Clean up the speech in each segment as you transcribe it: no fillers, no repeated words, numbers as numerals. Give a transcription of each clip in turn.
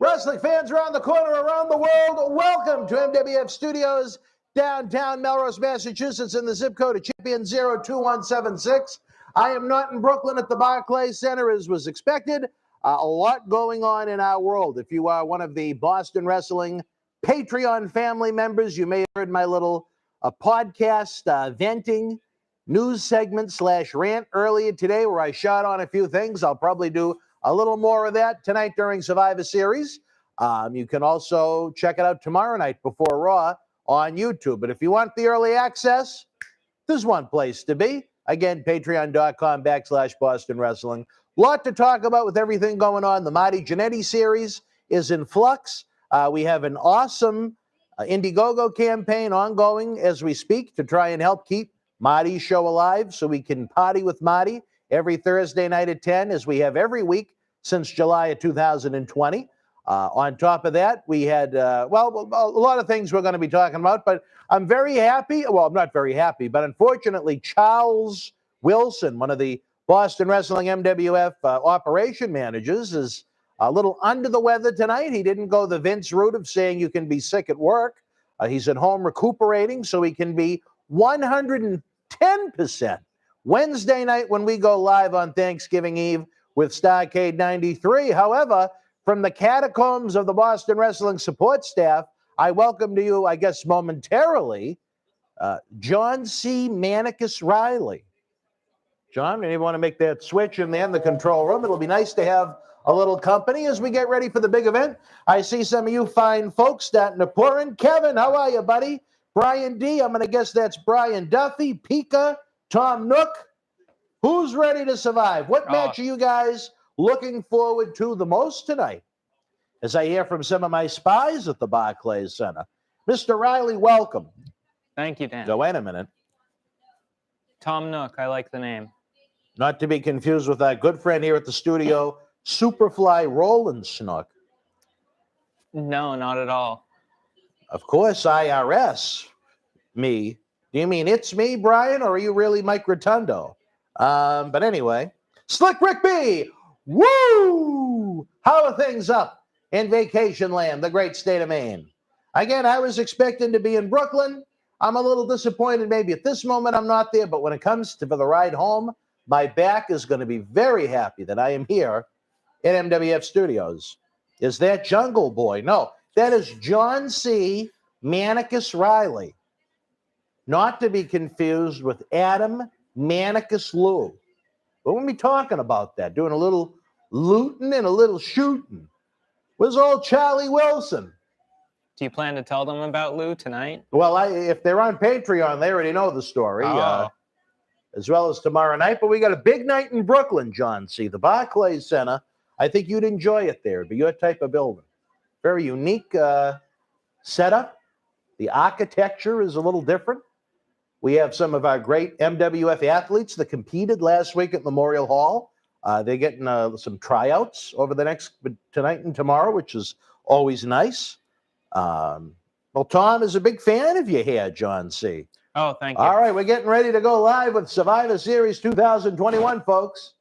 Wrestling fans around the corner, around the world, welcome to MWF Studios, downtown Melrose, Massachusetts, in the zip code of Champion 02176. I am not in Brooklyn at the Barclays Center, as was expected. A lot going on in our world. If you are one of the Boston Wrestling Patreon family members, you may have heard my little podcast venting news segment / rant earlier today, where I shot on a few things. I'll probably do a little more of that tonight during Survivor Series. You can also check it out tomorrow night before Raw on YouTube. But if you want the early access, there's one place to be. Again, patreon.com/Boston Wrestling. Lot to talk about with everything going on. The Marty Jannetty series is in flux. We have an awesome Indiegogo campaign ongoing as we speak to try and help keep Marty's show alive so we can party with Marty every Thursday night at 10, as we have every week since July of 2020. On top of that, we had, a lot of things we're going to be talking about, but I'm very happy. Well, I'm not very happy, but unfortunately, Charles Wilson, one of the Boston Wrestling MWF operation managers, is a little under the weather tonight. He didn't go the Vince route of saying you can be sick at work. He's at home recuperating so he can be 110% Wednesday night when we go live on Thanksgiving Eve with Starrcade 93. However, from the catacombs of the Boston Wrestling support staff, I welcome to you, I guess momentarily, John C. Manicus Reilly. John, you want to make that switch in there in the control room? It'll be nice to have a little company as we get ready for the big event. I see some of you fine folks starting to pour in. Kevin, how are you, buddy? Brian D., I'm going to guess that's Brian Duffy, Pika, Tom Nook. Who's ready to survive? What match are you guys looking forward to the most tonight? As I hear from some of my spies at the Barclays Center. Mr. Reilly, welcome. Thank you, Dan. Now, wait a minute. Tom Nook, I like the name. Not to be confused with our good friend here at the studio, Superfly Roland Snook. No, not at all. Of course, IRS. Me. Do you mean it's me, Brian, or are you really Mike Rotundo? But anyway, Slick Rick B. Woo! How are things up in vacation land, the great state of Maine? Again, I was expecting to be in Brooklyn. I'm a little disappointed maybe at this moment I'm not there, but when it comes to for the ride home, my back is going to be very happy that I am here at MWF Studios. Is that Jungle Boy? No, that is John C. Manicus Reilly. Not to be confused with Adam Manicus Lou. But we'll be talking about that, doing a little looting and a little shooting. Where's old Charlie Wilson? Do you plan to tell them about Lou tonight? Well, if they're on Patreon, they already know the story, as well as tomorrow night. But we got a big night in Brooklyn, John C. The Barclays Center. I think you'd enjoy it there. It'd be your type of building. Very unique setup. The architecture is a little different. We have some of our great MWF athletes that competed last week at Memorial Hall. They're getting some tryouts over the next tonight and tomorrow, which is always nice. Well, Tom is a big fan of your hair, John C. Oh, thank you. All right, we're getting ready to go live with Survivor Series 2021, folks.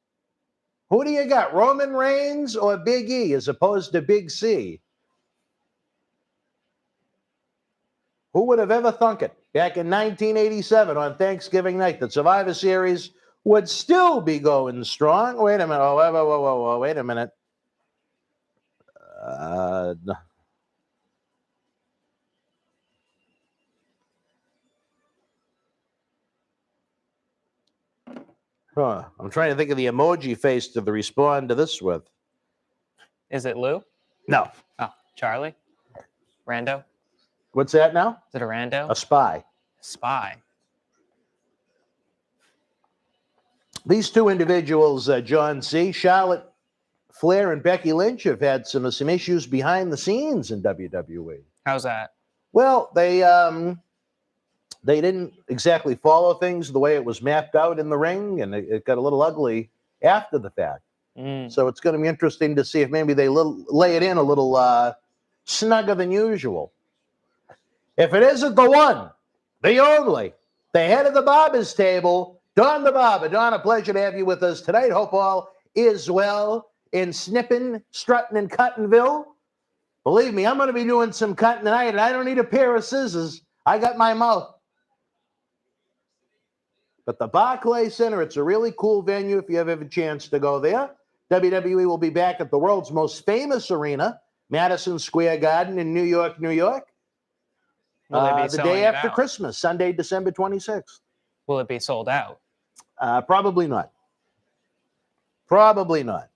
Who do you got, Roman Reigns or Big E as opposed to Big C? Who would have ever thunk it back in 1987 on Thanksgiving night that Survivor Series would still be going strong? Wait a minute. Oh, whoa. Wait a minute. I'm trying to think of the emoji face to respond to this with. Is it Lou? No. Oh, Charlie? Rando? What's that now? Is it a rando? A spy. Spy. These two individuals, John C., Charlotte Flair and Becky Lynch, have had some issues behind the scenes in WWE. How's that? Well, they didn't exactly follow things the way it was mapped out in the ring, and it got a little ugly after the fact. So it's going to be interesting to see if maybe they lay it in a little snugger than usual. If it isn't the one, the only, the head of the Barber's Table, Don the Barber. Don, a pleasure to have you with us tonight. Hope all is well in Snippin', Struttin', and Cuttinville. Believe me, I'm going to be doing some cutting tonight, and I don't need a pair of scissors. I got my mouth. But the Barclays Center, it's a really cool venue if you ever have a chance to go there. WWE will be back at the world's most famous arena, Madison Square Garden in New York, New York. Will they be the selling day it after out? Christmas, Sunday, December 26th. Will it be sold out? Probably not. Probably not.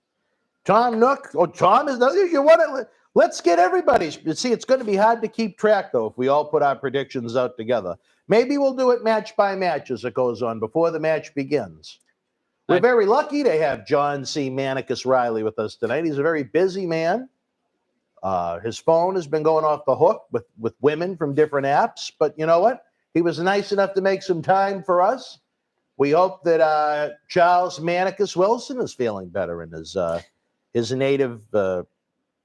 Tom Nook. Oh, Tom is. You want to? Let's get everybody's. See, it's going to be hard to keep track though if we all put our predictions out together. Maybe we'll do it match by match as it goes on before the match begins. We're very lucky to have John C. Manicus Reilly with us tonight. He's a very busy man. His phone has been going off the hook with women from different apps. But you know what? He was nice enough to make some time for us. We hope that Charles Manicus Wilson is feeling better in his native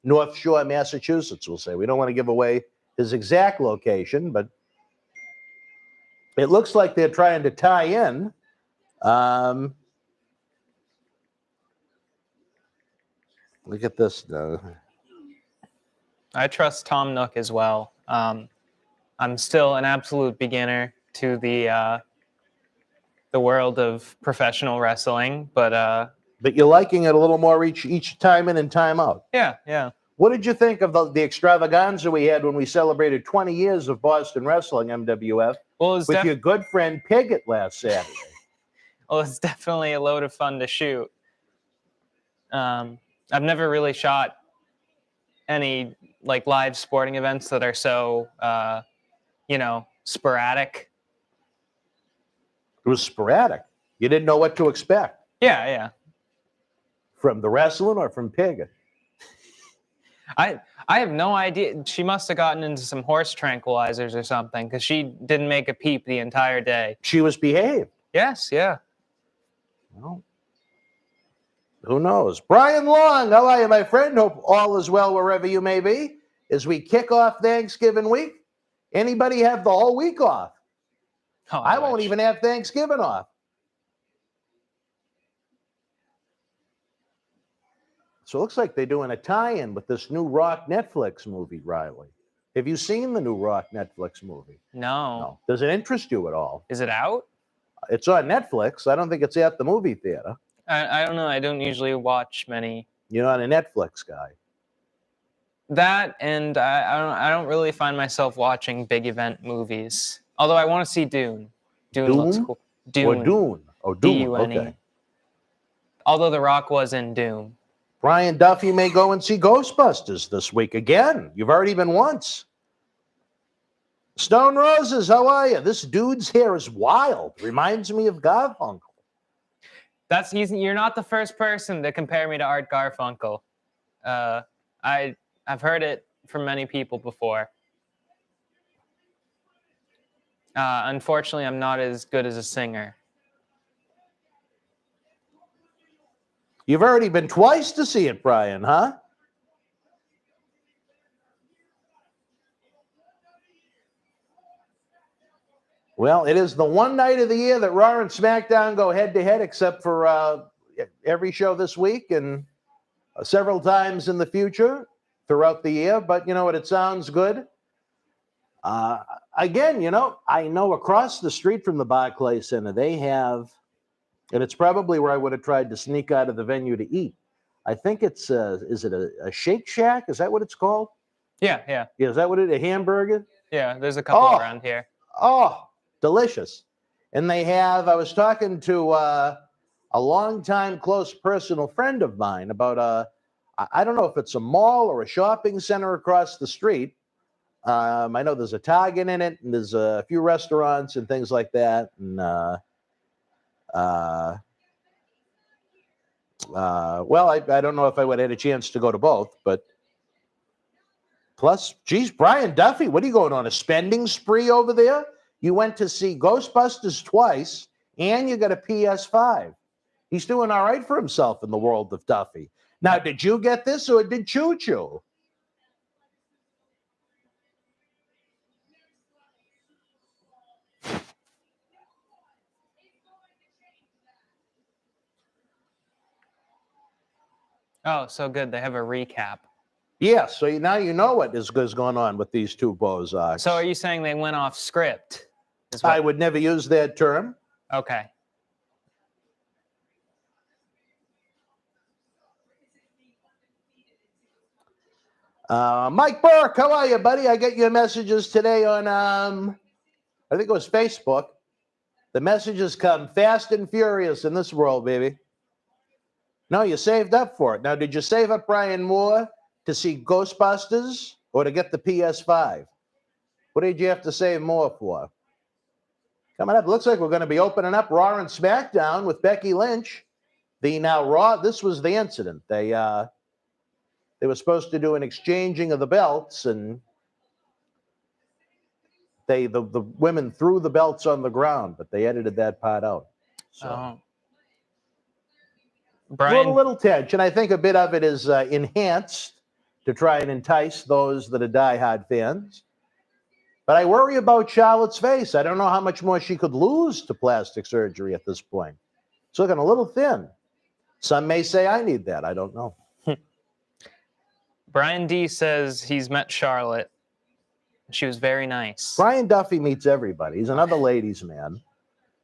North Shore, Massachusetts, we'll say. We don't want to give away his exact location, but it looks like they're trying to tie in. Look at this. I trust Tom Nook as well. I'm still an absolute beginner to the world of professional wrestling, but you're liking it a little more each time in and time out. Yeah. What did you think of the extravaganza we had when we celebrated 20 years of Boston Wrestling, MWF, with your good friend Piggott last Saturday? Well, it's definitely a load of fun to shoot. I've never really shot any like live sporting events that are so, sporadic. It was sporadic. You didn't know what to expect. Yeah. From the wrestling or from Piggott? I have no idea. She must have gotten into some horse tranquilizers or something because she didn't make a peep the entire day. She was behaved. Yes, yeah. Well, who knows? Brian Long, how are you, my friend? Hope all is well wherever you may be. As we kick off Thanksgiving week, anybody have the whole week off? Oh, I won't even have Thanksgiving off. So it looks like they're doing a tie-in with this new Rock Netflix movie, Reilly. Have you seen the new Rock Netflix movie? No. Does it interest you at all? Is it out? It's on Netflix. I don't think it's at the movie theater. I don't know. I don't usually watch many. You're not a Netflix guy. That and I don't really find myself watching big event movies. Although I want to see Dune. Dune looks cool. Dune. Or Dune. Oh, Dune. D-U-N-E. Okay. Although The Rock was in Dune. Brian Duffy may go and see Ghostbusters this week again. You've already been once. Stone Roses, how are you? This dude's hair is wild. Reminds me of Garfunkel. You're not the first person to compare me to Art Garfunkel. I've heard it from many people before. Unfortunately, I'm not as good as a singer. You've already been twice to see it, Brian, huh? Well, it is the one night of the year that Raw and SmackDown go head-to-head, except for every show this week and several times in the future throughout the year. But you know what? It sounds good. Again, I know across the street from the Barclays Center, they have, and it's probably where I would have tried to sneak out of the venue to eat. I think it's, is it a Shake Shack? Is that what it's called? Yeah. Yeah, is that what it is? A hamburger? Yeah, there's a couple around here. Oh, delicious. And they have, I was talking to a longtime close personal friend of mine about, I don't know if it's a mall or a shopping center across the street. I know there's a Target in it, and there's a few restaurants and things like that. And well, I don't know if I would have had a chance to go to both, but plus, geez, Brian Duffy, what are you going on, a spending spree over there? You went to see Ghostbusters twice, and you got a PS5. He's doing all right for himself in the world of Duffy. Now, did you get this, or did Choo Choo? Oh, so good. They have a recap. Yes, so now you know what is going on with these two Bozarks. So are you saying they went off script? I would never use that term. Okay. Mike Burke, how are you, buddy? I get your messages today on, I think it was Facebook. The messages come fast and furious in this world, baby. No, you saved up for it. Now, did you save up, Brian Moore, to see Ghostbusters or to get the PS5? What did you have to save more for? Coming up, looks like we're going to be opening up Raw and SmackDown with Becky Lynch. The now Raw, this was the incident. They were supposed to do an exchanging of the belts, and the women threw the belts on the ground, but they edited that part out. So. Brian, A little tension. I think a bit of it is enhanced to try and entice those that are diehard fans. But I worry about Charlotte's face. I don't know how much more she could lose to plastic surgery at this point. It's looking a little thin. Some may say I need that. I don't know. Brian D says he's met Charlotte. She was very nice. Brian Duffy meets everybody. He's another ladies' man.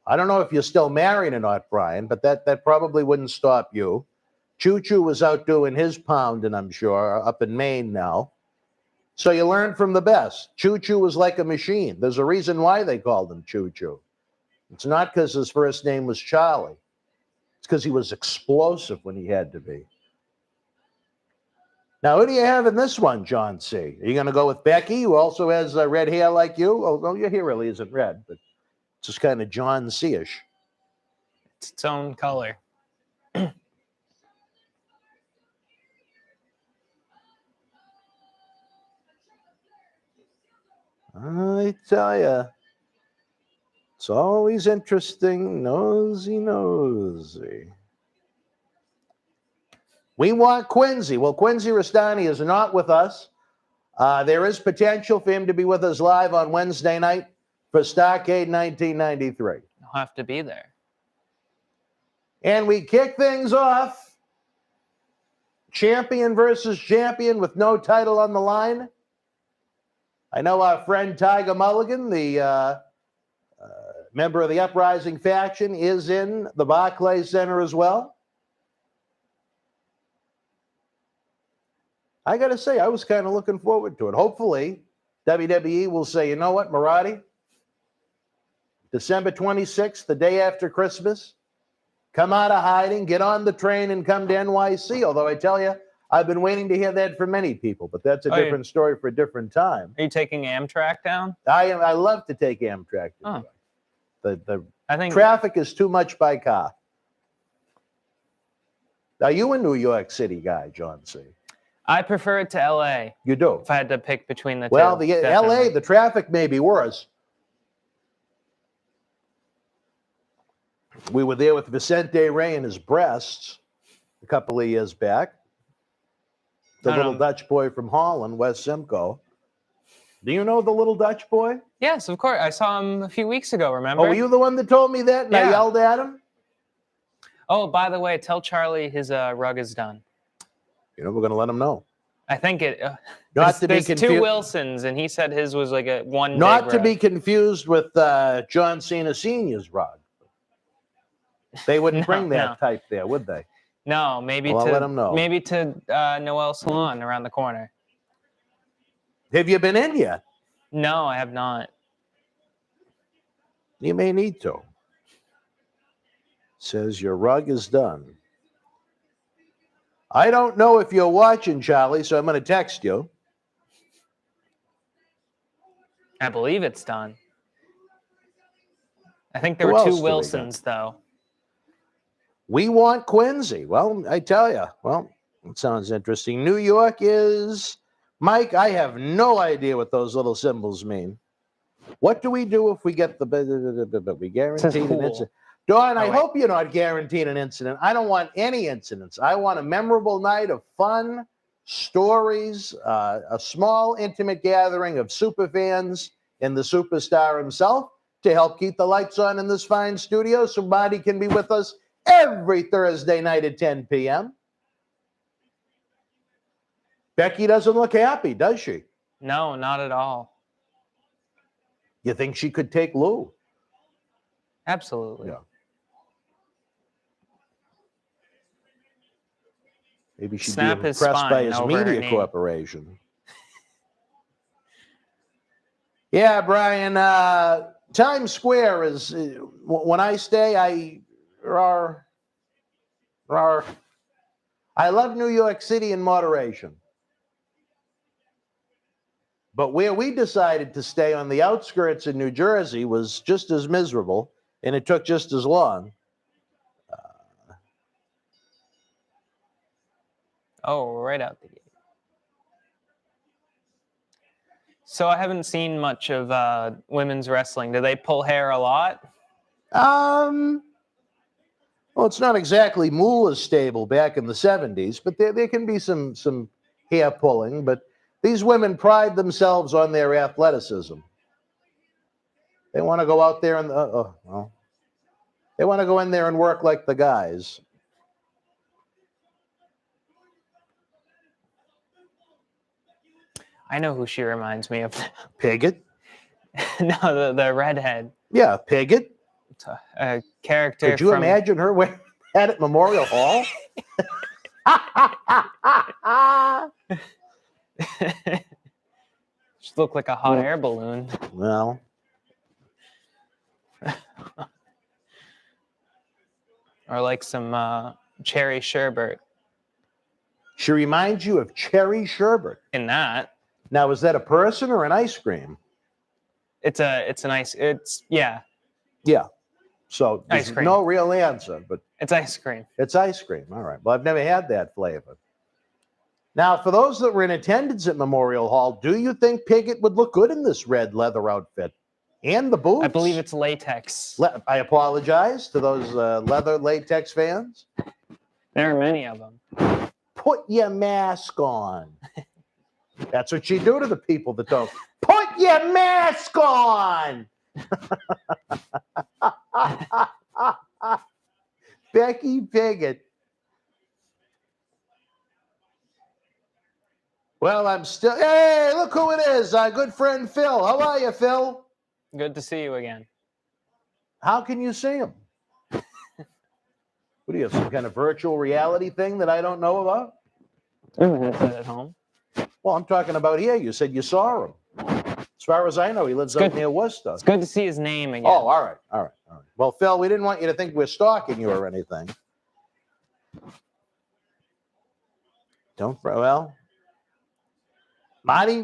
I don't know if you're still married or not, Brian, but that probably wouldn't stop you. Choo Choo was out doing his pounding, I'm sure, up in Maine now. So you learn from the best. Choo Choo was like a machine. There's a reason why they called him Choo Choo. It's not because his first name was Charlie. It's because he was explosive when he had to be. Now, who do you have in this one, John C? Are you going to go with Becky, who also has red hair like you? Oh, your hair really isn't red, but it's just kind of John C-ish. It's its own color. I tell you, it's always interesting, nosy. We want Quincy. Well, Quincy Rastani is not with us. There is potential for him to be with us live on Wednesday night for Starrcade 1993. I'll have to be there. And we kick things off. Champion versus champion with no title on the line. I know our friend Tiger Mulligan, the member of the Uprising faction, is in the Barclays Center as well. I got to say, I was kind of looking forward to it. Hopefully, WWE will say, you know what, Mirade? December 26th, the day after Christmas, come out of hiding, get on the train, and come to NYC. Although I tell you, I've been waiting to hear that from many people, but that's a different story for a different time. Are you taking Amtrak down? I love to take Amtrak. I think traffic is too much by car. Are you a New York City guy, John C? I prefer it to LA. You do? If I had to pick between the two. Well, the LA, the traffic may be worse. We were there with Vicente Rey and his breasts a couple of years back. The little Dutch boy from Holland, Wes Simcoe. Do you know the little Dutch boy? Yes, of course. I saw him a few weeks ago, remember? Oh, were you the one that told me that and I yelled at him? Oh, by the way, tell Charlie his rug is done. You know, we're going to let him know. I think it. Not to be there's confused. two Wilsons, and he said his was like a one. Not big to rug. be confused with John Cena Sr.'s rug. They wouldn't bring that type there, would they? No, maybe I'll let him know. Maybe to Noel Salon around the corner. Have you been in yet? No, I have not. You may need to. Says your rug is done. I don't know if you're watching, Charlie, so I'm going to text you. I believe it's done. I think there Who were else two do we Wilsons, though. We want Quincy. Well, I tell you. Well, it sounds interesting. New York is... Mike, I have no idea what those little symbols mean. What do we do if we get the... We guaranteed an incident. Dawn, I hope you're not guaranteed an incident. I don't want any incidents. I want a memorable night of fun, stories, a small, intimate gathering of super fans and the superstar himself to help keep the lights on in this fine studio so Marty can be with us every Thursday night at 10 p.m. Becky doesn't look happy, does she? No, not at all. You think she could take Lou? Absolutely. Yeah. Maybe she'd Snap be his impressed by spine his over her media knee. corporation. Yeah, Brian. Times Square is when I stay. I love New York City in moderation, but where we decided to stay on the outskirts in New Jersey was just as miserable, and it took just as long. Oh, right out the gate. So I haven't seen much of women's wrestling. Do they pull hair a lot? Well, it's not exactly Moolah's stable back in the 70s, but there can be some hair pulling. But these women pride themselves on their athleticism. They want to go out there and they want to go in there and work like the guys. I know who she reminds me of. Piggott? No, the redhead. Yeah, Piggott. It's a character. Could you imagine her wearing that at Memorial Hall? She looked like a hot air balloon. Well, or like some cherry sherbet. she reminds you of cherry sherbet. In that, Now, is that a person or an ice cream? it's yeah, Yeah. So Ice there's cream. no real answer, but it's ice cream. it's ice cream. All right. Well, I've never had that flavor. Now, for those that were in attendance at Memorial Hall, do you think Piggott would look good in this red leather outfit? And the boots? I believe it's latex. I apologize to those leather latex fans. There are many of them. Put your mask on. That's what you do to the people that don't. Put your mask on. Becky Piggott. Well, I'm still. Hey, look who it is. Our good friend Phil. How are you, Phil? Good to see you again. How can you see him? What do you have, some kind of virtual reality thing that I don't know about? I have a headset at home. Well, I'm talking about here. You said you saw him. As far as I know, he lives out near Worcester. It's good to see his name again. Oh, all right. Well, Phil, we didn't want you to think we're stalking you or anything. Well, Marty,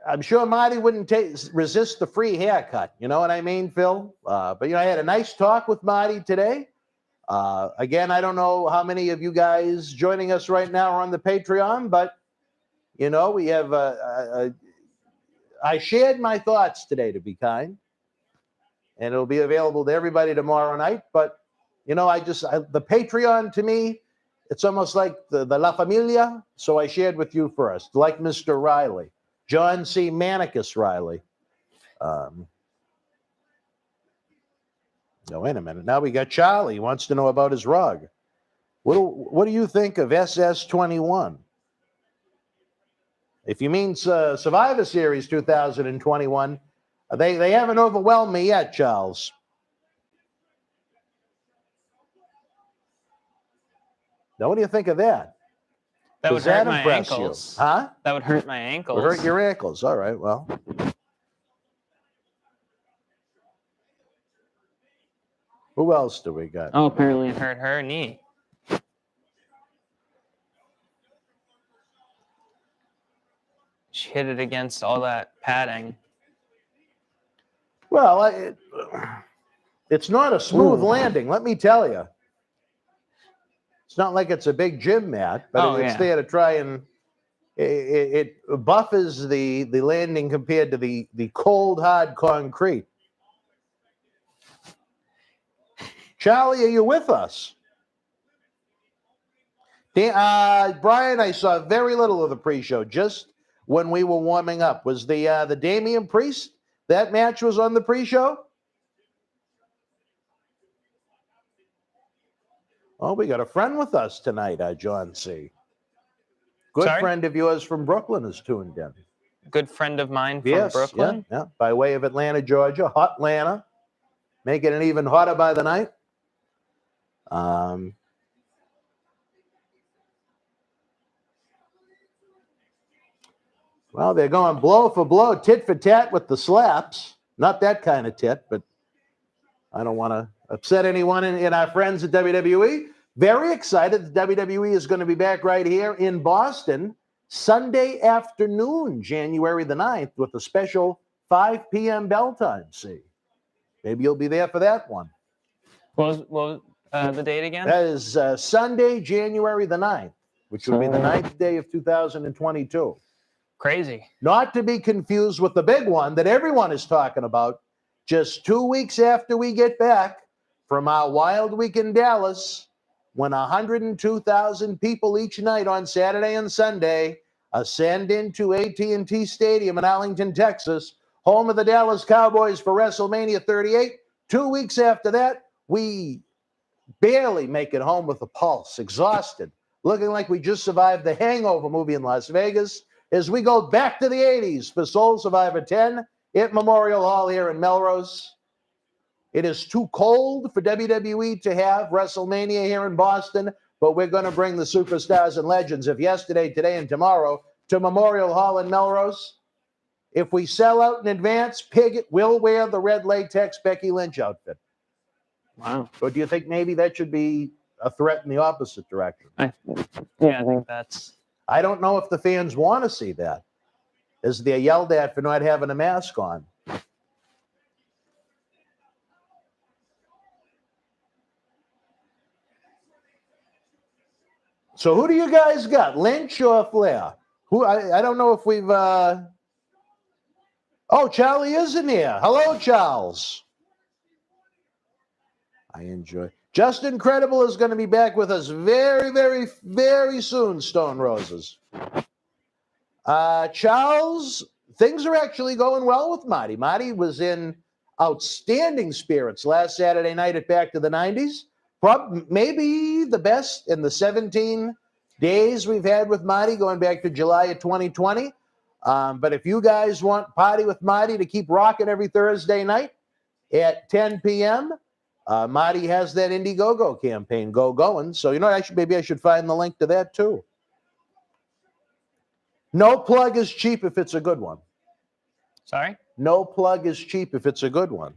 I'm sure Marty wouldn't resist the free haircut. You know what I mean, Phil? But, I had a nice talk with Marty today. Again, I don't know how many of you guys joining us right now are on the Patreon, but, we have I shared my thoughts today, to be kind, and it'll be available to everybody tomorrow night. But, the Patreon to me, it's almost like the La Familia. So I shared with you first, like Mr. Reilly, John C. Manicus Reilly. No, wait a minute. Now we got Charlie. He wants to know about his rug. What do you think of SS21? If you mean Survivor Series 2021, they haven't overwhelmed me yet, Charles. Now, what do you think of that? That would hurt my ankles. You? Huh? That would hurt my ankles. Would hurt your ankles. All right, well. Who else do we got? Oh, apparently it hurt her knee. She hit it against all that padding. Well, it's not a smooth landing, let me tell you. It's not like it's a big gym mat, but it's there to try and it buffers the landing compared to the cold, hard concrete. Charlie, are you with us? Brian, I saw very little of the pre-show, just when we were warming up. Was the Damian Priest, that match was on the pre-show? Oh, we got a friend with us tonight, John C. Good Sorry? friend of yours from Brooklyn is tuned in. Good friend of mine from Yes, Brooklyn. yeah, by way of Atlanta, Georgia. Hot Atlanta. Making it even hotter by the night. Well, they're going blow for blow, tit for tat with the slaps. Not that kind of tit, but I don't want to upset anyone in our friends at WWE. Very excited that WWE is going to be back right here in Boston Sunday afternoon, January the 9th, with a special 5 p.m. bell time. See, maybe you'll be there for that one. What was the date again? That is Sunday, January the 9th, which will be the 9th day of 2022. Crazy. Not to be confused with the big one that everyone is talking about. Just 2 weeks after we get back from our wild week in Dallas, when 102,000 people each night on Saturday and Sunday ascend into AT&T Stadium in Arlington, Texas, home of the Dallas Cowboys for WrestleMania 38. 2 weeks after that, we barely make it home with a pulse, exhausted, looking like we just survived the Hangover movie in Las Vegas, as we go back to the 80s for Soul Survivor 10 at Memorial Hall here in Melrose. It is too cold for WWE to have WrestleMania here in Boston, but we're going to bring the superstars and legends of yesterday, today, and tomorrow to Memorial Hall in Melrose. If we sell out in advance, Piggott will wear the red latex Becky Lynch outfit. Wow. Or do you think maybe that should be a threat in the opposite direction? I think that's... I don't know if the fans want to see that, as they're yelled at for not having a mask on. So who do you guys got, Lynch or Flair? Who I don't know if we've... Oh, Charlie is in here. Hello, Charles. I enjoy... Just Incredible is going to be back with us very, very, very soon, Stone Roses. Charles, things are actually going well with Marty. Marty was in outstanding spirits last Saturday night at Back to the 90s. Maybe the best in the 17 days we've had with Marty, going back to July of 2020. But if you guys want Party with Marty to keep rocking every Thursday night at 10 p.m., Marty has that Indiegogo campaign going. So, you know, maybe I should find the link to that too. No plug is cheap if it's a good one. Sorry? No plug is cheap if it's a good one.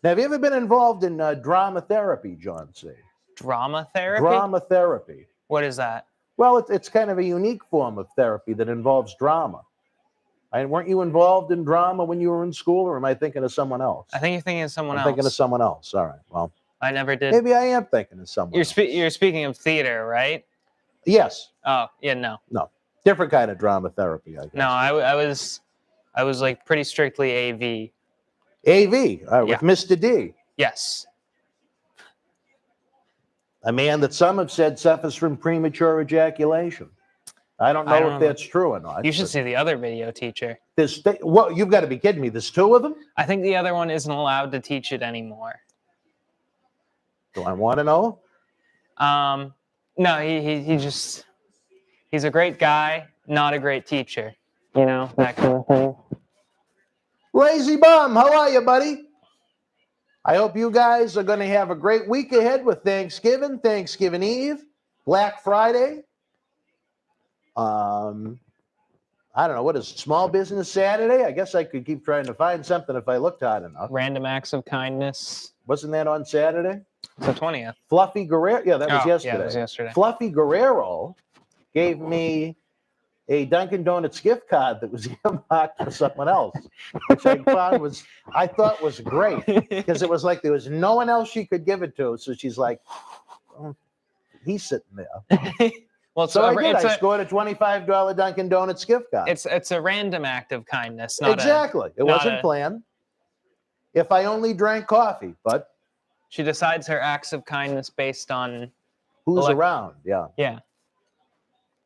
Now, have you ever been involved in drama therapy, John C? Drama therapy? Drama therapy. What is that? Well, it's kind of a unique form of therapy that involves drama. Weren't you involved in drama when you were in school, or am I thinking of someone else? I think you're thinking of someone else. I'm thinking of someone else. All right. Well, I never did. Maybe I am thinking of someone else. You're speaking of theater, right? Yes. Oh, yeah, no. No. Different kind of drama therapy, I guess. No, I was like pretty strictly AV. AV, with Mr. D. Yes. A man that some have said suffers from premature ejaculation. I don't know if that's true or not. You should see the other video teacher. What? You've got to be kidding me. There's two of them? I think the other one isn't allowed to teach it anymore. Do I want to know? No, he's a great guy, not a great teacher. You know, that kind of thing. Lazy Bum, how are you, buddy? I hope you guys are going to have a great week ahead with Thanksgiving, Thanksgiving Eve, Black Friday. I don't know, what is it, Small Business Saturday? I guess I could keep trying to find something if I looked hard enough. Random Acts of Kindness. Wasn't that on Saturday? It's the 20th. Fluffy Guerrero. Yeah, that was yesterday. Yeah, it was yesterday. Fluffy Guerrero gave me a Dunkin' Donuts gift card that was earmarked for someone else, which I thought was great, because it was like there was no one else she could give it to. So she's like, oh, he's sitting there. Well, so I scored a $25 Dunkin' Donuts gift card. It's a random act of kindness. Not exactly. It wasn't planned. If I only drank coffee, but she decides her acts of kindness based on who's around. Yeah. Yeah.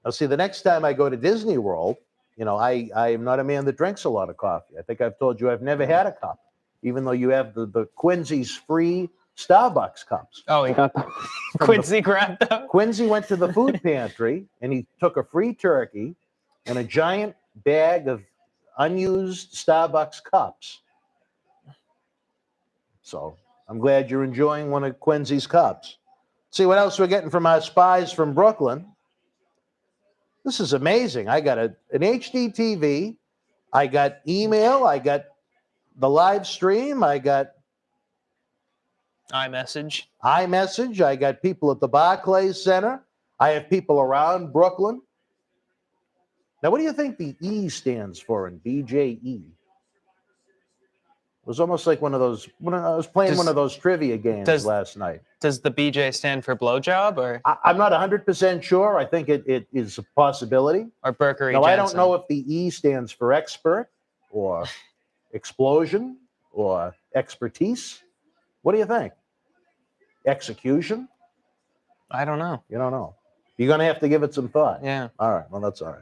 Now, see, the next time I go to Disney World, you know, I am not a man that drinks a lot of coffee. I think I've told you I've never had a cup, even though you have the Quincy's free Starbucks cups. Oh, he got the Quincy grabbed them. Quincy went to the food pantry and he took a free turkey and a giant bag of unused Starbucks cups. So I'm glad you're enjoying one of Quincy's cups. See what else we're getting from our spies from Brooklyn. This is amazing. I got an HD TV. I got email. I got the live stream. I got iMessage. I got people at the Barclays Center. I have people around Brooklyn. Now, what do you think the E stands for in BJE? It was almost like one of those, when I was playing one of those trivia games last night. Does the BJ stand for blowjob or? I'm not 100% sure. I think it is a possibility. Or Berkery No, Jensen. I don't know if the E stands for expert or explosion or expertise. What do you think? Execution? I don't know. You don't know. You're going to have to give it some thought. Yeah. All right. Well, that's all right.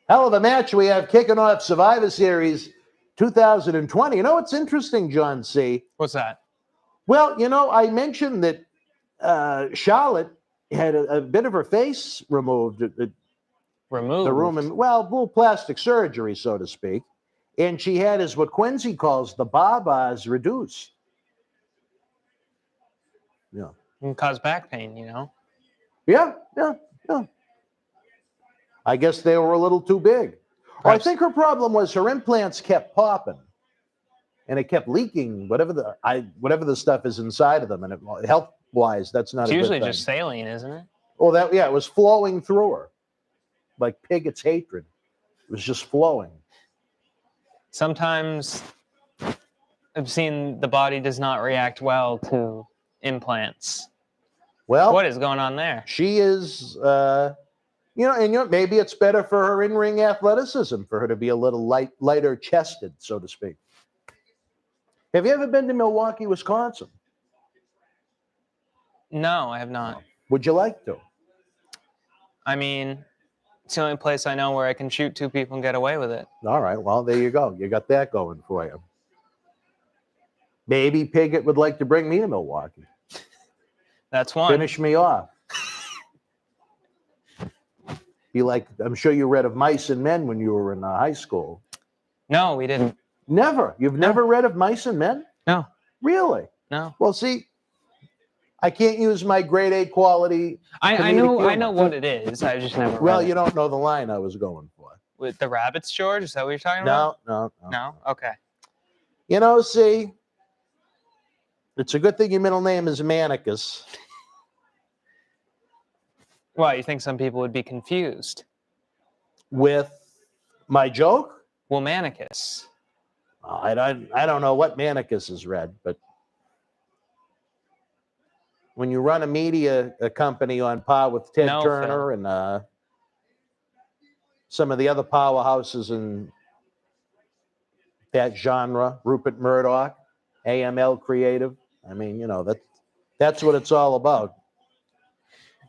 Hell of a match we have kicking off Survivor Series 2020. You know what's interesting, John C? What's that? Well, you know, I mentioned that Charlotte had a bit of her face removed. Removed? The room, and well, little plastic surgery, so to speak. And she had, as what Quincy calls, the babas reduced. Yeah. It can cause back pain, you know? Yeah. I guess they were a little too big. Well, I think her problem was her implants kept popping. And it kept leaking whatever the stuff is inside of them, and health-wise, that's not. It's usually just saline, isn't it? Oh, it was flowing through her, like Pigot's hatred. It was just flowing. Sometimes I've seen the body does not react well to implants. Well, what is going on there? She is, maybe it's better for her in-ring athleticism for her to be a little lighter chested, so to speak. Have you ever been to Milwaukee, Wisconsin? No, I have not. Would you like to? I mean, it's the only place I know where I can shoot two people and get away with it. All right, well, there you go. You got that going for you. Maybe Pigot would like to bring me to Milwaukee. That's one. Finish me off. Be like, I'm sure you read of Mice and Men when you were in high school. No, we didn't. Never? You've never read of Mice and Men? No. Really? No. Well, see, I can't use my grade A quality. I know what it is. I just never. Well, you don't know the line I was going for. With the rabbits, George? Is that what you're talking about? No. Okay. You know, see, it's a good thing your middle name is Manicus. Well, you think some people would be confused with my joke? Well, Manicus. I don't know what Manicus is read, but when you run a media company on par with Ted Turner Phil. And some of the other powerhouses in that genre, Rupert Murdoch, AML Creative, I mean, that's what it's all about.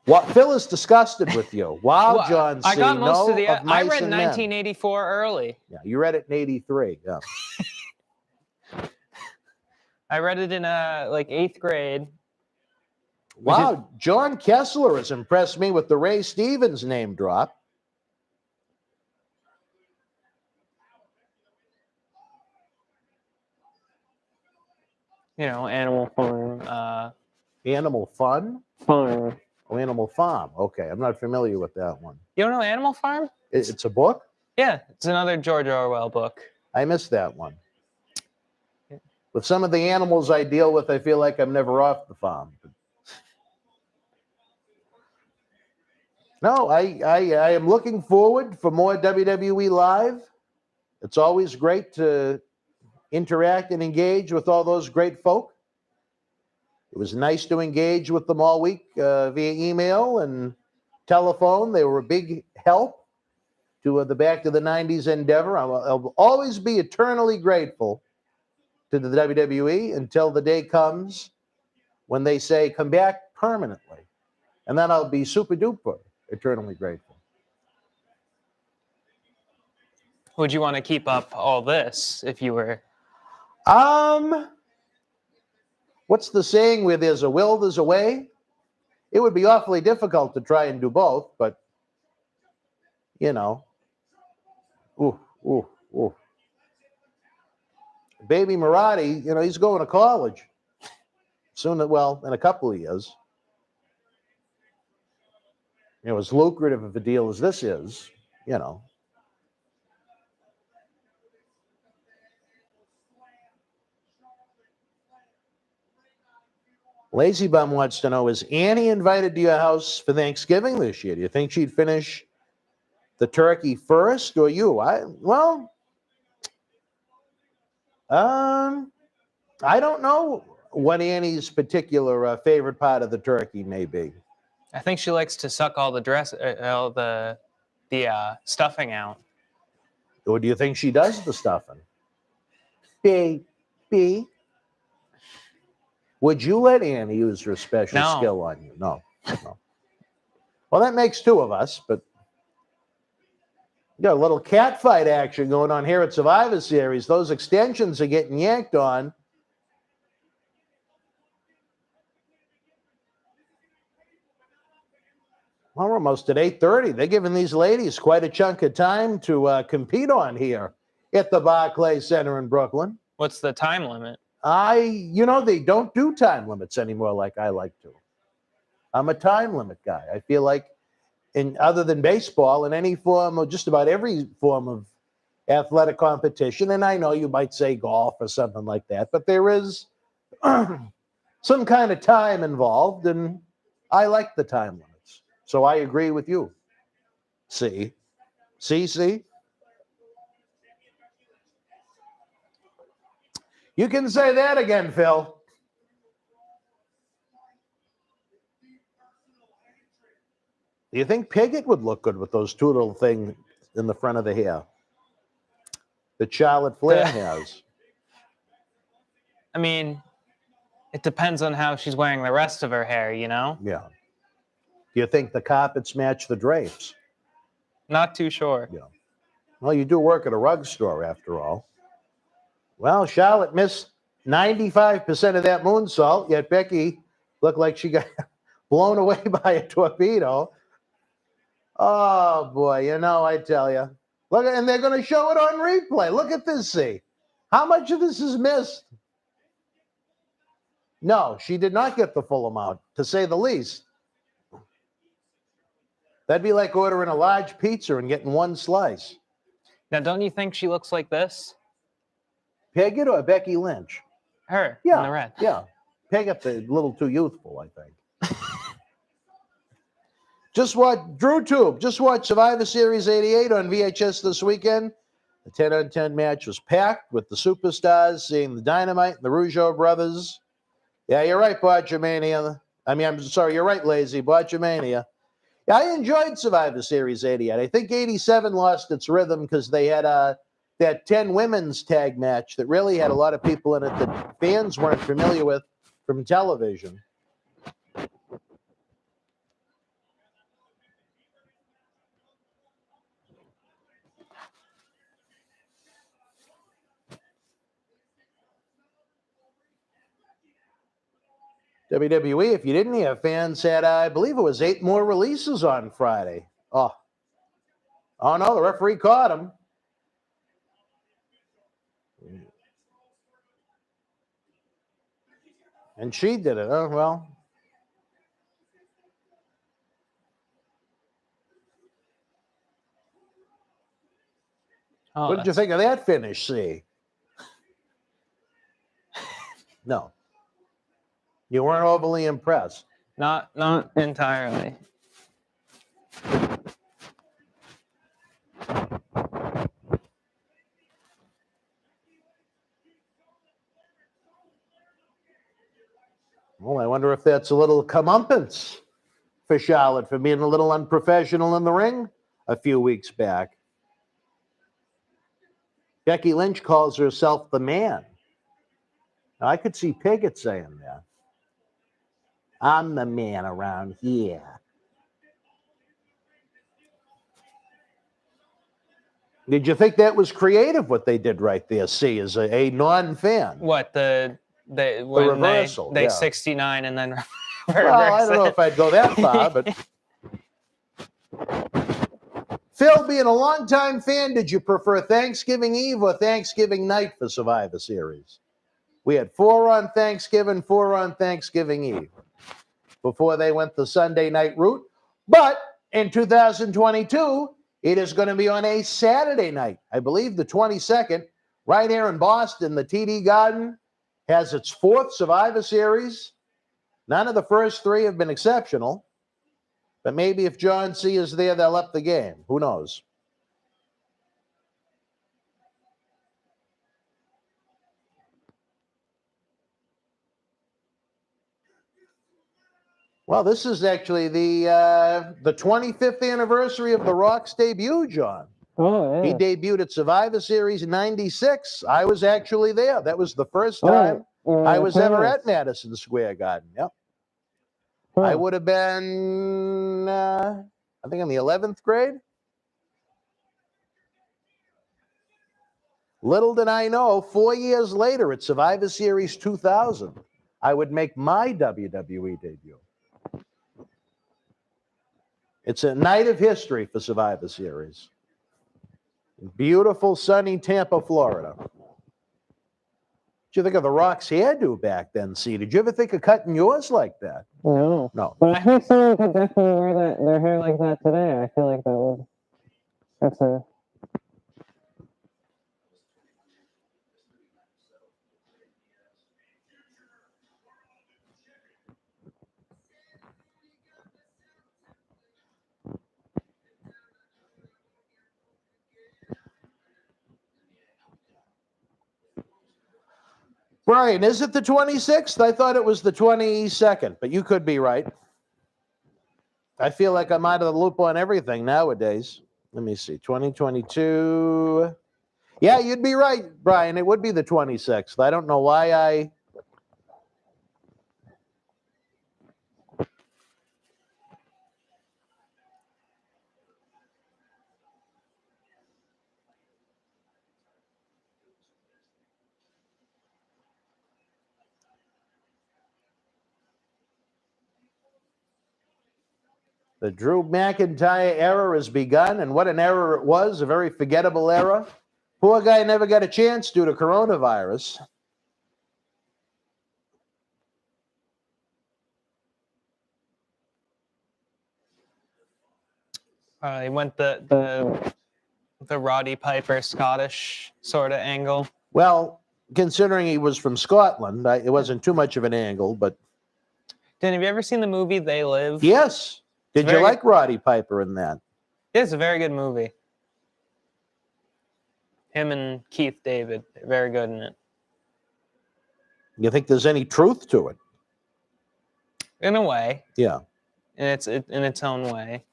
What Phil is disgusted with you. Wow, well, John C. I got most of the. I read 1984 early. Yeah, you read it in 83. Yeah. I read it in like 8th grade. Wow, John Kessler has impressed me with the Ray Stevens name drop. Animal Farm. Animal Fun? Farm. Oh, Animal Farm. Okay, I'm not familiar with that one. You don't know Animal Farm? It's a book? Yeah, it's another George Orwell book. I missed that one. With some of the animals I deal with, I feel like I'm never off the farm. No, I am looking forward for more WWE Live. It's always great to interact and engage with all those great folk. It was nice to engage with them all week via email and telephone. They were a big help to the Back to the 90s endeavor. I'll always be eternally grateful to the WWE until the day comes when they say, come back permanently. And then I'll be super duper eternally grateful. Would you want to keep up all this if you were? What's the saying where there's a will, there's a way? It would be awfully difficult to try and do both, but, you know. Ooh, ooh, ooh. Baby Mirade, you know, he's going to college soon, well, in a couple of years. You know, as lucrative of a deal as this is, you know. Lazy Bum wants to know, is Annie invited to your house for Thanksgiving this year? Do you think she'd finish the turkey first or you? I don't know what Annie's particular favorite part of the turkey may be. I think she likes to suck all the stuffing out. Or do you think she does the stuffing? B. Would you let Annie use her special skill on you? No. Well, that makes two of us, but you got a little cat fight action going on here at Survivor Series. Those extensions are getting yanked on. Well, we're almost at 8:30. They're giving these ladies quite a chunk of time to compete on here at the Barclays Center in Brooklyn. What's the time limit? They don't do time limits anymore like I like to. I'm a time limit guy. I feel like, other than baseball, in any form of just about every form of athletic competition, and I know you might say golf or something like that, but there is some kind of time involved, and I like the time limits. So I agree with you. See? You can say that again, Phil. Do you think Piggott would look good with those two little things in the front of the hair that Charlotte Flair has? I mean, it depends on how she's wearing the rest of her hair, you know? Yeah. Do you think the carpets match the drapes? Not too sure. Yeah. Well, you do work at a rug store, after all. Well, Charlotte missed 95% of that moonsault, yet Becky looked like she got blown away by a torpedo. Oh, boy, I tell you. Look, and they're going to show it on replay. Look at this, see. How much of this is missed? No, she did not get the full amount, to say the least. That'd be like ordering a large pizza and getting one slice. Now, don't you think she looks like this? Piggott or Becky Lynch? Her, yeah, in the red. Yeah. Piggott's a little too youthful, I think. Just watch Survivor Series 88 on VHS this weekend. The 10-on-10 match was packed with the superstars, seeing the Dynamite and the Rougeau brothers. Yeah, you're right, Botchamania. You're right, Lazy. Botchamania. Yeah, I enjoyed Survivor Series 88. I think 87 lost its rhythm because they had that 10 women's tag match that really had a lot of people in it that fans weren't familiar with from television. WWE, if you didn't hear, fans had, I believe it was 8 more releases on Friday. Oh no, the referee caught him. And she did it. Oh, well. What did you think of that finish, see? No. You weren't overly impressed. Not entirely. Well, I wonder if that's a little comeuppance for Charlotte for being a little unprofessional in the ring a few weeks back. Becky Lynch calls herself the man. Now, I could see Piggott saying that. I'm the man around here. Did you think that was creative, what they did right there, see, as a non-fan? What, the reversal, they yeah. 69 and then Well, I don't know if I'd go that far, but Phil, being a longtime fan, did you prefer Thanksgiving Eve or Thanksgiving night for Survivor Series? We had 4 on Thanksgiving, 4 on Thanksgiving Eve before they went the Sunday night route. But in 2022, it is going to be on a Saturday night. I believe the 22nd, right here in Boston, the TD Garden has its 4th Survivor Series. None of the first 3 have been exceptional. But maybe if John C. is there, they'll up the game. Who knows? Well, this is actually the 25th anniversary of The Rock's debut, John. Oh, yeah. He debuted at Survivor Series in '96. I was actually there. That was the first time I was ever at Madison Square Garden. Yep. I would have been, I think, in the 11th grade. Little did I know, 4 years later at Survivor Series 2000, I would make my WWE debut. It's a night of history for Survivor Series. Beautiful, sunny Tampa, Florida. What did you think of The Rock's hairdo back then, C? Did you ever think of cutting yours like that? No. No. But I think someone could definitely wear their hair like that today. I feel like that's a... Brian, is it the 26th? I thought it was the 22nd, but you could be right. I feel like I'm out of the loop on everything nowadays. Let me see, 2022. Yeah, you'd be right, Brian. It would be the 26th. I don't know why I... The Drew McIntyre era has begun, and what an era it was, a very forgettable era. Poor guy never got a chance due to coronavirus. He went the Roddy Piper Scottish sort of angle. Well, considering he was from Scotland, it wasn't too much of an angle, but... Dan, have you ever seen the movie They Live? Yes. Did you like Roddy Piper in that? Yeah, it's a very good movie. Him and Keith David, they're very good in it. You think there's any truth to it? In a way. Yeah. In its own way.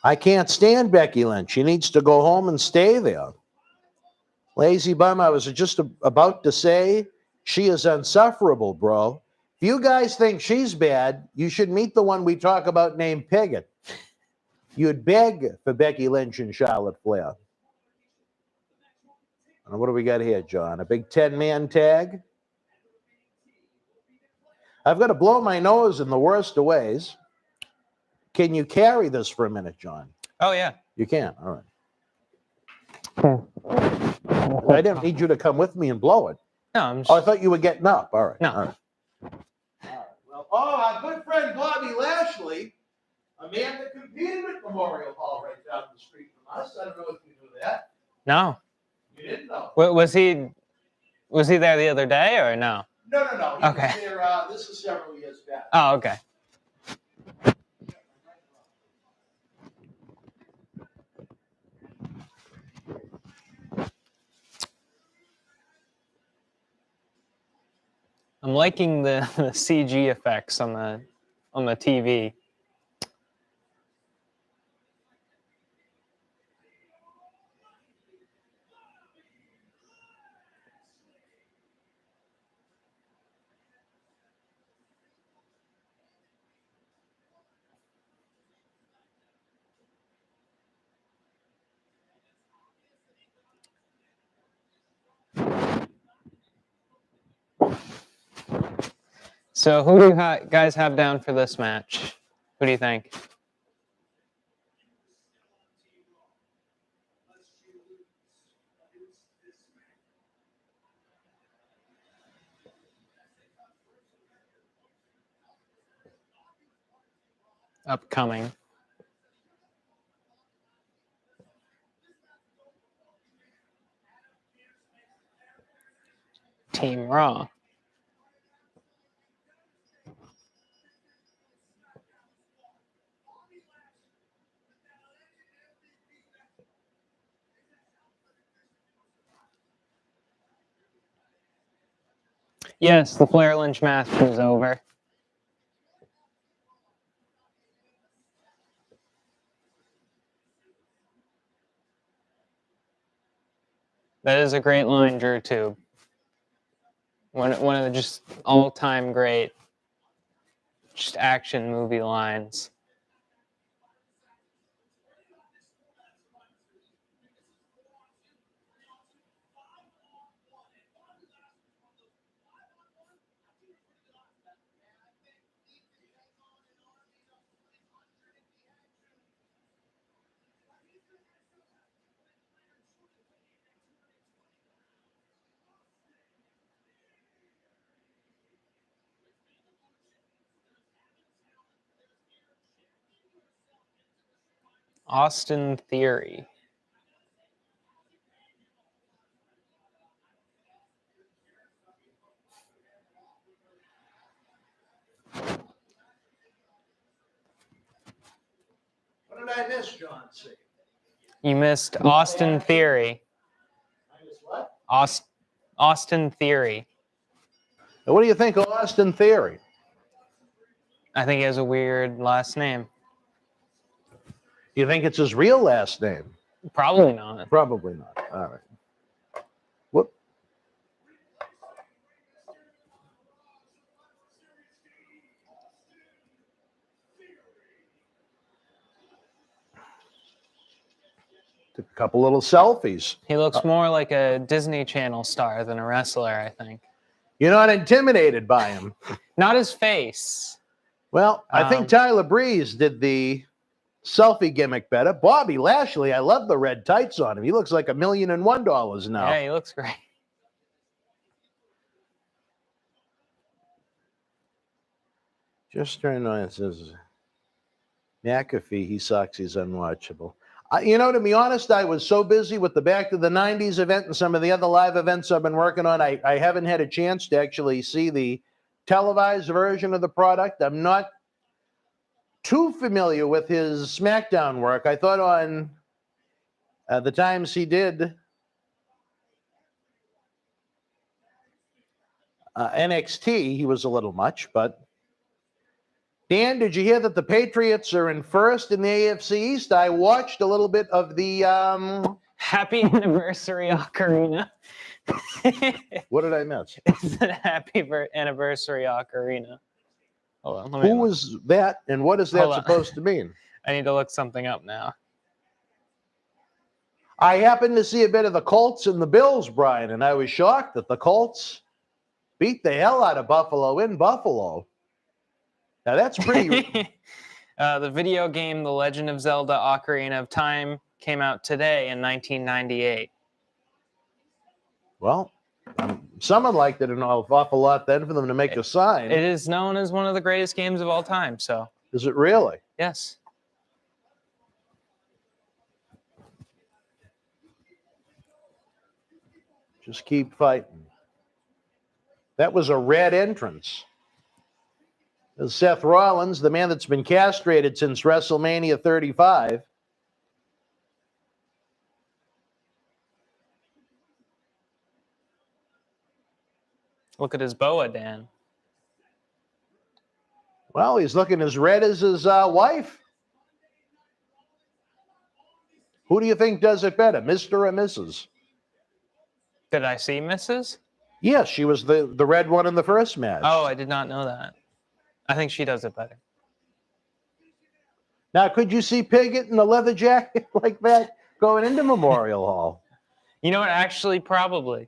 I can't stand Becky Lynch. She needs to go home and stay there. Lazy bum, I was just about to say, she is insufferable, bro. If you guys think she's bad, you should meet the one we talk about named Piggott. You'd beg for Becky Lynch and Charlotte Flair. And what do we got here, John? A big 10-man tag? I've got to blow my nose in the worst of ways. Can you carry this for a minute, John? Oh, yeah. You can? All right. Okay. I didn't need you to come with me and blow it. No, I'm just... Oh, I thought you were getting up. All right. No. All right. Well, our good friend Bobby Lashley, a man that competed at Memorial Hall right down the street from us. I don't know if you knew that. No. You didn't know. Was he there the other day or no? No. He Okay. was there, this is several years back. Oh, okay. I'm liking the CG effects on the TV. So who do you guys have down for this match? Who do you think? Upcoming. Team Raw. Yes, the Flair Lynch match is over. That is a great line, Drew, too. One of the just all-time great just action movie lines. Austin Theory. What did I miss, John C? You missed Austin Theory. I missed what? Austin Theory. Now, what do you think of Austin Theory? I think he has a weird last name. You think it's his real last name? Probably not. Probably not. All right. Whoop. Took a couple little selfies. He looks more like a Disney Channel star than a wrestler, I think. You're not intimidated by him. Not his face. Well, I think Tyler Breeze did the selfie gimmick better. Bobby Lashley, I love the red tights on him. He looks like $1,001,001 now. Yeah, he looks great. Just turned on, it says McAfee, he sucks, he's unwatchable. To be honest, I was so busy with the Back to the 90s event and some of the other live events I've been working on, I haven't had a chance to actually see the televised version of the product. I'm not too familiar with his SmackDown work. I thought on the times he did NXT, he was a little much, but Dan, did you hear that the Patriots are in first in the AFC East? I watched a little bit of the Happy Anniversary Ocarina. What did I miss? It's a Happy Anniversary Ocarina. Hold on. Who was that, and what is that supposed to mean? I need to look something up now. I happened to see a bit of the Colts and the Bills, Brian, and I was shocked that the Colts beat the hell out of Buffalo in Buffalo. Now, that's pretty... The video game The Legend of Zelda Ocarina of Time came out today in 1998. Well, someone liked it an awful lot then for them to make a sign. It is known as one of the greatest games of all time, so... Is it really? Yes. Just keep fighting. That was a red entrance. There's Seth Rollins, the man that's been castrated since WrestleMania 35. Look at his boa, Dan. Well, he's looking as red as his wife. Who do you think does it better, Mr. or Mrs.? Did I see Mrs.? Yes, she was the red one in the first match. Oh, I did not know that. I think she does it better. Now, could you see Piggott in a leather jacket like that going into Memorial Hall? You know what? Actually, probably.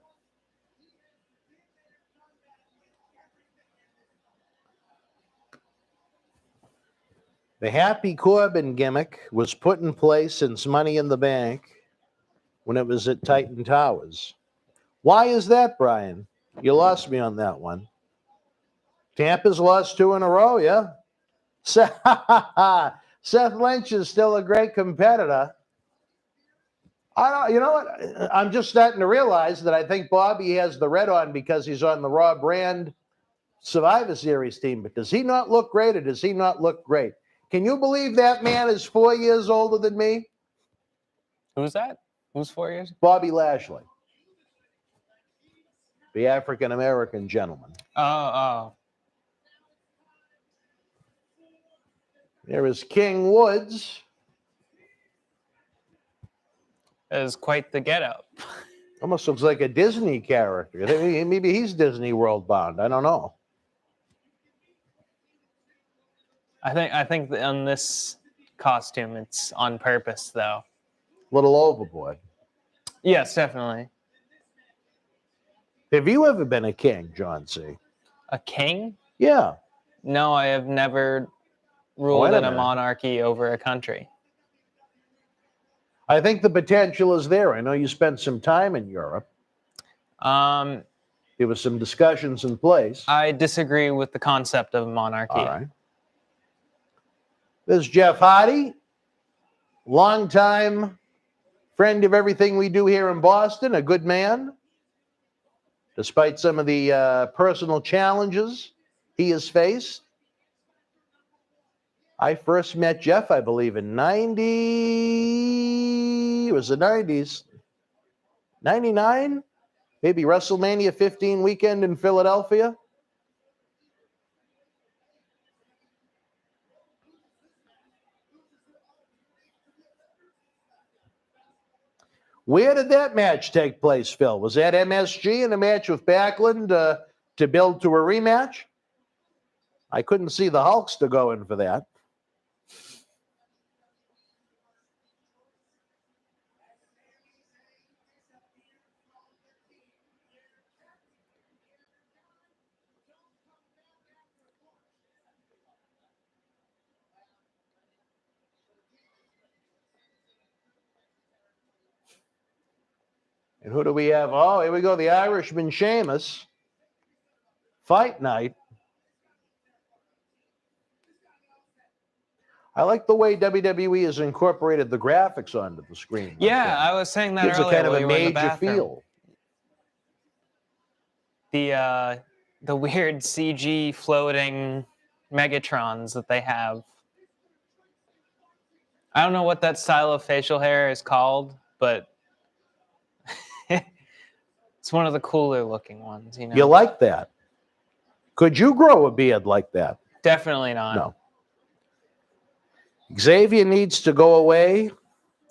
The Happy Corbin gimmick was put in place since Money in the Bank when it was at Titan Towers. Why is that, Brian? You lost me on that one. Tampa's lost 2 in a row, yeah? Seth Lynch is still a great competitor. You know what? I'm just starting to realize that I think Bobby has the red on because he's on the Raw brand Survivor Series team. But does he not look great, or does he not look great? Can you believe that man is 4 years older than me? Who's that? Who's 4 years? Bobby Lashley, the African-American gentleman. Oh. There is King Woods. It was quite the get-up. Almost looks like a Disney character. Maybe he's Disney World bound. I don't know. I think on this costume, it's on purpose, though. A little overboard. Yes, definitely. Have you ever been a king, John C? A king? Yeah. No, I have never ruled in a monarchy over a country. I think the potential is there. I know you spent some time in Europe. There was some discussions in place. I disagree with the concept of monarchy. All right. There's Jeff Hardy, longtime friend of everything we do here in Boston, a good man, despite some of the personal challenges he has faced. I first met Jeff, I believe, in 90, it was the 90s, 99, maybe WrestleMania 15 weekend in Philadelphia. Where did that match take place, Phil? Was that MSG in a match with Backlund to build to a rematch? I couldn't see the Hulkster go in for that. And who do we have? Oh, here we go. The Irishman, Sheamus. Fight night. I like the way WWE has incorporated the graphics onto the screen. Yeah, I was saying that Gives earlier. a kind of while a you were in the major bathroom. feel. The weird CG floating Megatrons that they have. I don't know what that style of facial hair is called, but it's one of the cooler looking ones, you know. You like that? Could you grow a beard like that? Definitely not. No. Xavier needs to go away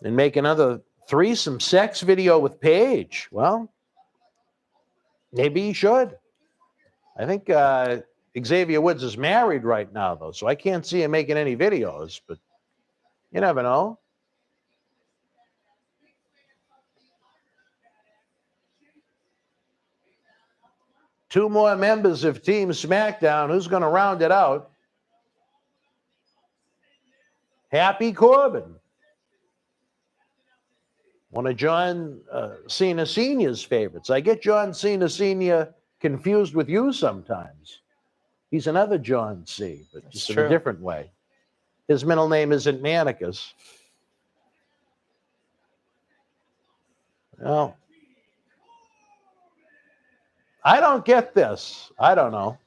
and make another threesome sex video with Paige. Well, maybe he should. I think Xavier Woods is married right now, though, so I can't see him making any videos, but you never know. Two more members of Team SmackDown. Who's going to round it out? Happy Corbin. One of John Cena Sr.'s favorites. I get John Cena Sr. confused with you sometimes. He's another John C., but just in a different way. His middle name isn't Manicus. Well, I don't get this. I don't know.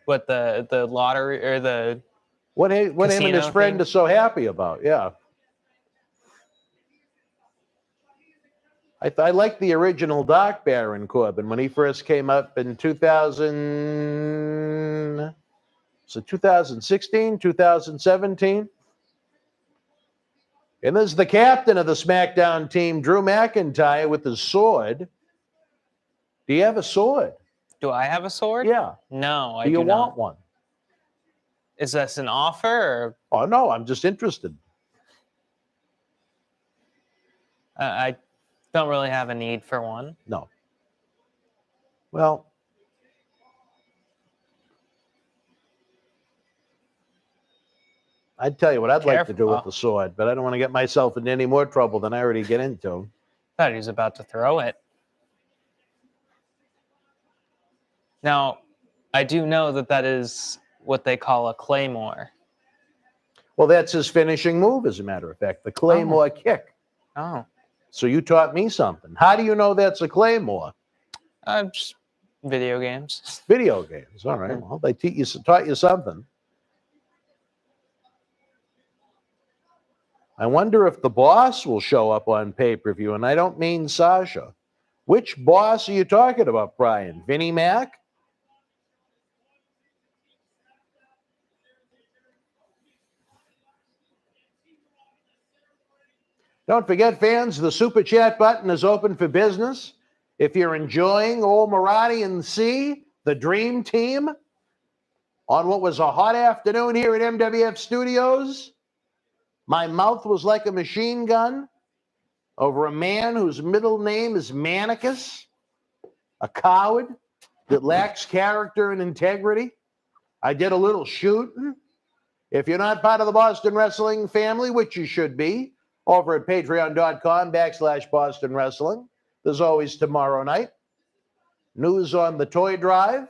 What the lottery or the what him and his friend are so happy about? Yeah. I like the original Dark Baron Corbin when he first came up in 2016, 2017. And there's the captain of the SmackDown team, Drew McIntyre, with his sword. Do you have a sword? Do I have a sword? Yeah. No, I do do you want one? Is this an offer? Or? Oh, no, I'm just interested. I don't really have a need for one. No. Well, I'd tell you what I'd like to Careful. do with the sword, but I don't want to get myself into any more trouble than I already get into. Thought he was about to throw it. Now, I do know that is what they call a claymore. Well, that's his finishing move, as a matter of fact, the Claymore kick. Oh. So you taught me something. How do you know that's a Claymore? Just video games. Video games. All right. Well, they taught you something. I wonder if the boss will show up on pay-per-view, and I don't mean Sasha. Which boss are you talking about, Brian? Vinnie Mac? Don't forget, fans, the Super Chat button is open for business. If you're enjoying old Mirade and C, the Dream Team, on what was a hot afternoon here at MWF Studios, my mouth was like a machine gun over a man whose middle name is Manicus, a coward that lacks character and integrity. I did a little shooting. If you're not part of the Boston Wrestling family, which you should be, over at patreon.com/Boston Wrestling. There's always tomorrow night. News on the toy drive.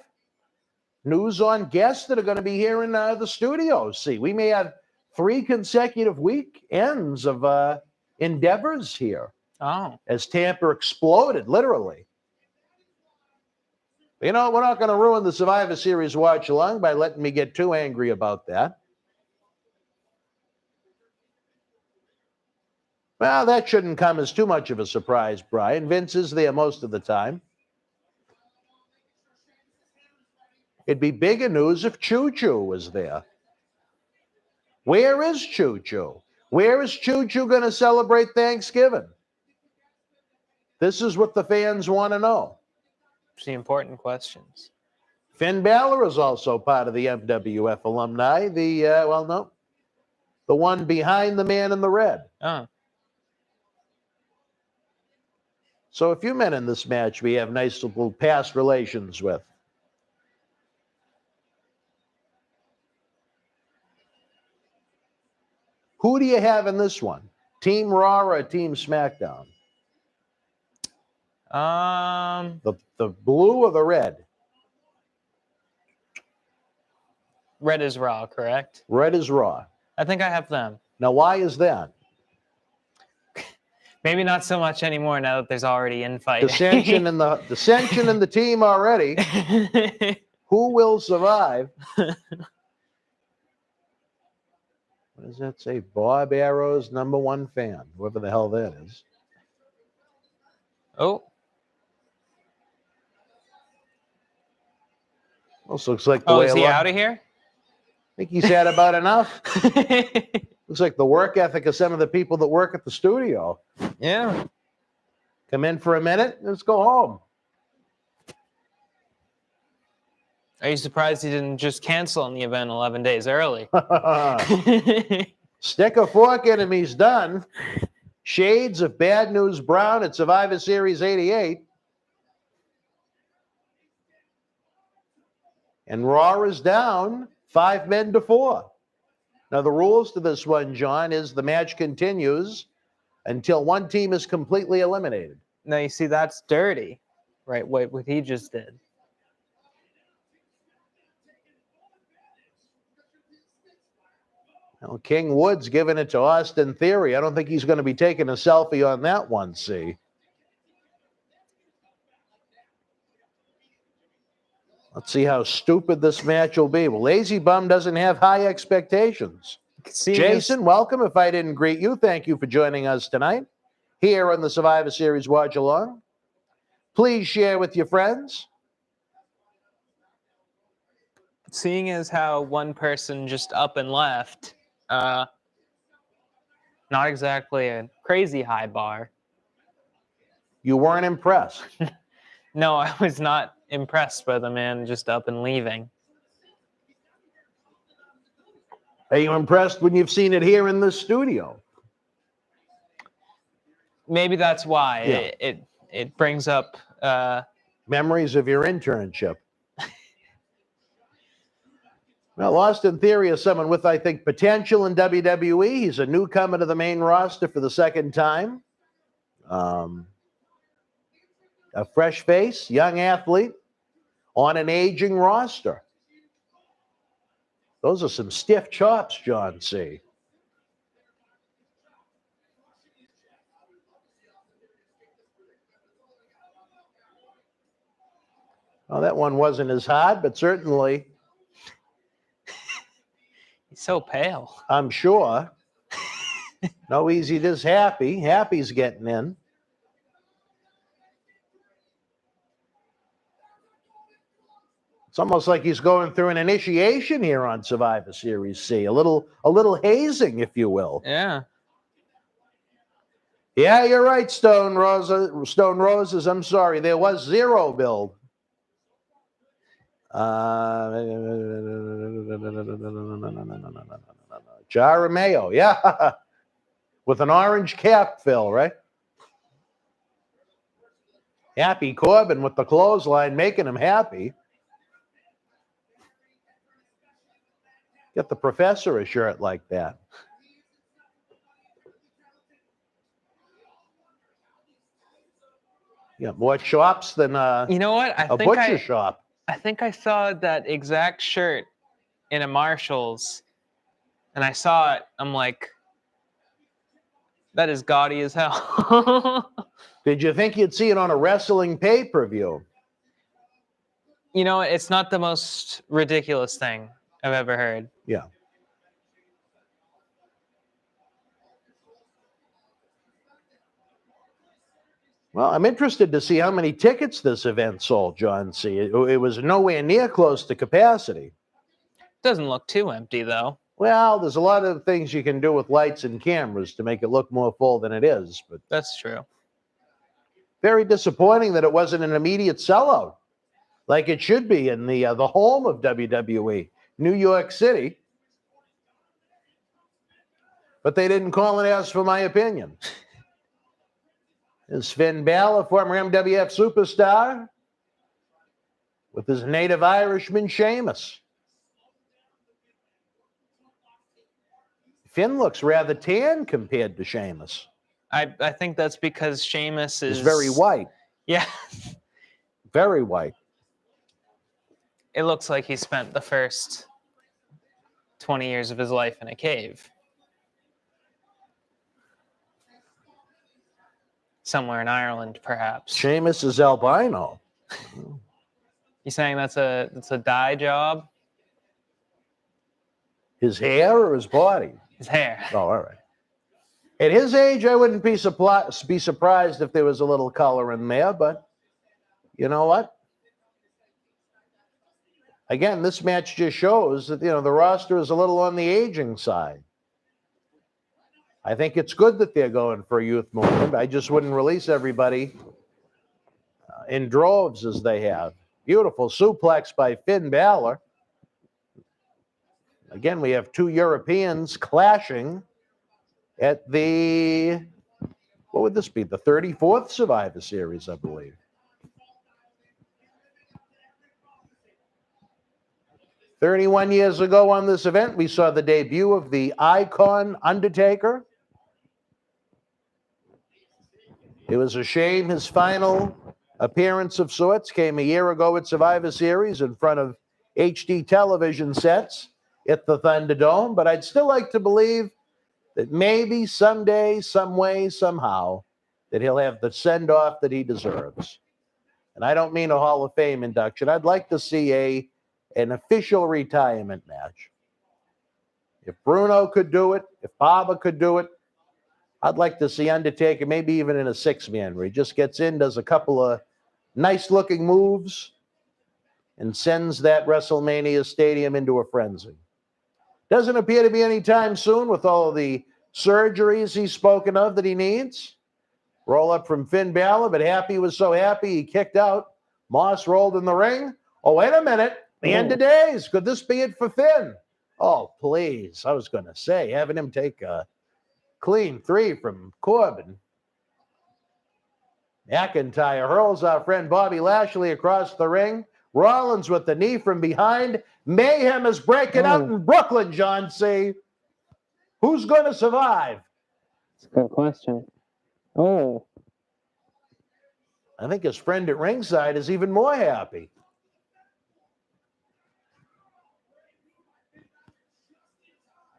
News on guests that are going to be here in the studio. See, we may have 3 consecutive weekends of endeavors here. Oh. As Tampa exploded, literally. You know, we're not going to ruin the Survivor Series watch-along by letting me get too angry about that. Well, that shouldn't come as too much of a surprise, Brian. Vince is there most of the time. It'd be bigger news if Choo Choo was there. Where is Choo Choo? Where is Choo Choo going to celebrate Thanksgiving? This is what the fans want to know. It's the important questions. Finn Balor is also part of the MWF alumni. The one behind the man in the red. Oh. So a few men in this match we have nice little past relations with. Who do you have in this one? Team Raw or Team SmackDown? The blue or the red? Red is Raw, correct? Red is Raw. I think I have them. Now, why is that? Maybe not so much anymore now that there's already infighting. Dissension in the team already. Who will survive? What does that say? Bob Arrow's #1 fan, whoever the hell that is. Oh. Also looks like the way is he out of here? I think he's had about enough. Looks like the work ethic of some of the people that work at the studio. Yeah. Come in for a minute, let's go home. Are you surprised he didn't just cancel the event 11 days early? Stick a fork in him, he's done. Shades of Bad News Brown at Survivor Series 88. And Raw is down 5 men to 4. Now, the rules to this one, John, is the match continues until one team is completely eliminated. No, you see, that's dirty, right? What he just did. Well, King Wood's giving it to Austin Theory. I don't think he's going to be taking a selfie on that one, see. Let's see how stupid this match will be. Well, Lazy Bum doesn't have high expectations. Jason, welcome. If I didn't greet you, thank you for joining us tonight here on the Survivor Series Watch Along. Please share with your friends. Seeing as how one person just up and left, not exactly a crazy high bar. You weren't impressed. No, I was not impressed by the man just up and leaving. Are you impressed when you've seen it here in the studio? Maybe that's why. Yeah. It brings up memories of your internship. Well, Austin Theory is someone with, I think, potential in WWE. He's a newcomer to the main roster for the second time. A fresh face, young athlete on an aging roster. Those are some stiff chops, John C. Well, that one wasn't as hard, but certainly, He's so pale. I'm sure. No easy, this Happy. Happy's getting in. It's almost like he's going through an initiation here on Survivor Series C. A little hazing, if you will. Yeah. Yeah, you're right, Stone Roses. I'm sorry. There was zero build. Jarameo, yeah. With an orange cap, Phil, right? Happy Corbin with the clothesline, making him happy. Get the professor a shirt like that. Yeah, more chops than You know what? a butcher shop. I think I saw that exact shirt in a Marshall's, and I saw it. I'm like, that is gaudy as hell. Did you think you'd see it on a wrestling pay-per-view? You know, it's not the most ridiculous thing I've ever heard. Yeah. Well, I'm interested to see how many tickets this event sold, John C. It was nowhere near close to capacity. Doesn't look too empty, though. Well, there's a lot of things you can do with lights and cameras to make it look more full than it is. But That's true. very disappointing that it wasn't an immediate sellout like it should be in the home of WWE, New York City. But they didn't call and ask for my opinion. Is Finn Balor, former MWF superstar, with his native Irishman, Sheamus. Finn looks rather tan compared to Sheamus. I think that's because Sheamus is very white. Yeah. Very white. It looks like he spent the first 20 years of his life in a cave. Somewhere in Ireland, perhaps. Sheamus is albino. You saying that's a dye job? His hair or his body? His hair. Oh, all right. At his age, I wouldn't be surprised if there was a little color in there, but you know what? Again, this match just shows that, the roster is a little on the aging side. I think it's good that they're going for a youth movement. I just wouldn't release everybody in droves as they have. Beautiful suplex by Finn Balor. Again, we have two Europeans clashing at the, what would this be? The 34th Survivor Series, I believe. "31 years ago on this event, we saw the debut of the Icon Undertaker. It was a shame his final appearance of sorts came a year ago at Survivor Series in front of HD television sets at the Thunderdome, but I'd still like to believe that maybe someday, some way, somehow, that he'll have the send-off that he deserves. And I don't mean a Hall of Fame induction. I'd like to see an official retirement match. If Bruno could do it, if Baba could do it, I'd like to see Undertaker maybe even in a six-man where he just gets in, does a couple of nice-looking moves, and sends that WrestleMania stadium into a frenzy. Doesn't appear to be any time soon with all of the surgeries he's spoken of that he needs. Roll up from Finn Balor, but Happy was so happy he kicked out. Moss rolled in the ring. Oh, wait a minute. The end of days. Could this be it for Finn? Oh, please. I was going to say, having him take a clean 3 from Corbin. McIntyre hurls our friend Bobby Lashley across the ring. Rollins with the knee from behind. Mayhem is breaking out in Brooklyn, John C. Who's going to survive? That's a good question. Oh. I think his friend at ringside is even more happy.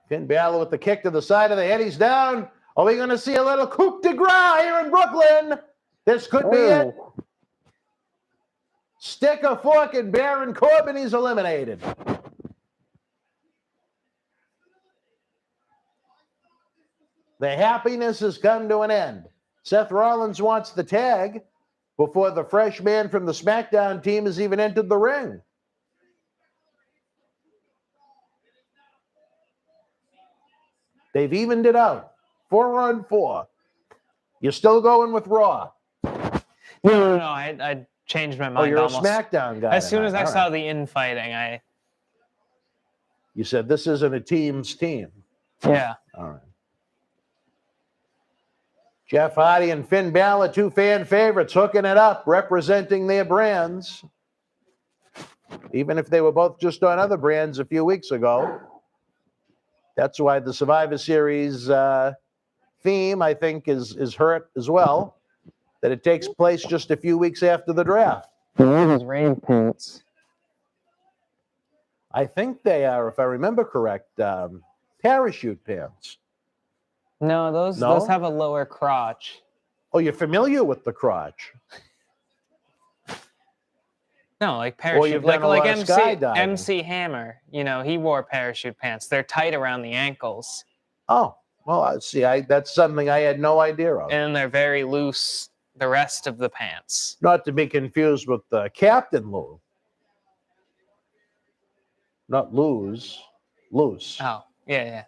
Finn Balor with the kick to the side of the head. He's down. Are we going to see a little coup de grace here in Brooklyn? This could be it. Stick a fork in Baron Corbin. He's eliminated. The happiness has come to an end. Seth Rollins wants the tag before the fresh man from the SmackDown team has even entered the ring. They've evened it out. 4-on-4. You're still going with Raw. No. I changed my mind. Oh, you're almost. a SmackDown guy. As soon as I All saw right. the infighting, You said this isn't a team's team. yeah. All right. Jeff Hardy and Finn Balor, two fan favorites, hooking it up, representing their brands. Even if they were both just on other brands a few weeks ago. That's why the Survivor Series theme, I think, is hurt as well. That it takes place just a few weeks after the draft. Those his rave pants. I think they are, if I remember correct, parachute pants. No, those have a lower crotch. Oh, you're familiar with the crotch? No, like parachute. you've done a lot of skydiving. MC Hammer. He wore parachute pants. They're tight around the ankles. Oh, well, I see. That's something I had no idea of. And they're very loose, the rest of the pants. Not to be confused with Captain Lou. Not lose, loose. Oh, yeah.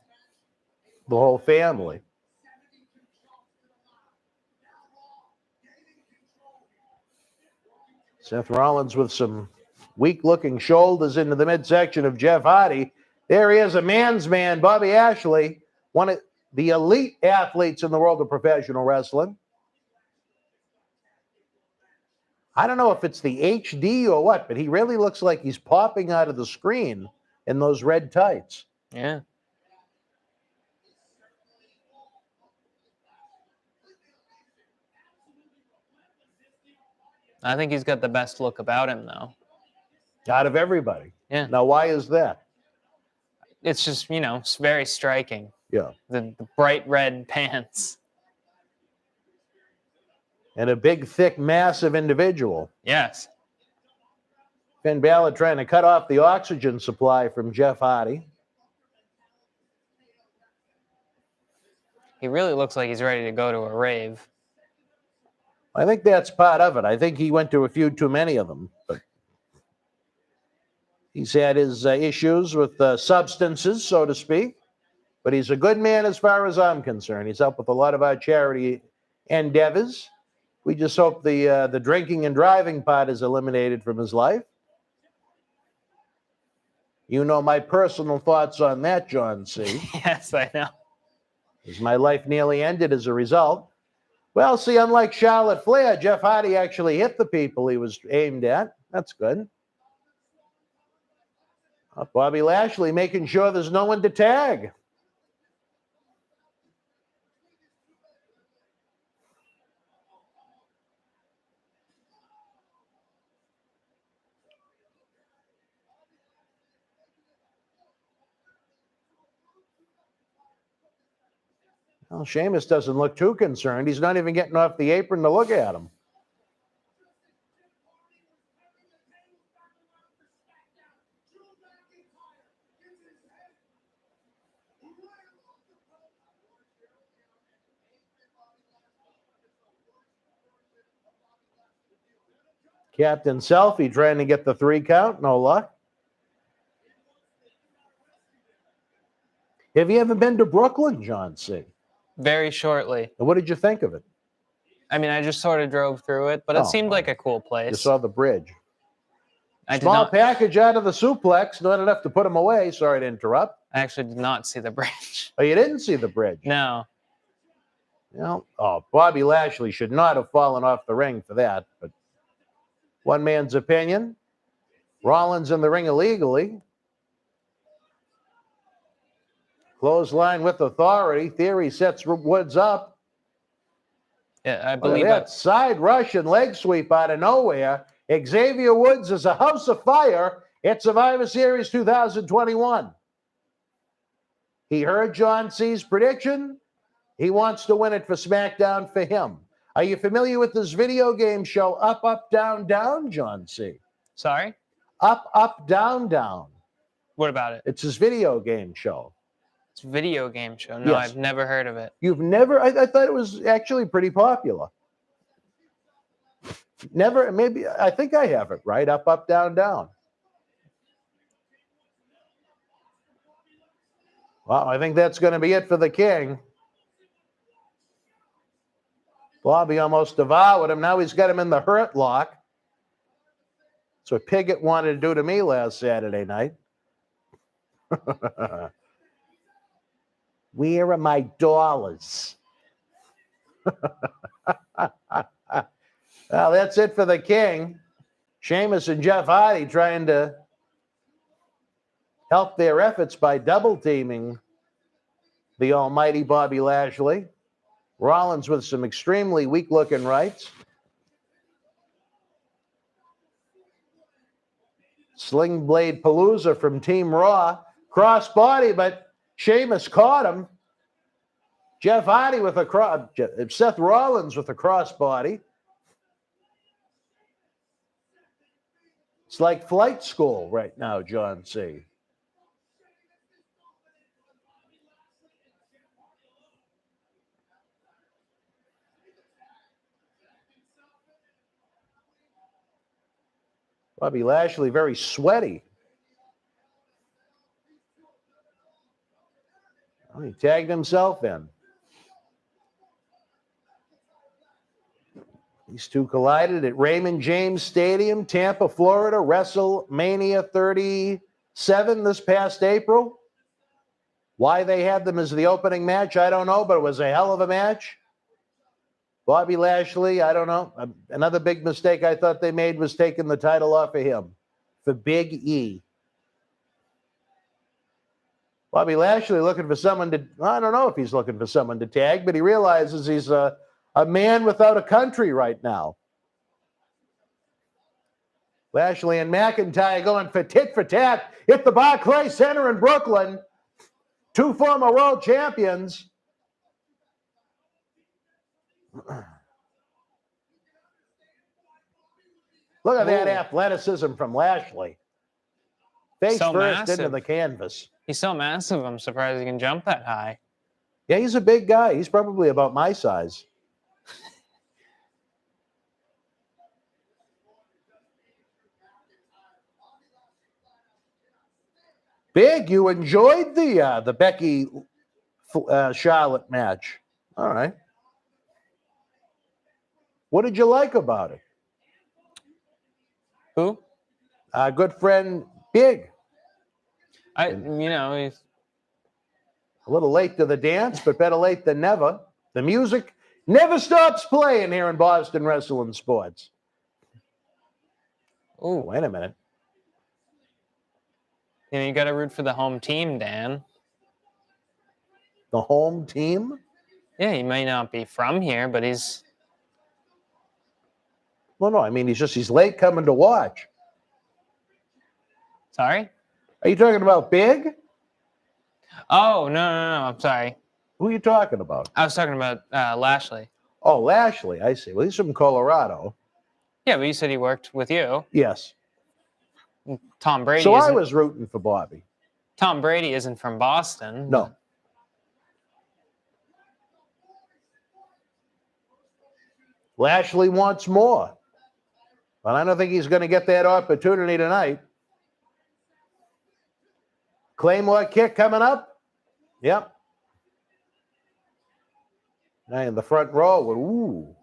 The whole family. Seth Rollins with some weak-looking shoulders into the midsection of Jeff Hardy. There he is, a man's man, Bobby Lashley, one of the elite athletes in the world of professional wrestling. I don't know if it's the HD or what, but he really looks like he's popping out of the screen in those red tights. Yeah. I think he's got the best look about him, though. Out of everybody. Yeah. Now, why is that? It's just, it's very striking. Yeah. The bright red pants. And a big, thick, massive individual. Yes. Finn Balor trying to cut off the oxygen supply from Jeff Hardy. He really looks like he's ready to go to a rave. I think that's part of it. I think he went to a few too many of them. But he's had his issues with substances, so to speak. But he's a good man as far as I'm concerned. He's helped with a lot of our charity endeavors. We just hope the drinking and driving part is eliminated from his life. You know my personal thoughts on that, John C. Yes, I know. As my life nearly ended as a result. Well, see, unlike Charlotte Flair, Jeff Hardy actually hit the people he was aimed at. That's good. Bobby Lashley making sure there's no one to tag. Well, Sheamus doesn't look too concerned. He's not even getting off the apron to look at him. Captain Selfie trying to get the 3 count. No luck. Have you ever been to Brooklyn, John C.? Very shortly. And what did you think of it? I mean, I just sort of drove through it, but it seemed like a cool place. You saw the bridge. I did Small not, package out of the suplex, not enough to put him away. Sorry to interrupt. I actually did not see the bridge. Oh, you didn't see the bridge? No. Well, Bobby Lashley should not have fallen off the ring for that. But one man's opinion. Rollins in the ring illegally. Clothesline with authority. Theory sets Woods up. Yeah, I Look believe at that side Russian leg sweep out of nowhere. Xavier Woods is a house of fire at Survivor Series 2021. He heard John C's prediction. He wants to win it for SmackDown for him. Are you familiar with this video game show, Up, Up, Down, Down, John C? Sorry? Up, Up, Down, Down. What about it? It's his video game show. It's a video game show. No, Yes. I've never heard of it. You've never, I thought it was actually pretty popular. Never, maybe, I think I have it, right? Up, Up, Down, Down. Well, I think that's going to be it for the King. Bobby almost devoured him. Now he's got him in the hurt lock. That's what Piggott wanted to do to me last Saturday night. Where are my dollars? Well, that's it for the King. Sheamus and Jeff Hardy trying to help their efforts by double teaming the almighty Bobby Lashley. Rollins with some extremely weak-looking rights. Sling Blade Palooza from Team Raw. Crossbody, but Sheamus caught him. Jeff Hardy with a Seth Rollins with a crossbody. It's like flight school right now, John C. Bobby Lashley very sweaty. Well, he tagged himself in. These two collided at Raymond James Stadium, Tampa, Florida, WrestleMania 37 this past April. Why they had them as the opening match, I don't know, but it was a hell of a match. Bobby Lashley, I don't know. Another big mistake I thought they made was taking the title off of him for Big E. Bobby Lashley looking for someone to, I don't know if he's looking for someone to tag, but he realizes he's a man without a country right now. Lashley and McIntyre going for tit for tat at the Barclays Center in Brooklyn. Two former world champions. Look at that athleticism from Lashley. Face So first massive. into the canvas. He's so massive, I'm surprised he can jump that high. Yeah, he's a big guy. He's probably about my size. Big, you enjoyed the Becky Charlotte match. All right. What did you like about it? Who? Our good friend Big. He's A little late to the dance, but better late than never. The music never stops playing here in Boston Wrestling Sports. Oh, wait a minute. you got to root for the home team, Dan. The home team? Yeah, he may not be from here, but he's. Well, no, I mean, he's late coming to watch. Sorry? Are you talking about Big? Oh, no, I'm sorry. Who are you talking about? I was talking about Lashley. Oh, Lashley, I see. Well, he's from Colorado. Yeah, but you said he worked with you. Yes. Tom Brady. So I was rooting for Bobby. Tom Brady isn't from Boston. No. Lashley wants more. But I don't think he's going to get that opportunity tonight. Claymore kick coming up. Yep. Now in the front row. Ooh.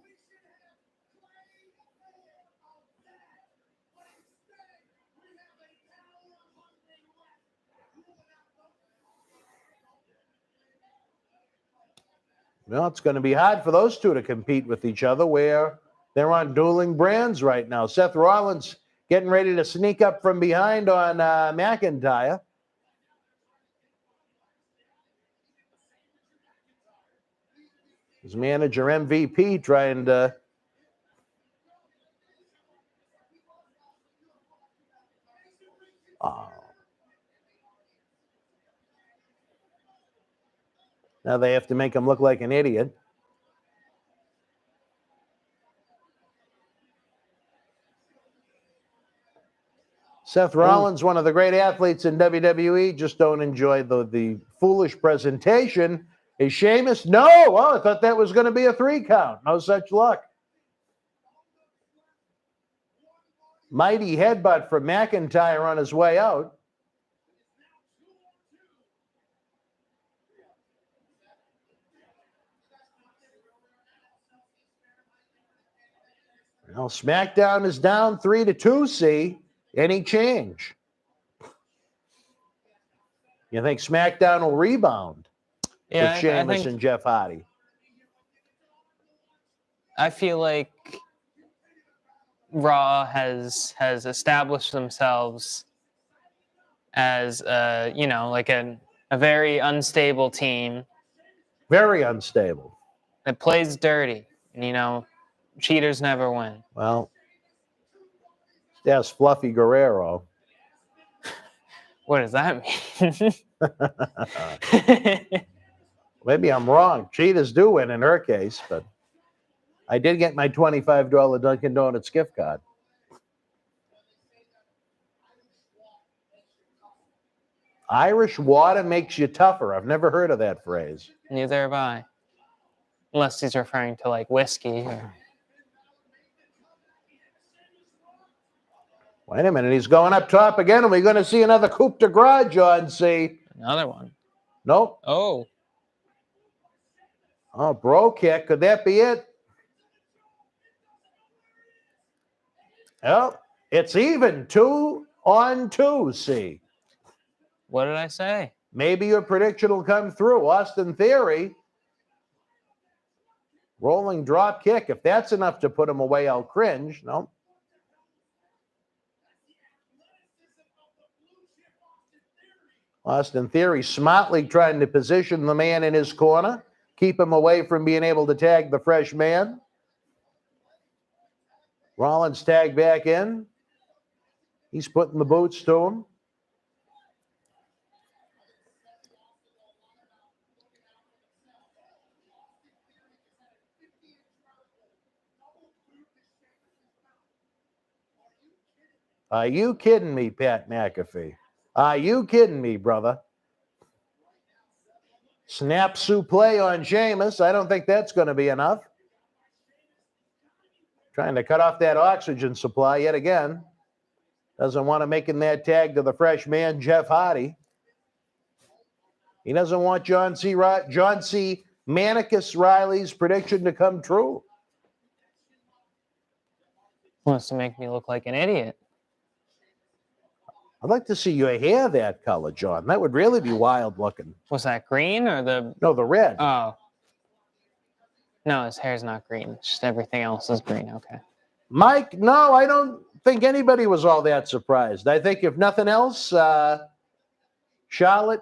Well, it's going to be hard for those two to compete with each other where they're on dueling brands right now. Seth Rollins getting ready to sneak up from behind on McIntyre. His manager MVP trying to now they have to make him look like an idiot. Seth Rollins, one of the great athletes in WWE, just don't enjoy the foolish presentation. Is Sheamus? No! Oh, I thought that was going to be a 3 count. No such luck. Mighty headbutt from McIntyre on his way out. Well, SmackDown is down 3-2, see? Any change? You think SmackDown will rebound? Yeah, with Sheamus I think, and Jeff Hardy. I feel like Raw has established themselves as like a very unstable team. Very unstable. That plays dirty, and cheaters never win. Well, yes, Fluffy Guerrero. What does that mean? Maybe I'm wrong. Cheetahs do win in her case, but I did get my $25 Dunkin' Donuts gift card. Irish water makes you tougher. I've never heard of that phrase. Neither have I. Unless he's referring to like whiskey. Wait a minute. He's going up top again. Are we going to see another coup de grace, John C? Another one. Nope. Oh, bro kick. Could that be it? Well, it's even 2-on-2, see. what did I say? Maybe your prediction will come through. Austin Theory. Rolling drop kick. If that's enough to put him away, I'll cringe. No. Austin Theory smartly trying to position the man in his corner, keep him away from being able to tag the fresh man. Rollins tagged back in. He's putting the boots to him. Are you kidding me, Pat McAfee? Are you kidding me, brother? Snap suplex on Sheamus. I don't think that's going to be enough. Trying to cut off that oxygen supply yet again. Doesn't want to making that tag to the fresh man, Jeff Hardy. He doesn't want John C. Manicus Reilly's prediction to come true. Wants to make me look like an idiot. I'd like to see your hair that color, John. That would really be wild looking. Was that green or the... No, the red. Oh. No, his hair's not green. It's just everything else is green. Okay. Mike, no, I don't think anybody was all that surprised. I think if nothing else, Charlotte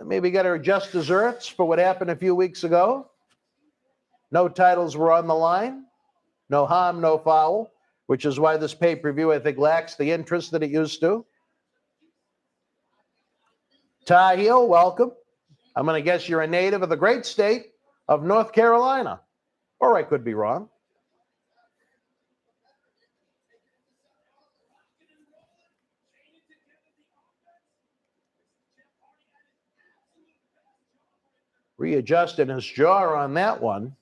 maybe got to adjust desserts for what happened a few weeks ago. No titles were on the line. No harm, no foul, which is why this pay-per-view, I think, lacks the interest that it used to. Tar Heel, welcome. I'm going to guess you're a native of the great state of North Carolina. Or I could be wrong. Readjusting his jaw on that one.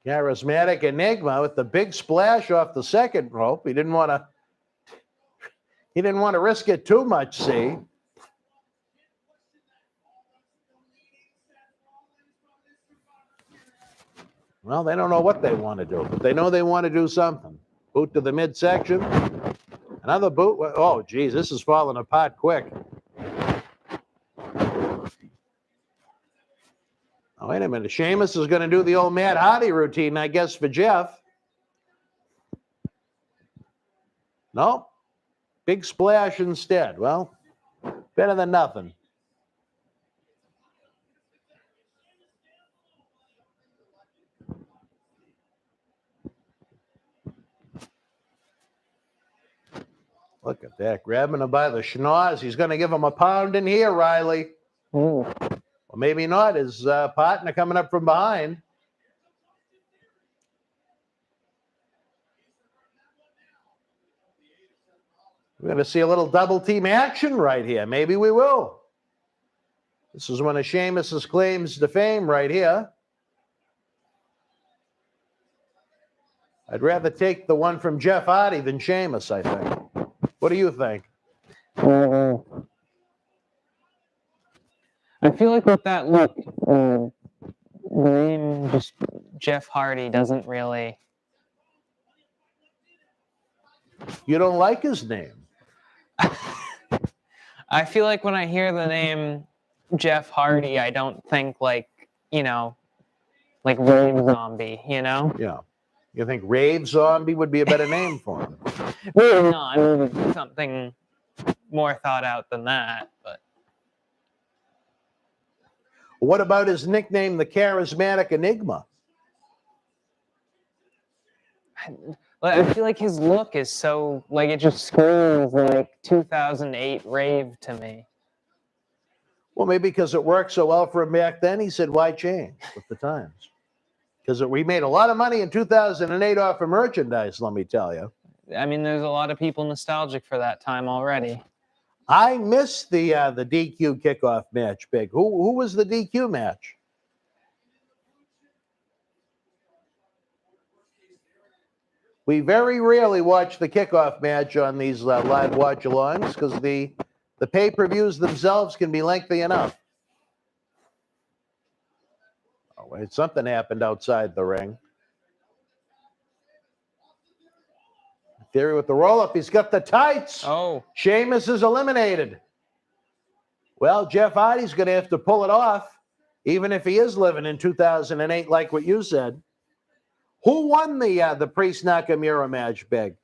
Charismatic Enigma with the big splash off the second rope. He didn't want to risk it too much, see? Well, they don't know what they want to do, but they know they want to do something. Boot to the midsection. Another boot. Oh, geez, this is falling apart quick. Wait a minute. Sheamus is going to do the old Matt Hardy routine, I guess, for Jeff. No. Big splash instead. Well, better than nothing. Look at that. Grabbing him by the schnoz. He's going to give him a pound in here, Reilly. Ooh. Well, maybe not. His partner coming up from behind. We're going to see a little double team action right here. Maybe we will. This is one of Sheamus's claims to fame right here. I'd rather take the one from Jeff Hardy than Sheamus, I think. What do you think? I feel like with that look, the name just Jeff Hardy doesn't really. You don't like his name. I feel like when I hear the name Jeff Hardy, I don't think like, like Rave Zombie, Yeah. You think Rave Zombie would be a better name for him? Well, no, I mean something more thought out than that, but. What about his nickname, the Charismatic Enigma? I feel like his look is so, like, it just screams like 2008 rave to me. Well, maybe because it worked so well for him back then, he said, why change with the times? Because we made a lot of money in 2008 off of merchandise, let me tell you. I mean, there's a lot of people nostalgic for that time already. I missed the DQ kickoff match, Big. Who was the DQ match? We very rarely watch the kickoff match on these live watch-alongs because the pay-per-views themselves can be lengthy enough. Oh, wait, something happened outside the ring. Theory with the roll-up. He's got the tights. Oh. Sheamus is eliminated. Well, Jeff Hardy's going to have to pull it off, even if he is living in 2008, like what you said. Who won the Priest Nakamura match, Big?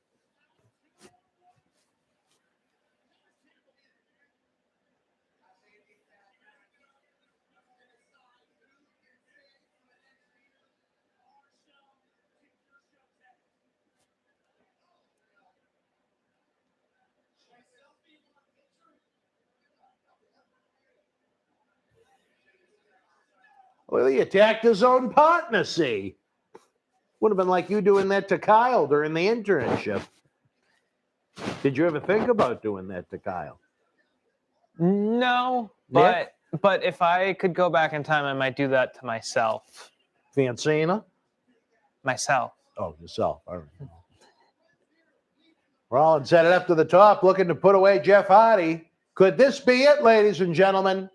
Well, he attacked his own partner, see? Would have been like you doing that to Kyle during the internship. Did you ever think about doing that to Kyle? No, but if I could go back in time, I might do that to myself. Cena? Myself. Oh, yourself. All right. Rollins headed up to the top, looking to put away Jeff Hardy. Could this be it, ladies and gentlemen?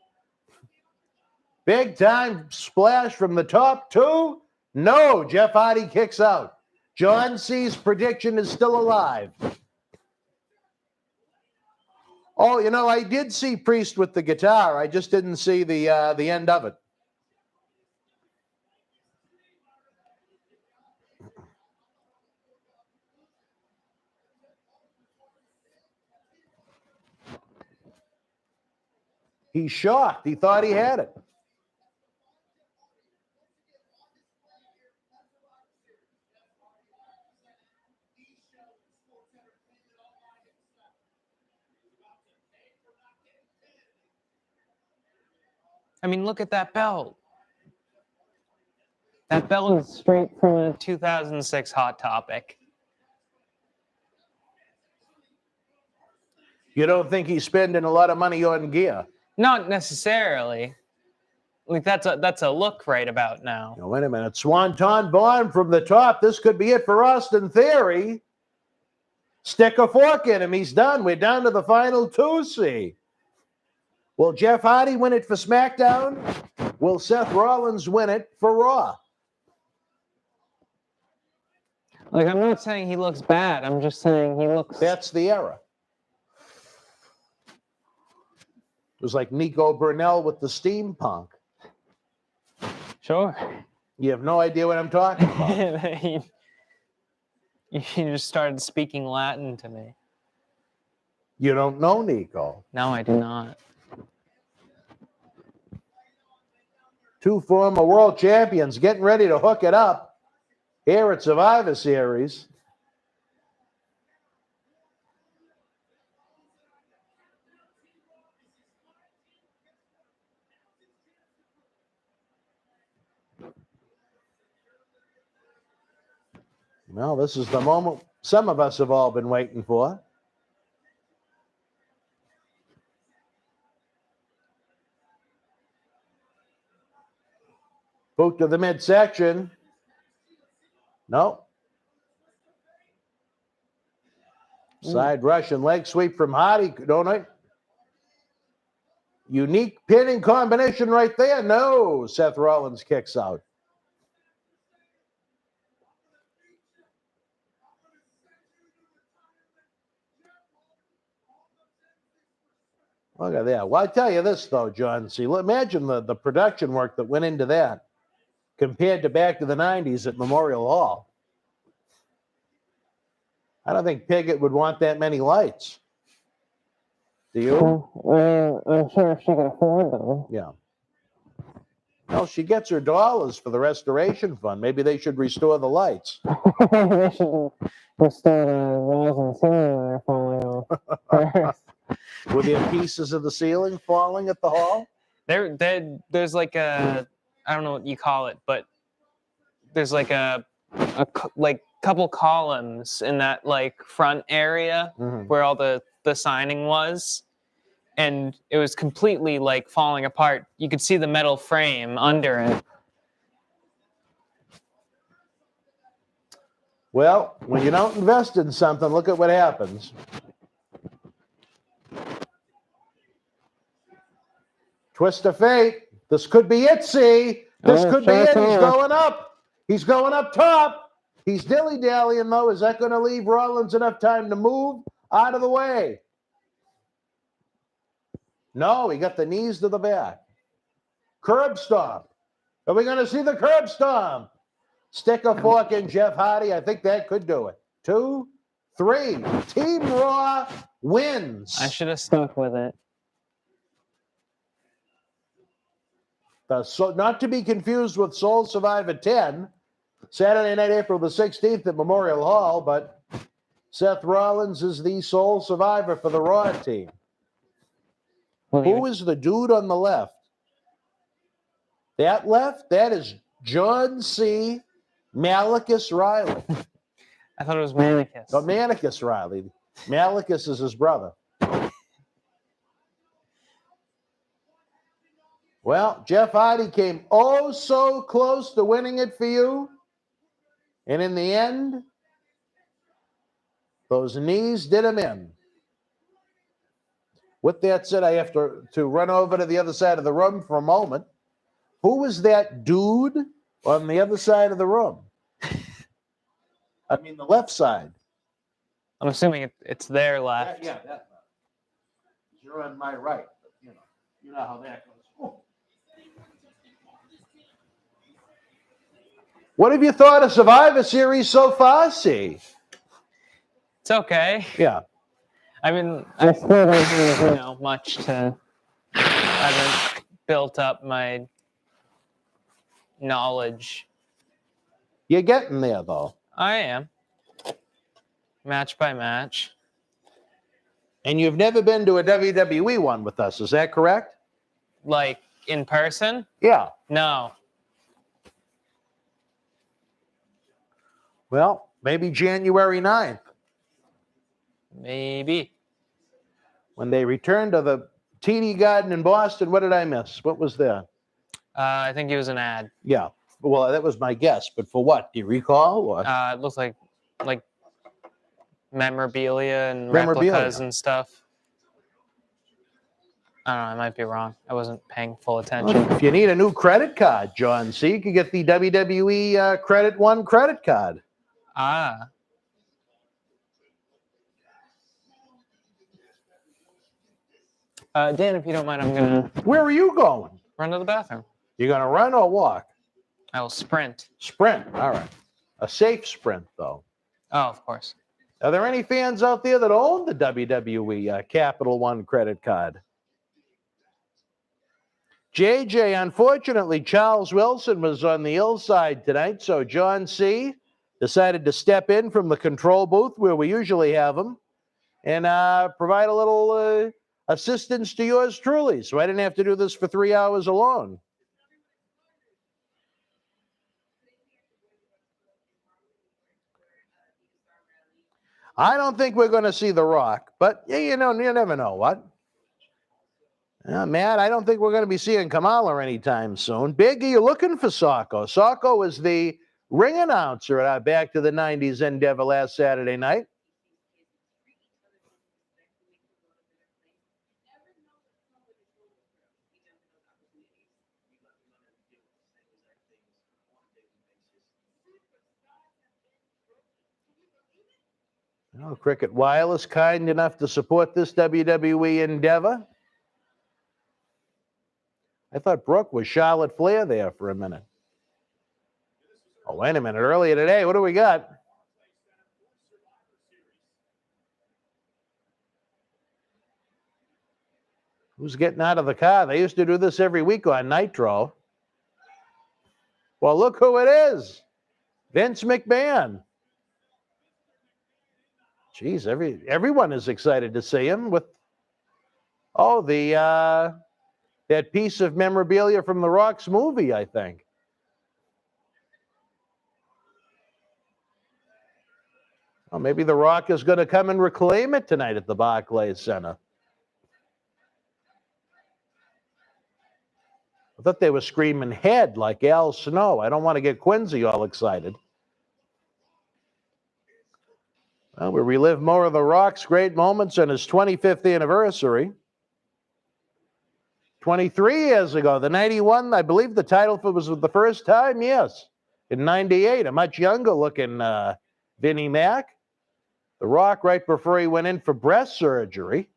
Big time splash from the top two. No, Jeff Hardy kicks out. John C's prediction is still alive. Oh, I did see Priest with the guitar. I just didn't see the end of it. He's shocked. He thought he had it. I mean, look at that belt. That belt is straight from a 2006 Hot Topic. You don't think he's spending a lot of money on gear? Not necessarily. Like that's a look right about now. Now, wait a minute. Swanton Bomb from the top. This could be it for Austin Theory. Stick a fork in him. He's done. We're down to the final two, see. Will Jeff Hardy win it for SmackDown? Will Seth Rollins win it for Raw? Like, I'm not saying he looks bad. I'm just saying he looks... That's the era. It was like Nico Burnell with the steampunk. Sure. You have no idea what I'm talking about. You just started speaking Latin to me. You don't know Nico. No, I do not. 2 former world champions getting ready to hook it up here at Survivor Series. Well, this is the moment some of us have all been waiting for. Boot to the midsection. No. Side Russian leg sweep from Hardy, don't I? Unique pinning combination right there. No. Seth Rollins kicks out. Look at that. Well, I tell you this, though, John. See, imagine the production work that went into that compared to back to the 90s at Memorial Hall. I don't think Piggott would want that many lights. Do you? I'm sure if she could afford them. Yeah. Well, she gets her dollars for the restoration fund. Maybe they should restore the lights. They should restore the walls and ceiling that are falling off. Were there pieces of the ceiling falling at the hall? There's like a, I don't know what you call it, but there's like a couple columns in that like front area where all the signing was, and it was completely like falling apart. You could see the metal frame under it. Well, when you don't invest in something, look at what happens. Twist of fate. This could be it, see? This could be it. He's going up. He's going up top. He's dilly-dallying, though. Is that going to leave Rollins enough time to move out of the way? No, he got the knees to the back. Curb stomp. Are we going to see the curb stomp? Stick a fork in Jeff Hardy. I think that could do it. 2, 3. Team Raw wins. I should have stuck with it. So not to be confused with Soul Survivor 10, Saturday night, April the 16th at Memorial Hall, but Seth Rollins is the sole survivor for the Raw team. Who is the dude on the left? That left? That is John C. Malicus Reilly. I thought it was Manicus. Oh, Manicus Reilly. Malicus is his brother. Well, Jeff Hardy came oh so close to winning it for you. And in the end, those knees did him in. With that said, I have to run over to the other side of the room for a moment. Who was that dude on the other side of the room? I mean, the left side. I'm assuming it's their left. Yeah, that. You're on my right. But, you know how that goes. Oh. What have you thought of Survivor Series so far, C? It's okay. Yeah. I mean, I still don't have much to. I haven't built up my knowledge. You're getting there, though. I am. Match by match. And you've never been to a WWE one with us, is that correct? Like in person? Yeah. No. Well, maybe January 9th. Maybe. When they return to the TD Garden in Boston, what did I miss? What was there? I think it was an ad. Yeah. Well, that was my guess. But for what? Do you recall? Or? It looks like memorabilia and replicas and stuff. I don't know. I might be wrong. I wasn't paying full attention. Well, if you need a new credit card, John C., you could get the WWE Credit One credit card. Ah. Dan, if you don't mind, I'm going to... Where are you going? Run to the bathroom. You going to run or walk? I will sprint. Sprint. All right. A safe sprint, though. Oh, of course. Are there any fans out there that own the WWE Capital One credit card? JJ, unfortunately, Charles Wilson was on the ill side tonight, so John C. decided to step in from the control booth where we usually have him and provide a little assistance to yours truly, so I didn't have to do this for 3 hours alone. I don't think we're going to see The Rock, but yeah, you never know what. Matt, I don't think we're going to be seeing Kamala anytime soon. Big, are you looking for Socko? Socko was the ring announcer at our Back to the 90s endeavor last Saturday night. Cricket Wireless, kind enough to support this WWE endeavor. I thought Brooke was Charlotte Flair there for a minute. Oh, wait a minute. Earlier today, what do we got? Who's getting out of the car? They used to do this every week on Nitro. Well, look who it is. Vince McMahon. Geez, everyone is excited to see him with that piece of memorabilia from The Rock's movie, I think. Well, maybe The Rock is going to come and reclaim it tonight at the Barclays Center. I thought they were screaming head like Al Snow. I don't want to get Quincy all excited. Well, we relive more of The Rock's great moments on his 25th anniversary. 23 years ago, the 91, I believe the title was the first time, yes. In 98, a much younger looking Vinnie Mac. The Rock right before he went in for breast surgery.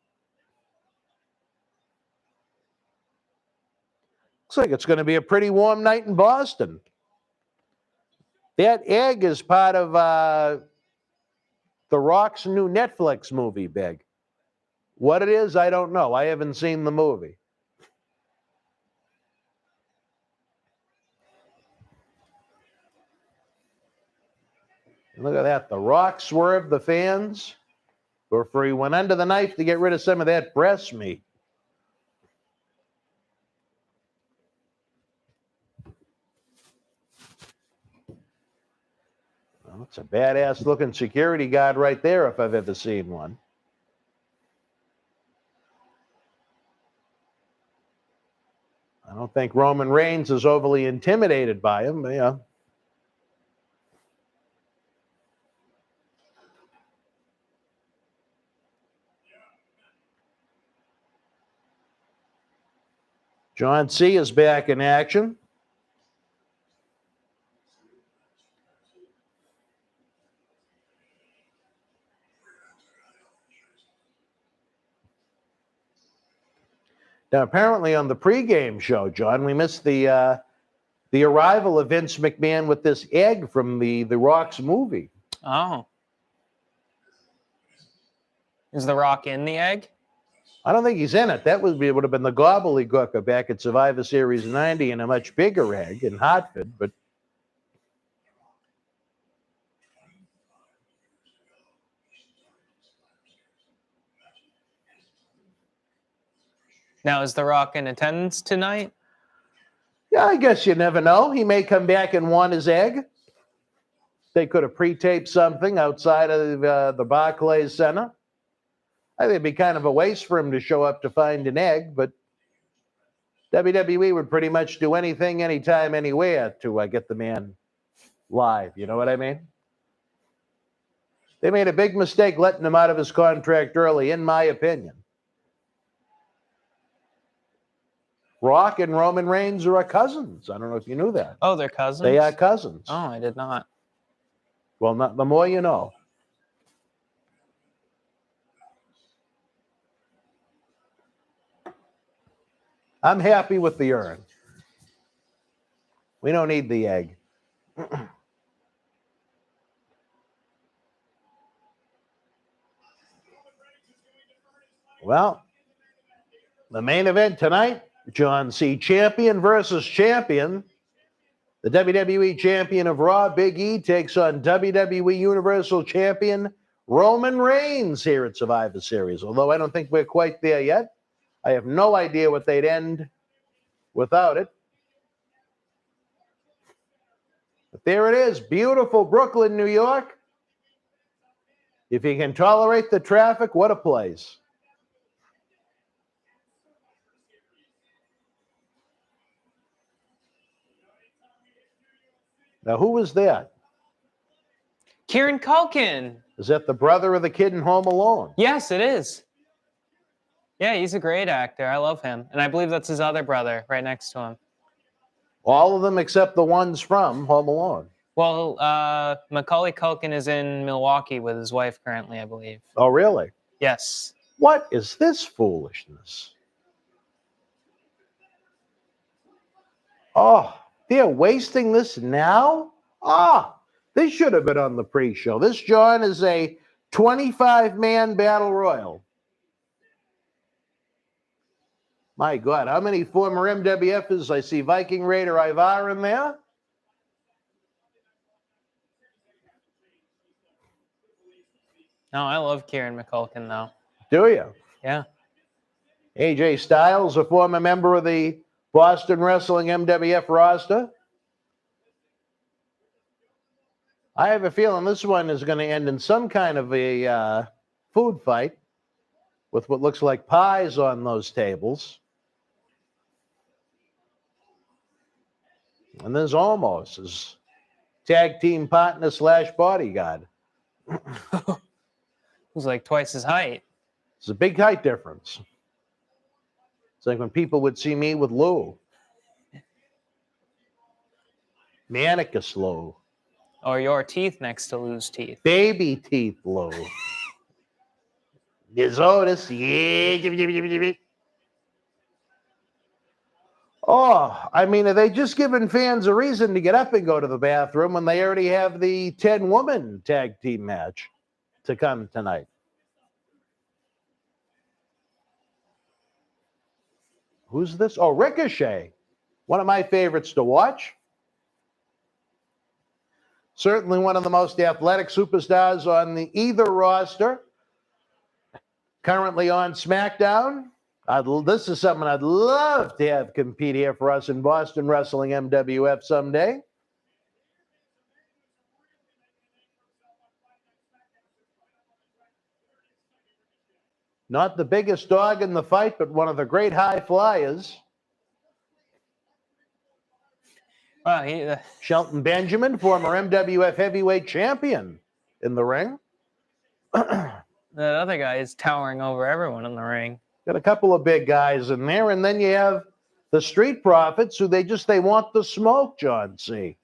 Looks like it's going to be a pretty warm night in Boston. That egg is part of The Rock's new Netflix movie, Big. What it is, I don't know. I haven't seen the movie. Look at that. The Rock swerved the fans before he went under the knife to get rid of some of that breast meat. Well, it's a badass looking security guard right there if I've ever seen one. I don't think Roman Reigns is overly intimidated by him, but yeah. John C. is back in action. Now, apparently on the pregame show, John, we missed the arrival of Vince McMahon with this egg from the Rock's movie. Oh. Is The Rock in the egg? I don't think he's in it. That would have been the gobbledygooker back at Survivor Series 90 in a much bigger egg in Hartford, but Now, is The Rock in attendance tonight? yeah, I guess you never know. He may come back and want his egg. They could have pre-taped something outside of the Barclays Center. I think it'd be kind of a waste for him to show up to find an egg, but WWE would pretty much do anything, anytime, anywhere to get the man live. You know what I mean? They made a big mistake letting him out of his contract early, in my opinion. Rock and Roman Reigns are cousins. I don't know if you knew that. Oh, they're cousins? They are cousins. Oh, I did not. Well, the more you know. I'm happy with the urn. We don't need the egg. Well, the main event tonight, John C. Champion versus champion. The WWE Champion of Raw, Big E, takes on WWE Universal Champion Roman Reigns here at Survivor Series. Although I don't think we're quite there yet. I have no idea what they'd end without it. But there it is, beautiful Brooklyn, New York. If you can tolerate the traffic, what a place. Now, who was that? Kieran Culkin. Is that the brother of the kid in Home Alone? Yes, it is. Yeah, he's a great actor. I love him. And I believe that's his other brother right next to him. All of them except the ones from Home Alone. Well, Macaulay Culkin is in Milwaukee with his wife currently, I believe. Oh, really? Yes. What is this foolishness? Oh, they're wasting this now? This should have been on the pre-show. This, John, is a 25-man battle royal. My God, how many former MWFs? I see Viking Raider Ivar in there. No, I love Kieran McCulkin, though. Do you? Yeah. AJ Styles, a former member of the Boston Wrestling MWF roster. I have a feeling this one is going to end in some kind of a food fight with what looks like pies on those tables. And there's almost his tag team partner / bodyguard. Who's like twice his height. It's a big height difference. It's like when people would see me with Lou. Manicus Lou. Or your teeth next to Lou's teeth. Baby teeth Lou. There's Otis. Yeah. Oh, I mean, are they just giving fans a reason to get up and go to the bathroom when they already have the 10-woman tag team match to come tonight? Who's this? Oh, Ricochet. One of my favorites to watch. Certainly one of the most athletic superstars on either roster. Currently on SmackDown. This is something I'd love to have compete here for us in Boston Wrestling MWF someday. Not the biggest dog in the fight, but one of the great high flyers. Well, Shelton Benjamin, former MWF heavyweight champion in the ring. that other guy is towering over everyone in the ring. Got a couple of big guys in there, and then you have the Street Profits, who they want the smoke, John C.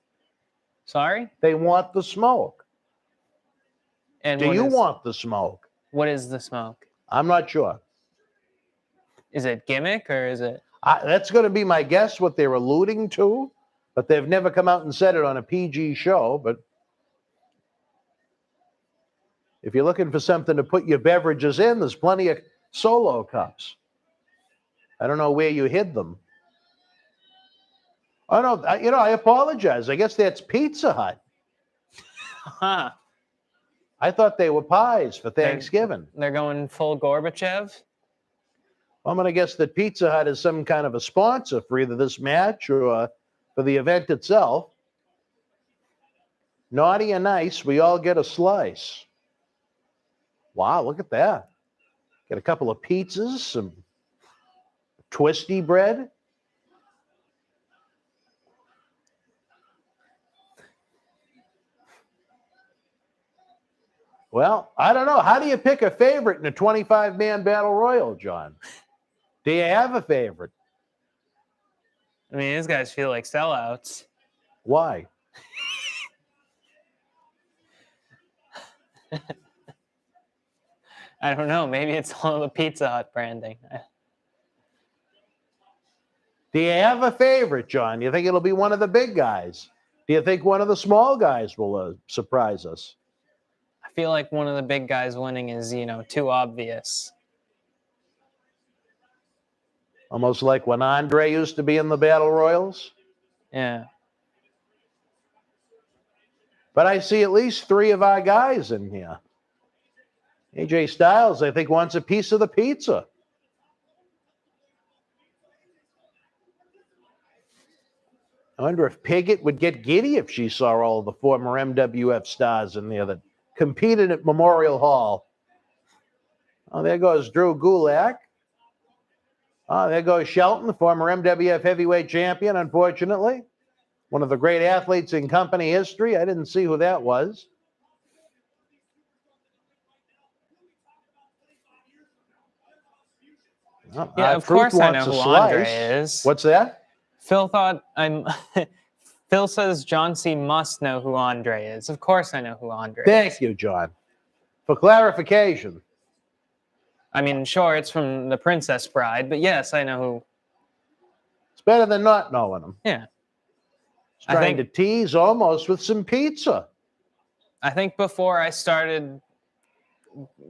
Sorry? They want the smoke. And Do you want the smoke? What is the smoke? I'm not sure. Is it gimmick or is it? That's going to be my guess, what they're alluding to, but they've never come out and said it on a PG show. But if you're looking for something to put your beverages in, there's plenty of Solo cups. I don't know where you hid them. Oh, no, I apologize. I guess that's Pizza Hut. Huh. I thought they were pies for Thanksgiving. They're going full Gorbachev? I'm going to guess that Pizza Hut is some kind of a sponsor for either this match or for the event itself. Naughty and nice, we all get a slice. Wow, look at that. Get a couple of pizzas, some twisty bread. Well, I don't know. How do you pick a favorite in a 25-man battle royal, John? Do you have a favorite? I mean, these guys feel like sellouts. Why? I don't know. Maybe it's all the Pizza Hut branding. Do you have a favorite, John? Do you think it'll be one of the big guys? Do you think one of the small guys will surprise us? I feel like one of the big guys winning is, too obvious. Almost like when Andre used to be in the Battle Royals. Yeah. But I see at least 3 of our guys in here. AJ Styles, I think, wants a piece of the pizza. I wonder if Piggott would get giddy if she saw all the former MWF stars in there that competed at Memorial Hall. Oh, there goes Drew Gulak. Oh, there goes Shelton, the former MWF heavyweight champion, unfortunately. One of the great athletes in company history. I didn't see who that was. Well, Yeah, of course I know who Andre is. What's that? Phil Phil says John C. must know who Andre is. Of course I know who Andre is. Thank you, John. For clarification. I mean, sure, it's from The Princess Bride, but yes, I know who. It's better than not knowing him. Yeah. He's trying to tease almost with some pizza. I think before I started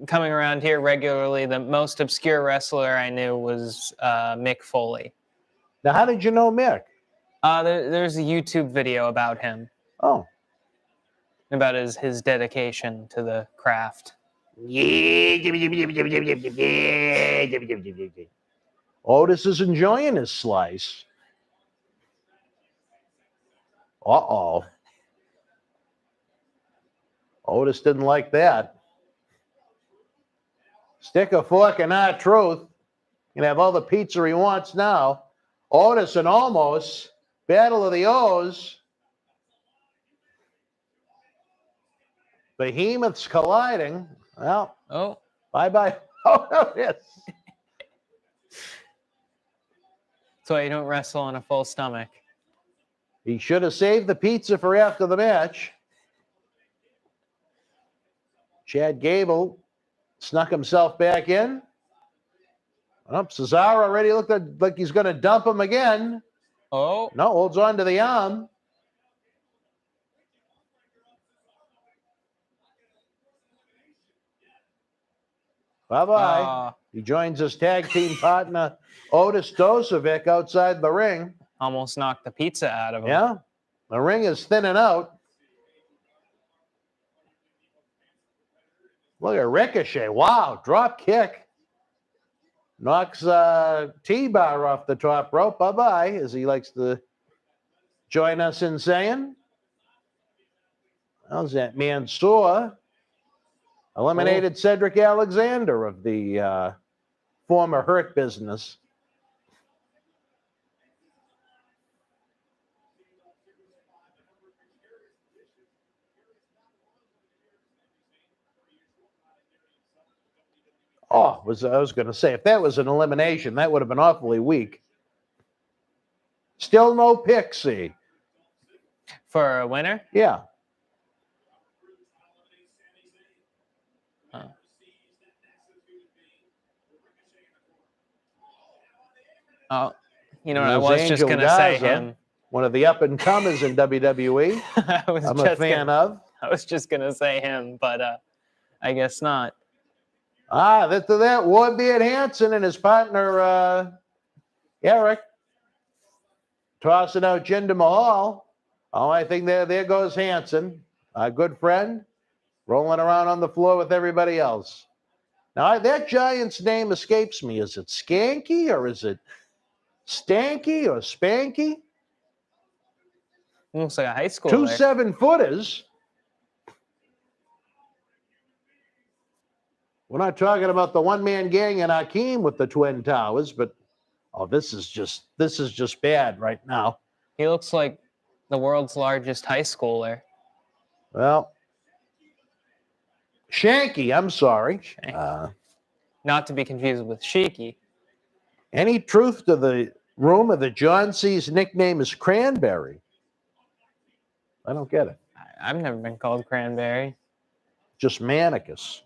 coming around here regularly, the most obscure wrestler I knew was Mick Foley. Now, how did you know Mick? There's a YouTube video about him. Oh. About his dedication to the craft. Otis is enjoying his slice. Uh-oh. Otis didn't like that. Stick a fork in our truth. You can have all the pizza he wants now. Otis and Almost. Battle of the O's. Behemoths colliding. Well, bye-bye. Oh, yes. So you don't wrestle on a full stomach. He should have saved the pizza for after the match. Chad Gable snuck himself back in. Oh, Cesaro already looked like he's going to dump him again. Oh. No, holds on to the arm. Bye-bye. He joins his tag team partner, Otis Dozovic, outside the ring. Almost knocked the pizza out of him. Yeah. The ring is thinning out. Look at Ricochet. Wow, drop kick. Knocks T-Bar off the top rope. Bye-bye, as he likes to join us in saying. How's that? Mansoor eliminated Cedric Alexander of the former Hurt Business. Oh, I was going to say, if that was an elimination, that would have been awfully weak. Still no Pixie. For a winner? Yeah. Oh, you know what? I was just going to say him. One of the up-and-comers in WWE. I'm a fan of. I was just going to say him, but I guess not. After that, Warbeard Hansen and his partner, Eric, tossing out Jinder Mahal. Oh, I think there goes Hansen, our good friend, rolling around on the floor with everybody else. Now, that giant's name escapes me. Is it Skanky or is it Stanky or Spanky? Looks like a high schooler. 2 7-footers. We're not talking about the one-man gang in Akeem with the Twin Towers, but this is just bad right now. He looks like the world's largest high schooler. Well, Shanky, I'm sorry. Not to be confused with Sheiky. Any truth to the rumor that John C's nickname is Cranberry? I don't get it. I've never been called Cranberry. Just Manicus.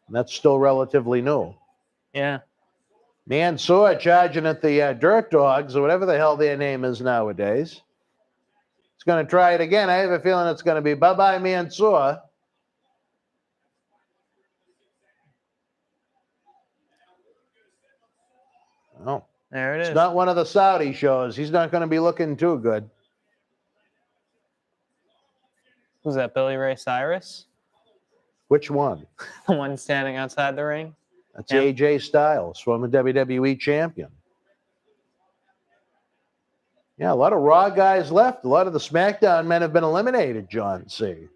And that's still relatively new. Yeah. Mansoor charging at the Dirt Dogs, or whatever the hell their name is nowadays. It's going to try it again. I have a feeling it's going to be bye-bye Mansoor. Oh, There it is. it's not one of the Saudi shows. He's not going to be looking too good. Who's that, Billy Ray Cyrus? Which one? The one standing outside the ring? That's Yeah. AJ Styles, former WWE champion. Yeah, a lot of Raw guys left. A lot of the SmackDown men have been eliminated, John C. Is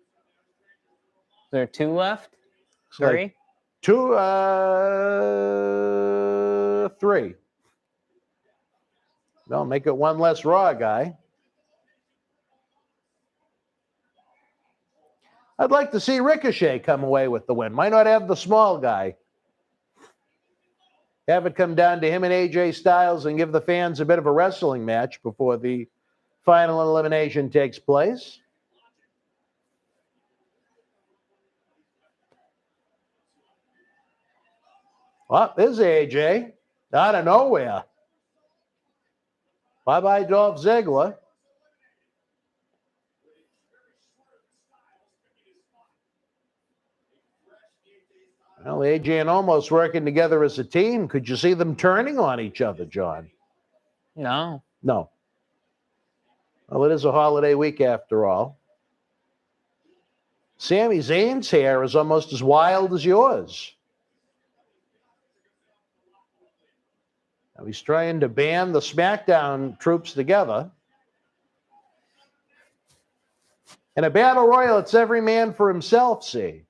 there 2 left? It's like 3? 2, 3. Well, make it one less Raw guy. I'd like to see Ricochet come away with the win. Why not have the small guy? Have it come down to him and AJ Styles and give the fans a bit of a wrestling match before the final elimination takes place. Well, there's AJ out of nowhere. Bye-bye, Dolph Ziggler. Well, AJ and Omos working together as a team. Could you see them turning on each other, John? No. No. Well, it is a holiday week after all. Sami Zayn's hair is almost as wild as yours. Now he's trying to band the SmackDown troops together. In a battle royal, it's every man for himself, see.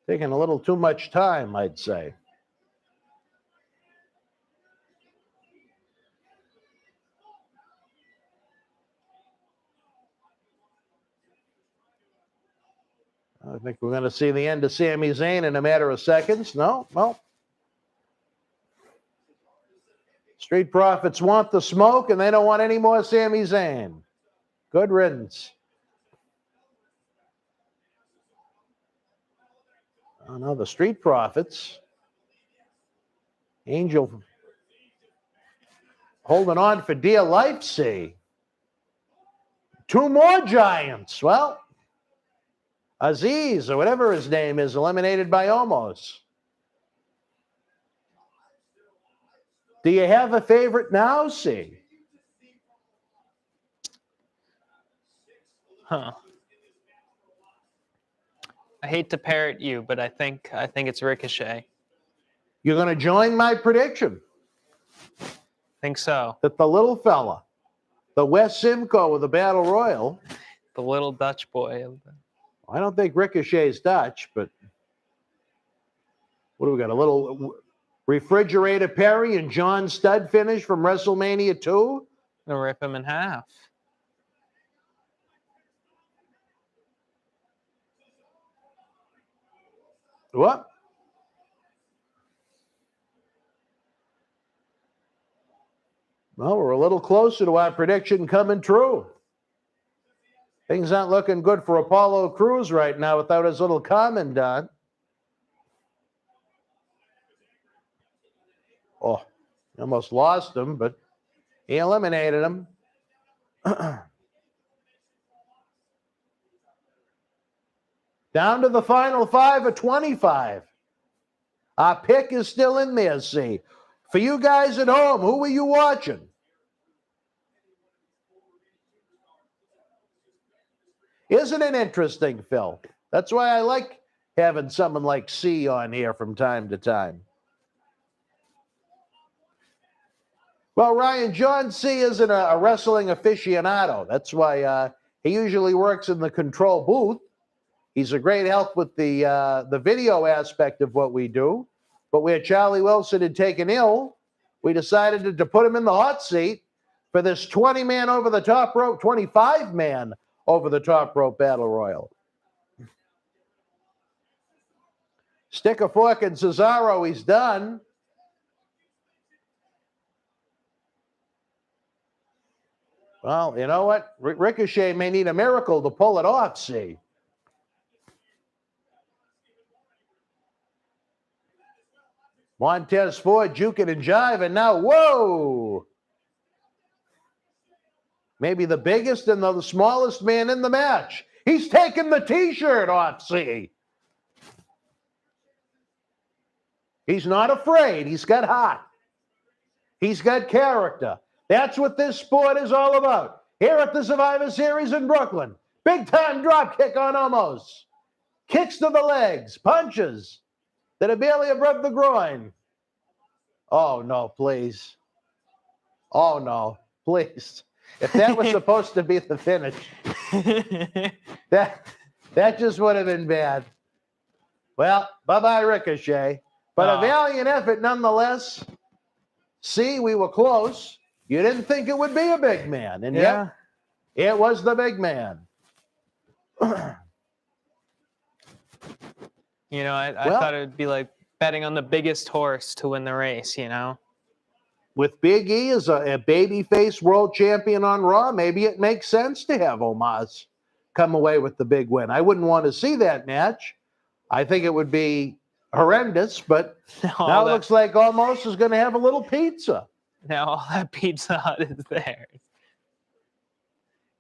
Taking a little too much time, I'd say. I think we're going to see the end of Sami Zayn in a matter of seconds. No, well. Street Profits want the smoke, and they don't want any more Sami Zayn. Good riddance. Oh, no, the Street Profits. Angel holding on for dear life, see. 2 more Giants. Well, Aziz, or whatever his name is, eliminated by Omos. Do you have a favorite now, see? Huh. I hate to parrot you, but I think it's Ricochet. You're going to join my prediction Think so. that the little fella, the West Simcoe of the Battle Royal, The little Dutch boy. I don't think Ricochet's Dutch, but what do we got? A little Refrigerator Perry and John Studd finish from WrestleMania 2? Gonna rip him in half. What? Well, we're a little closer to our prediction coming true. Things aren't looking good for Apollo Crews right now without his little commandant. Oh, he almost lost him, but he eliminated him. Down to the final 5 of 25. Our pick is still in there, see. For you guys at home, who were you watching? Isn't it interesting, Phil? That's why I like having someone like C on here from time to time. Well, Ryan, John C isn't a wrestling aficionado. That's why he usually works in the control booth. He's a great help with the video aspect of what we do. But where Charlie Wilson had taken ill, we decided to put him in the hot seat for this 20-man over the top rope, 25-man over the top rope battle royal. Stick a fork in Cesaro, he's done. Well, you know what? Ricochet may need a miracle to pull it off, see. Montez Ford juking and jiving now. Whoa! Maybe the biggest and the smallest man in the match. He's taking the T-shirt off, see. He's not afraid. He's got heart. He's got character. That's what this sport is all about. Here at the Survivor Series in Brooklyn. Big time drop kick on Omos. Kicks to the legs. Punches that are barely above the groin. Oh, no, please. Oh, no, please. If that was supposed to be the finish, that just would have been bad. Well, bye-bye, Ricochet. But a valiant effort nonetheless. See, we were close. You didn't think it would be a big man. And yet, it was the big man. You know, I thought it would be like betting on the biggest horse to win the race, you know? With Big E as a babyface world champion on Raw, maybe it makes sense to have Omos come away with the big win. I wouldn't want to see that match. I think it would be horrendous, but now it looks like Omos is going to have a little pizza. Now all that Pizza Hut is there.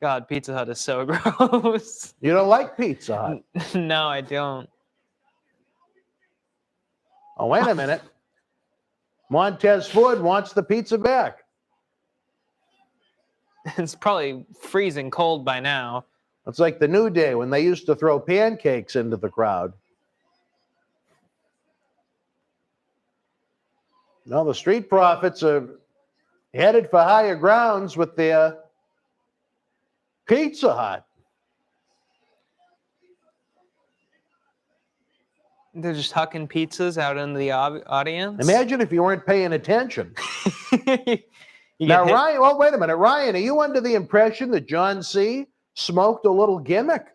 God, Pizza Hut is so gross. You don't like Pizza Hut? No, I don't. Oh, wait a minute. Montez Ford wants the pizza back. It's probably freezing cold by now. It's like the New Day when they used to throw pancakes into the crowd. No, the Street Profits are headed for higher grounds with their Pizza Hut. They're just hucking pizzas out in the audience. Imagine if you weren't paying attention. You Now, Ryan, well, wait a minute. Ryan, are you under the impression that John C. smoked a little gimmick?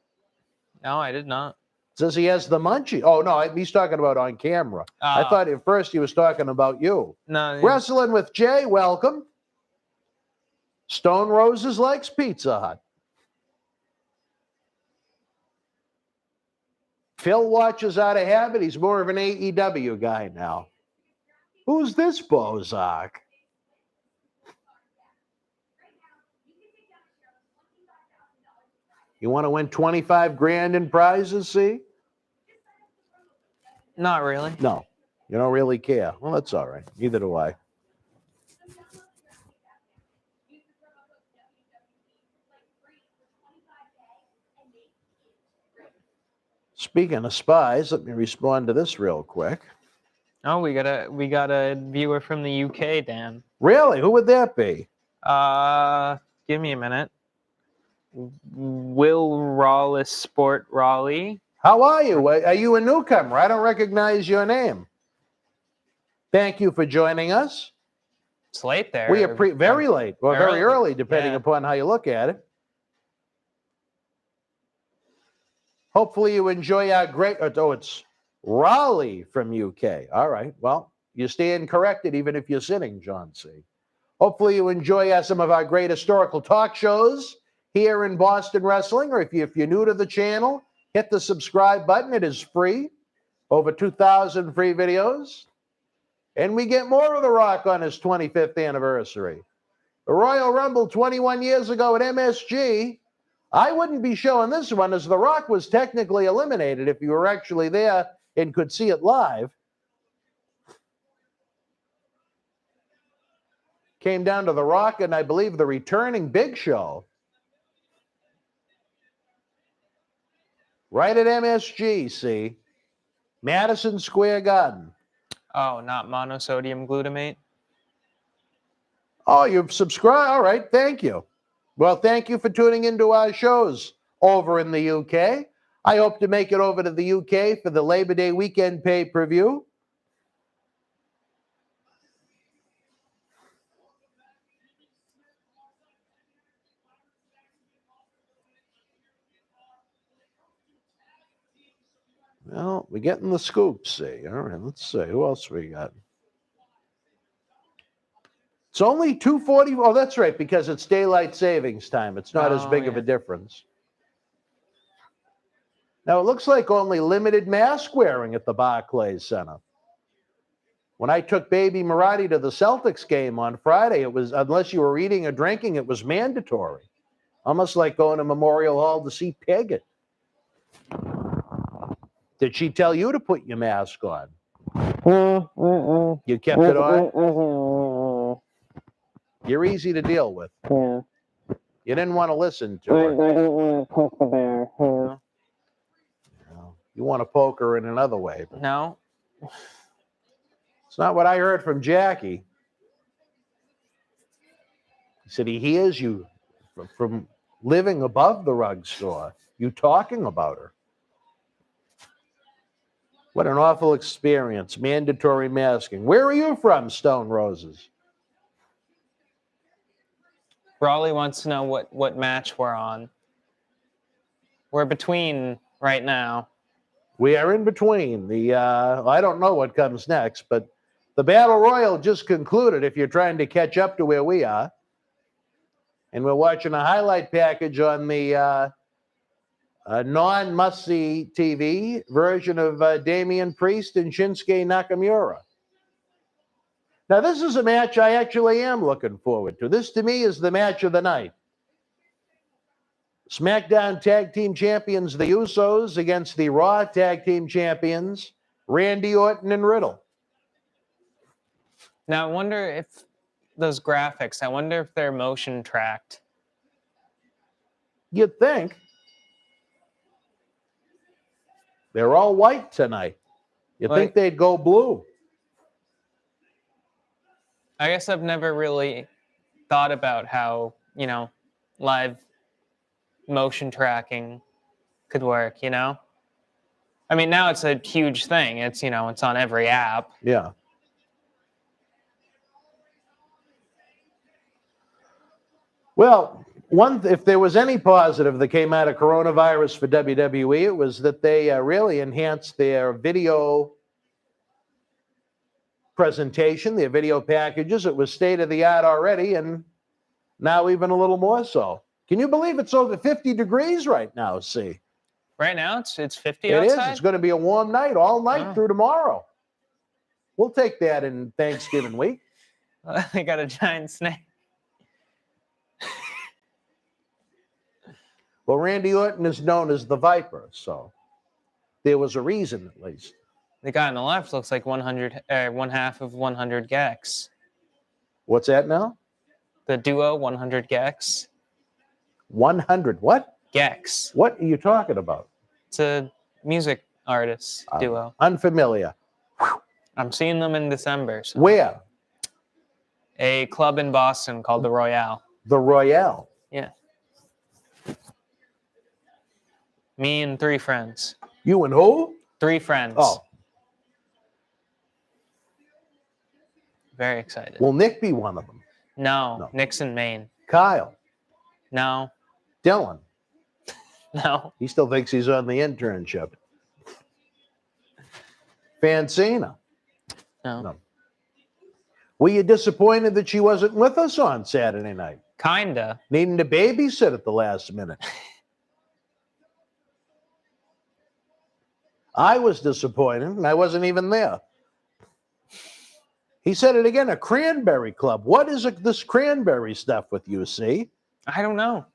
No, I did not. Says he has the munchie. Oh, no, he's talking about on camera. I thought at first he was talking about you. No. Wrestling with Jay, welcome. Stone Roses likes Pizza Hut. Phil watches out of habit. He's more of an AEW guy now. Who's this Bozak? You want to win 25 grand in prizes, see? Not really. No, you don't really care. Well, that's all right. Neither do I. Speaking of spies, let me respond to this real quick. Oh, we got a viewer from the UK, Dan. Really? Who would that be? Give me a minute. Will Rawless Sport Raleigh. How are you? Are you a newcomer? I don't recognize your name. Thank you for joining us. It's late there. We are very late, or very early, depending upon how you look at it. Hopefully you enjoy our great, oh, it's Raleigh from UK. All right, well, you stand corrected even if you're sitting, John C. Hopefully you enjoy some of our great historical talk shows here in Boston Wrestling, or if you're new to the channel, hit the subscribe button. It is free. Over 2,000 free videos. And we get more of The Rock on his 25th anniversary. The Royal Rumble 21 years ago at MSG. I wouldn't be showing this one as The Rock was technically eliminated if you were actually there and could see it live. Came down to The Rock and I believe the returning Big Show. Right at MSG, see? Madison Square Garden. Oh, not monosodium glutamate? Oh, you've subscribed? All right, thank you. Well, thank you for tuning into our shows over in the UK. I hope to make it over to the UK for the Labor Day weekend pay-per-view. Well, we're getting the scoops, see. All right, let's see. Who else we got? It's only 2:40. Oh, that's right, because it's daylight savings time. It's not as Oh, big of yeah. a difference. Now, it looks like only limited mask wearing at the Barclays Center. When I took baby Mirade to the Celtics game on Friday, it was, unless you were eating or drinking, it was mandatory. Almost like going to Memorial Hall to see Piggott. Did she tell you to put your mask on? No, You kept it on? You're easy to deal with. Yeah. You didn't want to listen to I her. don't want to poke the bear, you know? You want to poke her in another way. But No. it's not what I heard from Jackie. He said he hears you from living above the rug store. You talking about her. What an awful experience. Mandatory masking. Where are you from, Stone Roses? Raleigh wants to know what match we're on. We're between right now. We are in between. I don't know what comes next, but the Battle Royal just concluded if you're trying to catch up to where we are. And we're watching a highlight package on the non-must-see TV version of Damian Priest and Shinsuke Nakamura. Now, this is a match I actually am looking forward to. This, to me, is the match of the night. SmackDown Tag Team Champions, the Usos, against the Raw Tag Team Champions, Randy Orton and Riddle. Now, I wonder if those graphics, I wonder if they're motion tracked. You'd think. They're all white tonight. You'd think they'd go blue. I guess I've never really thought about how, live motion tracking could work, I mean, now it's a huge thing. It's, it's on every app. Yeah. Well, if there was any positive that came out of coronavirus for WWE, it was that they really enhanced their video presentation, their video packages. It was state of the art already, and now even a little more so. Can you believe it's over 50 degrees right now, see? Right now, it's 50 outside? It is. It's going to be a warm night all night through tomorrow. We'll take that in Thanksgiving week. They got a giant snake. Well, Randy Orton is known as the Viper, so there was a reason at least. The guy on the left looks like 1 half of 100 Gex. What's that now? The duo 100 Gex. 100 what? Gex. What are you talking about? It's a music artist duo. Unfamiliar. I'm seeing them in December. So. Where? A club in Boston called the Royale. The Royale? Yeah. Me and 3 friends. You and who? 3 friends. Oh. Very excited. Will Nick be one of them? No. Nick's in Maine. Kyle? No. Dylan? No. He still thinks he's on the internship. Cena? No. Were you disappointed that she wasn't with us on Saturday night? Kinda. Needing to babysit at the last minute. I was disappointed, and I wasn't even there. He said it again, a cranberry club. What is this cranberry stuff with you, see? I don't know.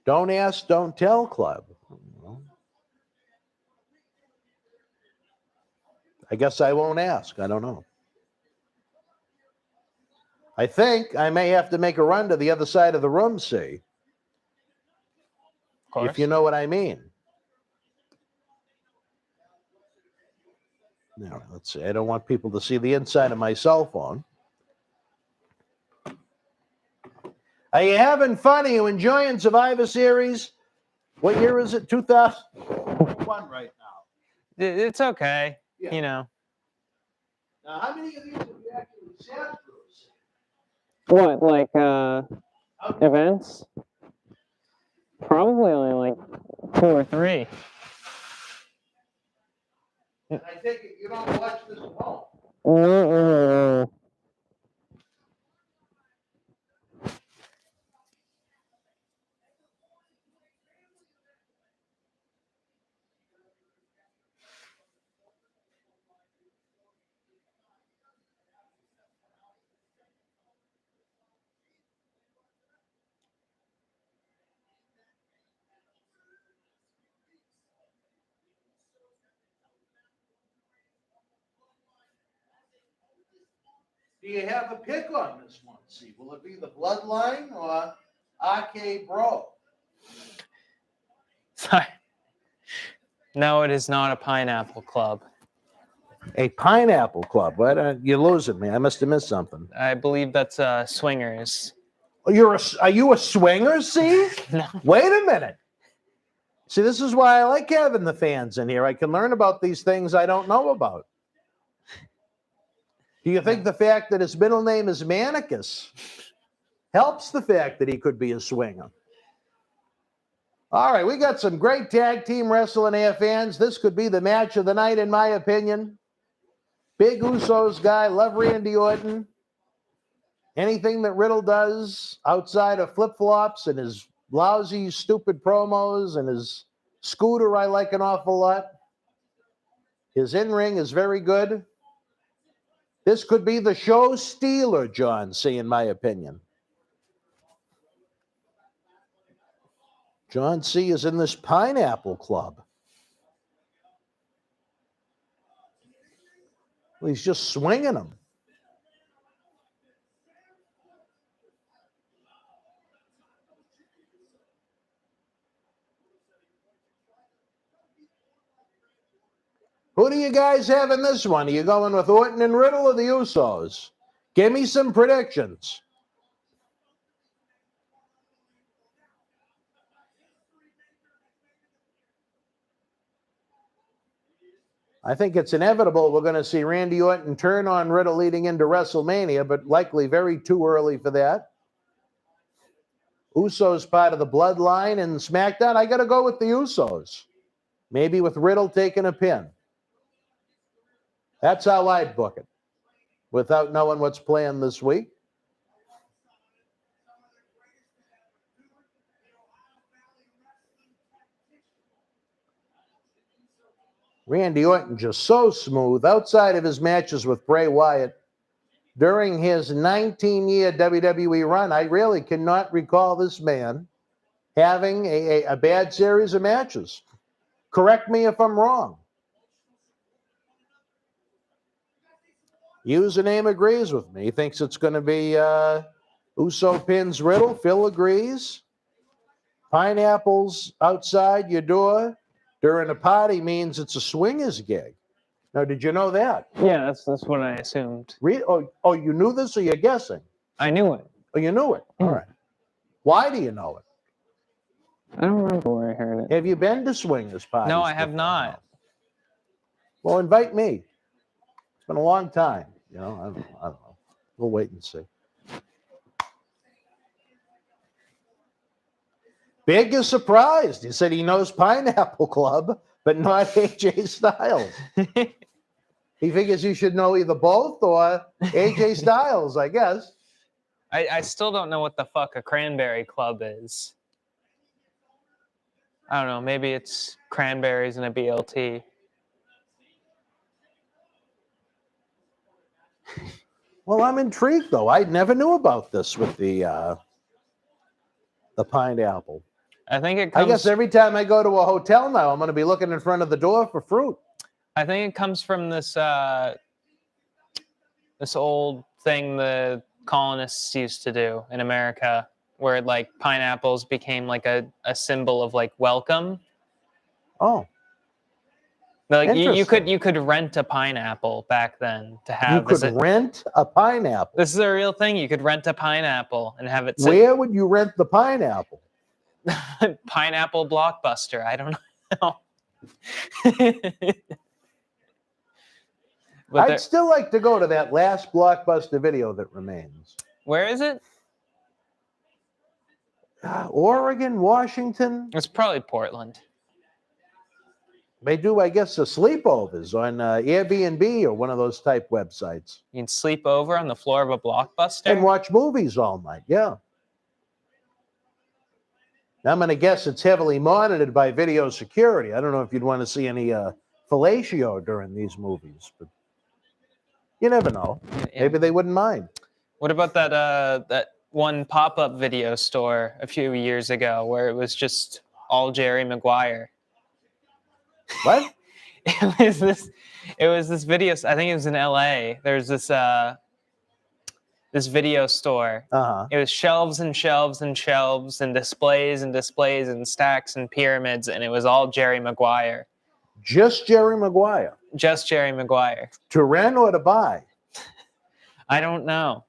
Don't ask, don't tell club. I guess I won't ask. I don't know. I think I may have to make a run to the other side of the room, see? Of course. If you know what I mean. Now, let's see. I don't want people to see the inside of my cell phone. Are you having fun? Are you enjoying Survivor Series? What year is it? 2001 right now. It's okay. Yeah. Now, how many of these have you actually sat through? What, like, events? Probably only like 2 or 3. I take it you don't watch this at home. No. Do you have a pick on this one, see? Will it be the Bloodline or RK Bro? Sorry. No, it is not a pineapple club. A pineapple club. What? You're losing me. I must have missed something. I believe that's swingers. Oh, are you a swinger, see? No. Wait a minute. See, this is why I like having the fans in here. I can learn about these things I don't know about. Do you think the fact that his middle name is Manicus helps the fact that he could be a swinger? All right, we got some great tag team wrestling here, fans. This could be the match of the night, in my opinion. Big Usos guy, love Randy Orton. Anything that Riddle does outside of flip-flops and his lousy, stupid promos and his scooter, I like an awful lot. His in-ring is very good. This could be the show stealer, John C., in my opinion. John C. is in this pineapple club. Well, he's just swinging them. Who do you guys have in this one? Are you going with Orton and Riddle or the Usos? Give me some predictions. I think it's inevitable we're going to see Randy Orton turn on Riddle leading into WrestleMania, but likely very too early for that. Usos part of the Bloodline and SmackDown. I got to go with the Usos. Maybe with Riddle taking a pin. That's how I'd book it, without knowing what's planned this week. Randy Orton just so smooth outside of his matches with Bray Wyatt. During his 19-year WWE run, I really cannot recall this man having a bad series of matches. Correct me if I'm wrong. Username agrees with me. He thinks it's going to be Uso pins Riddle. Phil agrees. Pineapples outside your door during a party means it's a swingers gig. Now, did you know that? Yeah, that's what I assumed. Oh, you knew this, or you're guessing? I knew it. Oh, you knew it. All right. Why do you know it? I don't remember where I heard it. Have you been to swingers parties? No, I have before? not. Well, invite me. It's been a long time. You know, I don't know. We'll wait and see. Big is surprised. He said he knows Pineapple Club, but not AJ Styles. He figures you should know either both or AJ Styles, I guess. I still don't know what the fuck a cranberry club is. I don't know. Maybe it's cranberries and a BLT. Well, I'm intrigued, though. I never knew about this with the pineapple. I think it comes... I guess every time I go to a hotel now, I'm going to be looking in front of the door for fruit. I think it comes from this this old thing the colonists used to do in America, where like pineapples became like a symbol of like welcome. Oh. Like you could rent a pineapple back then to have. You could rent a pineapple. This is a real thing. You could rent a pineapple and have it sit. Where would you rent the pineapple? Pineapple Blockbuster. I don't know. I'd still like to go to that last Blockbuster video that remains. Where is it? Oregon, Washington. It's probably Portland. They do, I guess, the sleepovers on Airbnb or one of those type websites. You can sleep over on the floor of a Blockbuster. And watch movies all night, yeah. I'm going to guess it's heavily monitored by video security. I don't know if you'd want to see any fellatio during these movies, but you never know. Yeah. Maybe they wouldn't mind. What about that one pop-up video store a few years ago where it was just all Jerry Maguire? What? It was this video. I think it was in LA. There's this video store. It was shelves and shelves and shelves and displays and displays and stacks and pyramids, and it was all Jerry Maguire. Just Jerry Maguire. Just Jerry Maguire. To rent or to buy? I don't know.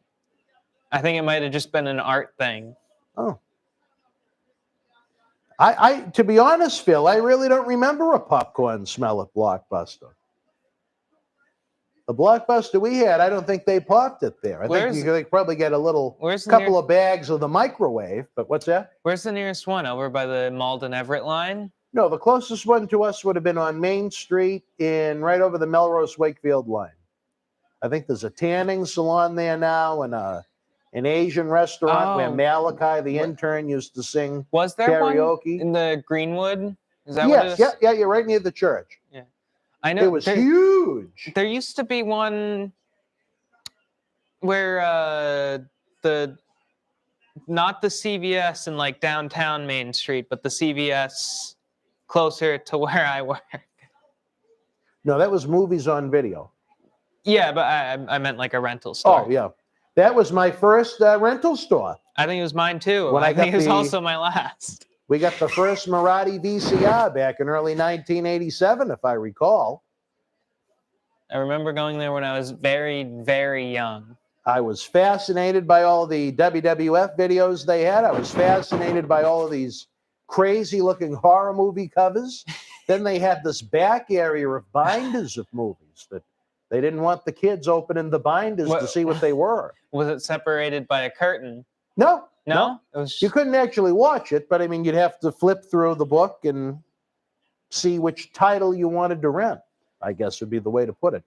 I think it might have just been an art thing. Oh. I to be honest, Phil, I really don't remember a popcorn smell at Blockbuster. The Blockbuster we had, I don't think they popped it there. I think you could probably get a couple of bags of the microwave, but what's that? Where's the nearest one? Over by the Malden Everett line? No, the closest one to us would have been on Main Street right over the Melrose Wakefield line. I think there's a tanning salon there now and an Asian restaurant where Malachi, the intern, used to sing Was there karaoke. One in the Greenwood? Is that what it is? Yeah, you're right near the church. Yeah. I know. It was huge. There used to be one where not the CVS in like downtown Main Street, but the CVS closer to where I work. No, that was Movies on Video. Yeah, but I meant like a rental store. Oh, yeah. That was my first rental store. I think it was mine too. When I think it was also my last. We got the first Marty VCR back in early 1987, if I recall. I remember going there when I was very, very young. I was fascinated by all the WWF videos they had. I was fascinated by all of these crazy-looking horror movie covers. Then they had this back area of binders of movies that they didn't want the kids opening the binders to see what they were. Was it separated by a curtain? No. No? It was... You couldn't actually watch it, but I mean, you'd have to flip through the book and see which title you wanted to rent, I guess would be the way to put it.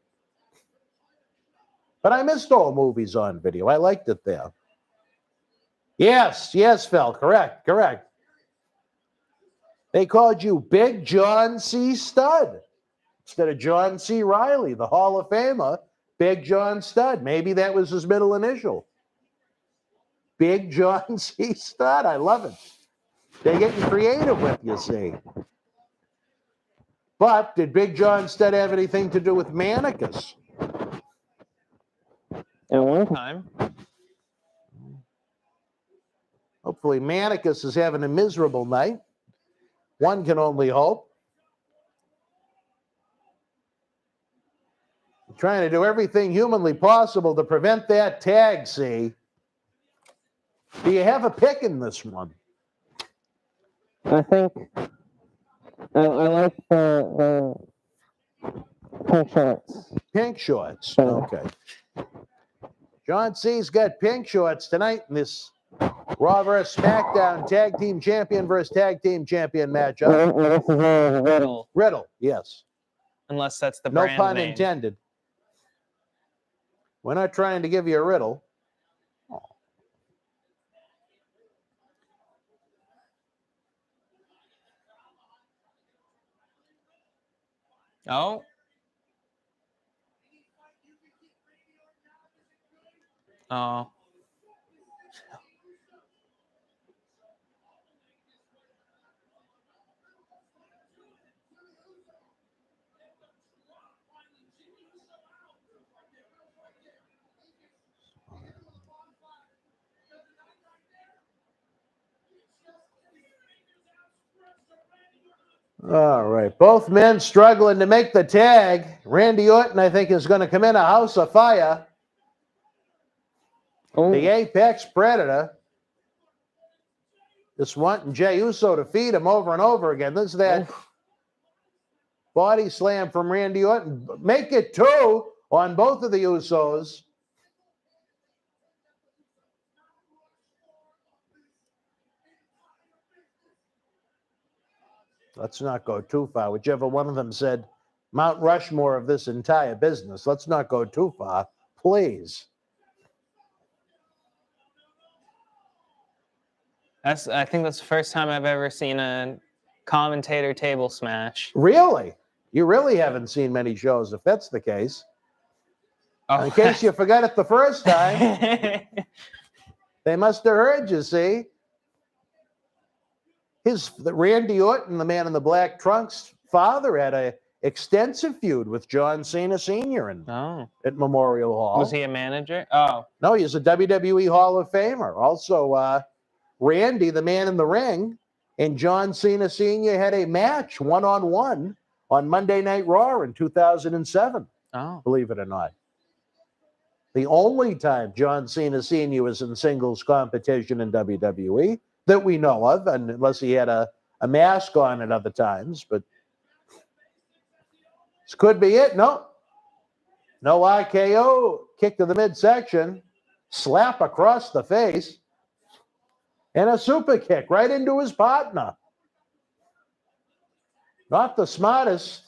But I missed all Movies on Video. I liked it there. Yes, Phil, correct. They called you Big John C. Studd instead of John C. Reilly, the Hall of Famer, Big John Studd. Maybe that was his middle initial. Big John C. Studd. I love it. They're getting creative with you, see. But did Big John Studd have anything to do with Manicus? At one time. Hopefully Manicus is having a miserable night. One can only hope. I'm trying to do everything humanly possible to prevent that tag, see? Do you have a pick in this one? I think I like the pink shorts. Pink shorts. Okay. John C's got pink shorts tonight in this Raw vs. SmackDown Tag Team Champion versus Tag Team Champion matchup. This is Riddle. Riddle, yes. Unless that's the No brand pun name. intended. We're not trying to give you a riddle. Oh. Oh. All right. Both men struggling to make the tag. Randy Orton, I think, is going to come in a house of fire. The Apex Predator. Just wanting Jey Uso to feed him over and over again. This is that body slam from Randy Orton. Make it 2 on both of the Usos. Let's not go too far. Whichever one of them said Mount Rushmore of this entire business. Let's not go too far, please. I think that's the first time I've ever seen a commentator table smash. Really? You really haven't seen many shows if that's the case. Oh. In case you forgot it the first time, they must have heard you, see? Randy Orton, the man in the black trunks, father had a extensive feud with John Cena Sr. At Memorial Hall. Was he a manager? Oh. No, he's a WWE Hall of Famer. Also, Randy, the man in the ring, and John Cena Sr. had a match one-on-one on Monday Night Raw in 2007. Oh. Believe it or not. The only time John Cena Sr. was in singles competition in WWE that we know of, and unless he had a mask on at other times, but this could be it. No RKO, kick to the midsection, slap across the face, and a super kick right into his partner. Not the smartest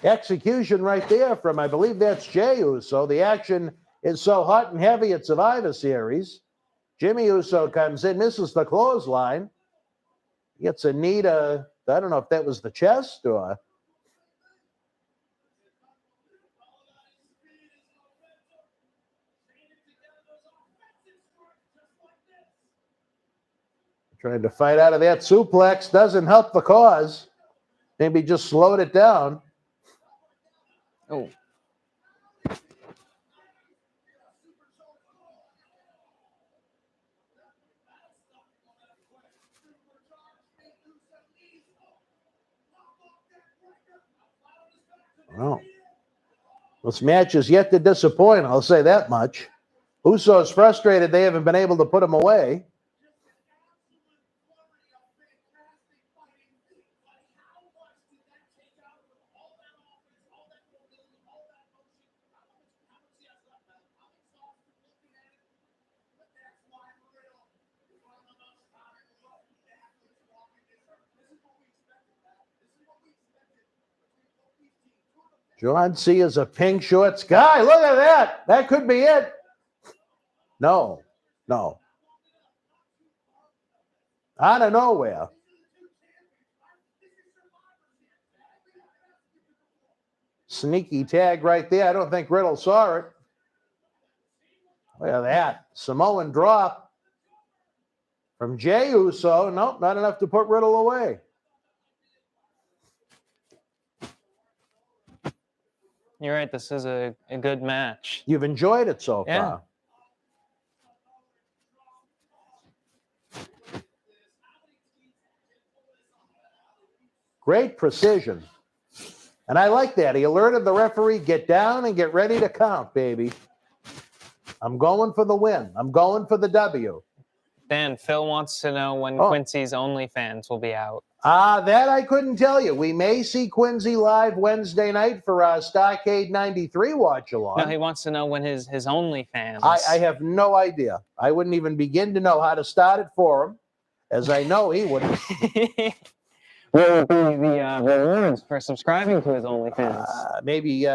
execution right there from, I believe that's Jey Uso. The action is so hot and heavy at Survivor Series. Jimmy Uso comes in, misses the clothesline, gets a knee to, I don't know if that was the chest or... Trying to fight out of that suplex doesn't help the cause. Maybe just slowed it down. Oh. Well, this match is yet to disappoint, I'll say that much. Uso's frustrated they haven't been able to put him away. John C. is a pink shorts guy. Look at that. That could be it. No. Out of nowhere. Sneaky tag right there. I don't think Riddle saw it. Look at that. Samoan drop from Jey Uso. Nope, not enough to put Riddle away. You're right. This is a good match. You've enjoyed it so far. Great precision. And I like that. He alerted the referee, get down and get ready to count, baby. I'm going for the win. I'm going for the W. Dan, Phil wants to know when Quincy's OnlyFans will be out. That I couldn't tell you. We may see Quincy live Wednesday night for our Starcade 93 watch along. No, he wants to know when his OnlyFans. I have no idea. I wouldn't even begin to know how to start it for him, as I know he wouldn't. What would be the rewards for subscribing to his OnlyFans? Maybe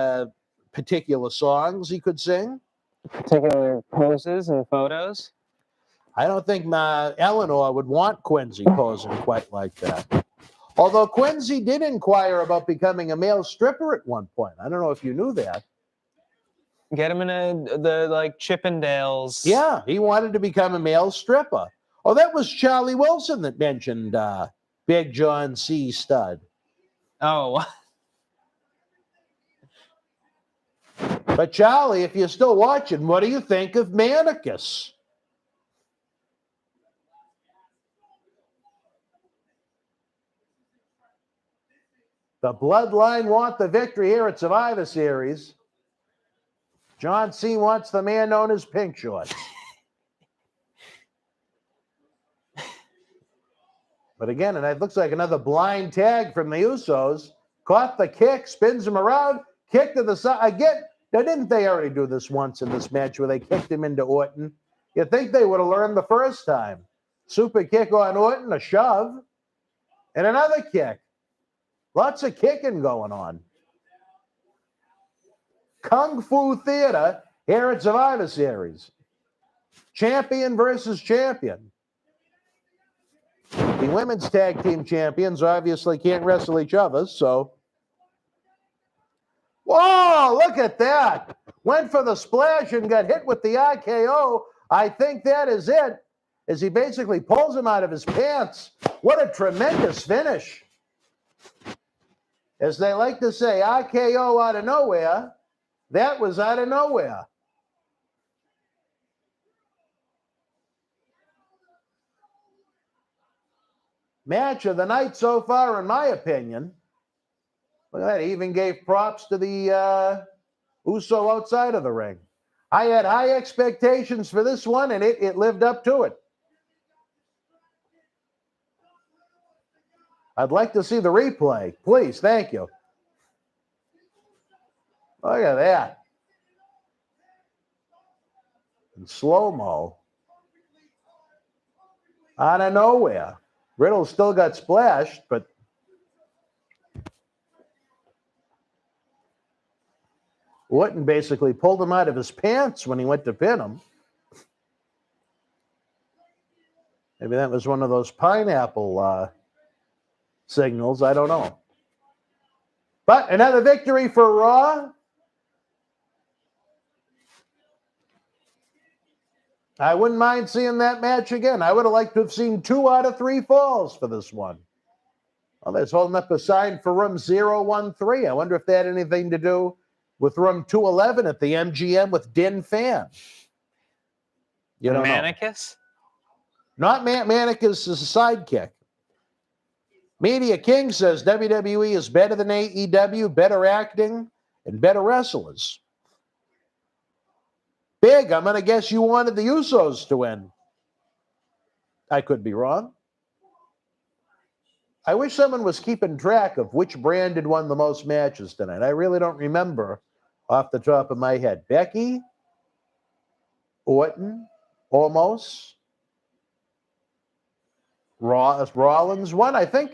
particular songs he could sing. Particular poses and photos? I don't think Eleanor would want Quincy posing quite like that. Although Quincy did inquire about becoming a male stripper at one point. I don't know if you knew that. Get him in the Chippendales. Yeah, he wanted to become a male stripper. Oh, that was Charlie Wilson that mentioned Big John C. Stud. Oh. But Charlie, if you're still watching, what do you think of Manicus? The Bloodline want the victory here at Survivor Series. John C. wants the man known as Pink Shorts. But again, and it looks like another blind tag from the Usos. Caught the kick, spins him around, kick to the side. Again, now, didn't they already do this once in this match where they kicked him into Orton? You'd think they would have learned the first time. Super kick on Orton, a shove. And another kick. Lots of kicking going on. Kung Fu Theater here at Survivor Series. Champion versus champion. The women's tag team champions obviously can't wrestle each other, so. Whoa, look at that. Went for the splash and got hit with the RKO. I think that is it, as he basically pulls him out of his pants. What a tremendous finish. As they like to say, RKO out of nowhere. That was out of nowhere. Match of the night so far, in my opinion. Look at that. He even gave props to the Uso outside of the ring. I had high expectations for this one, and it lived up to it. I'd like to see the replay. Please, thank you. Look at that. In slow-mo. Out of nowhere. Riddle still got splashed, but Orton basically pulled him out of his pants when he went to pin him. Maybe that was one of those pineapple signals. I don't know. But another victory for Raw. I wouldn't mind seeing that match again. I would have liked to have seen 2 out of 3 falls for this one. Well, they're holding up a sign for room 013. I wonder if that had anything to do with room 211 at the MGM with Din Fan. You don't Manicus? know. Not Manicus is a sidekick. Media King says WWE is better than AEW, better acting, and better wrestlers. Big, I'm going to guess you wanted the Usos to win. I could be wrong. I wish someone was keeping track of which brand had won the most matches tonight. I really don't remember off the top of my head. Becky, Orton, almost. Rollins won, I think.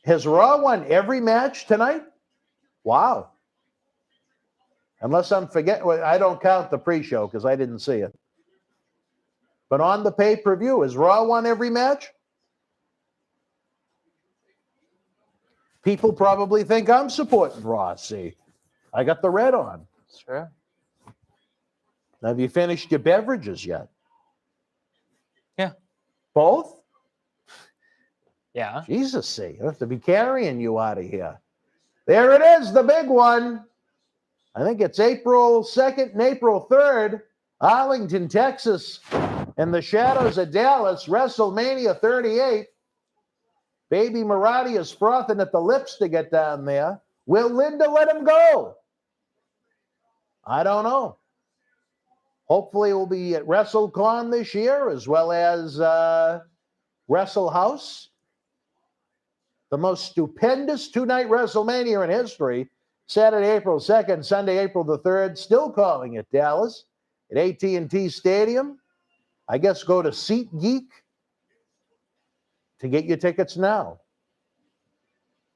Has Raw won every match tonight? Wow. Unless I'm forgetting, well, I don't count the pre-show because I didn't see it. But on the pay-per-view, has Raw won every match? People probably think I'm supporting Raw. See, I got the red on. Sure. Have you finished your beverages yet? Yeah. Both? Yeah. Jesus, see, I have to be carrying you out of here. There it is, the big one. I think it's April 2nd and April 3rd, Arlington, Texas, in the shadows of Dallas, WrestleMania 38. Baby Mirade is frothing at the lips to get down there. Will Linda let him go? I don't know. Hopefully it will be at WrestleCon this year, as well as Wrestle House. The most stupendous 2-night WrestleMania in history. Saturday, April 2nd, Sunday, April the 3rd, still calling it Dallas at AT&T Stadium. I guess go to SeatGeek to get your tickets now.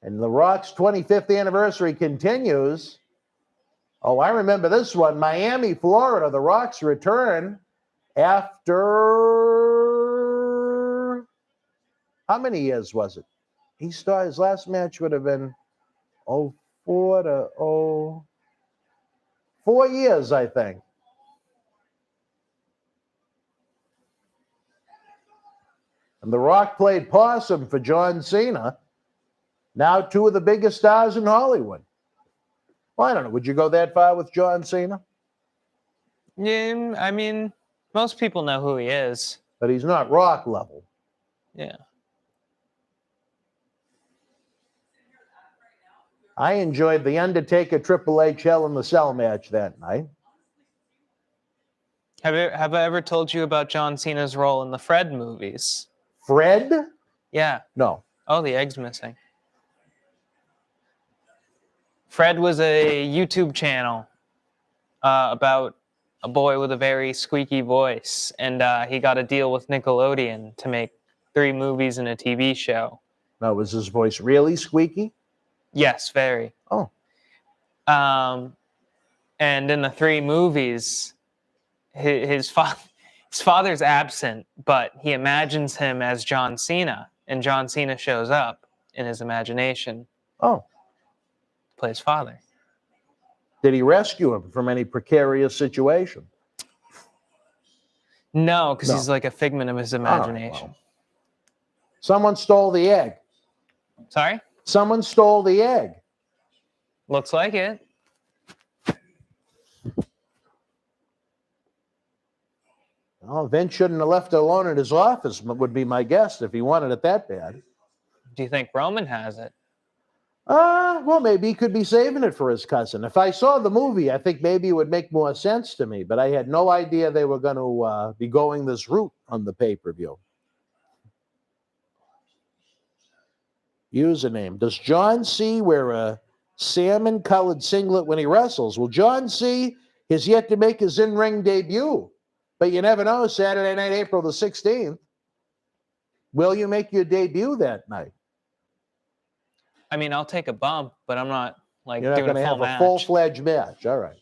And The Rock's 25th anniversary continues. Oh, I remember this one. Miami, Florida, The Rock's return after, how many years was it? His last match would have been 4 years, I think. And The Rock played possum for John Cena. Now 2 of the biggest stars in Hollywood. Well, I don't know. Would you go that far with John Cena? Yeah, I mean, most people know who he is. But he's not Rock level. Yeah. I enjoyed the Undertaker Triple H Hell in the Cell match that night. Have I ever told you about John Cena's role in the Fred movies? Fred? Yeah. No. Oh, the egg's missing. Fred was a YouTube channel about a boy with a very squeaky voice, and he got a deal with Nickelodeon to make 3 movies and a TV show. Now, was his voice really squeaky? Yes, very. Oh. And in the 3 movies, his father's absent, but he imagines him as John Cena, and John Cena shows up in his imagination. Oh. Play his father. Did he rescue him from any precarious situation? No, because No. he's like a figment of his All right, imagination. well. Someone stole the egg. Sorry? Someone stole the egg. Looks like it. Well, Vince shouldn't have left it alone in his office, would be my guess, if he wanted it that bad. Do you think Roman has it? Well, maybe he could be saving it for his cousin. If I saw the movie, I think maybe it would make more sense to me, but I had no idea they were going to be going this route on the pay-per-view. Username. Does John C. wear a salmon-colored singlet when he wrestles? Well, John C. has yet to make his in-ring debut, but you never know. Saturday night, April the 16th. Will you make your debut that night? I mean, I'll take a bump, but I'm not like You're not doing going a to full have match. a full-fledged match. All right.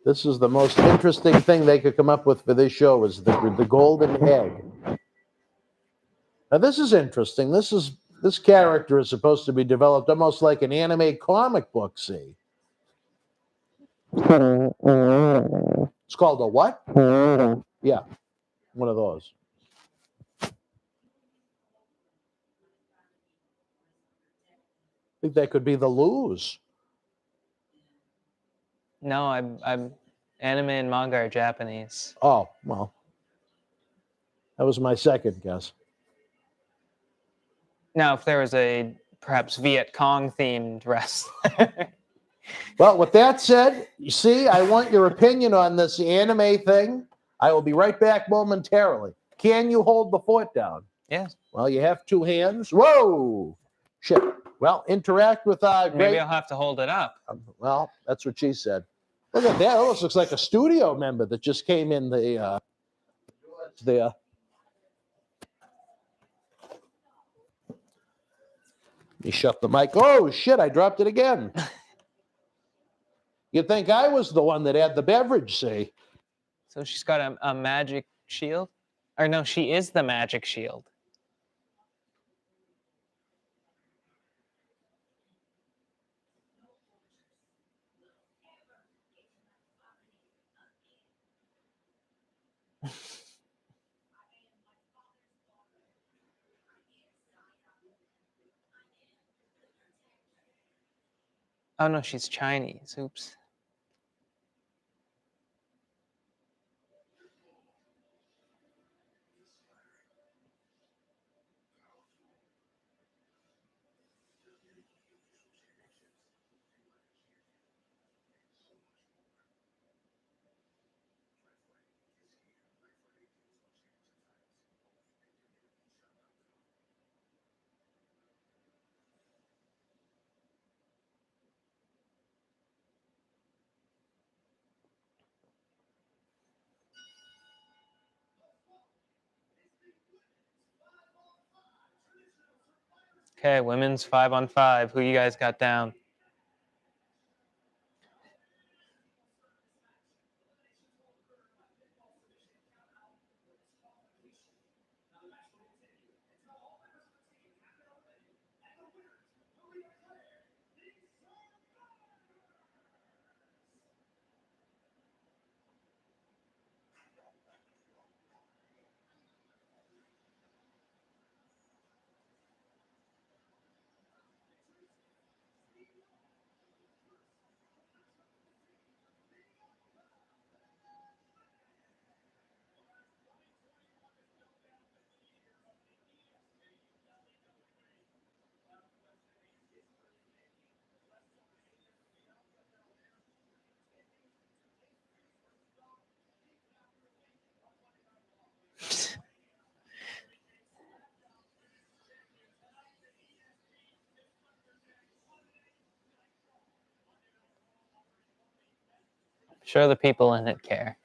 This is the most interesting thing they could come up with for this show is the golden egg. Now this is interesting. This character is supposed to be developed almost like an anime comic book. See, it's called a what? Yeah, one of those. I think that could be the lose. No, I'm anime and manga are Japanese. Oh, well, that was my second guess. Now, if there was a perhaps Viet Cong themed wrestler. Well, with that said, you see, I want your opinion on this anime thing. I will be right back momentarily. Can you hold the fort down? Yes. Well, you have 2 hands. Whoa! Shit. Well, interact with great... Maybe I'll have to hold it up. Well, that's what she said. Look at that. It almost looks like a studio member that just came in the... You shut the mic. Oh, shit, I dropped it again. You'd think I was the one that had the beverage, see? So she's got a magic shield? Or no, she is the magic shield. Oh no, she's Chinese. Oops. Okay, women's 5-on-5. Who you guys got down? Sure, the people in it care.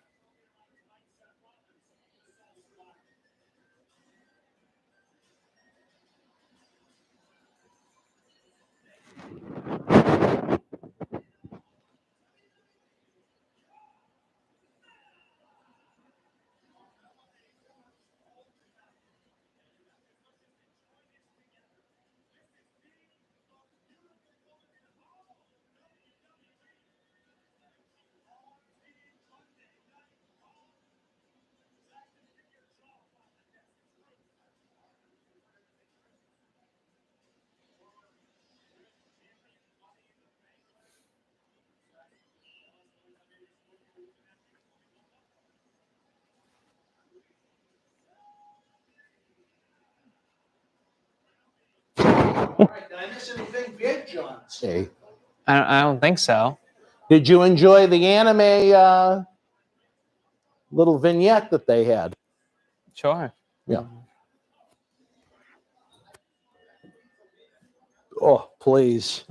All right, did I miss anything big, John? See. I don't think so. Did you enjoy the anime little vignette that they had? Sure. Yeah. Oh, please.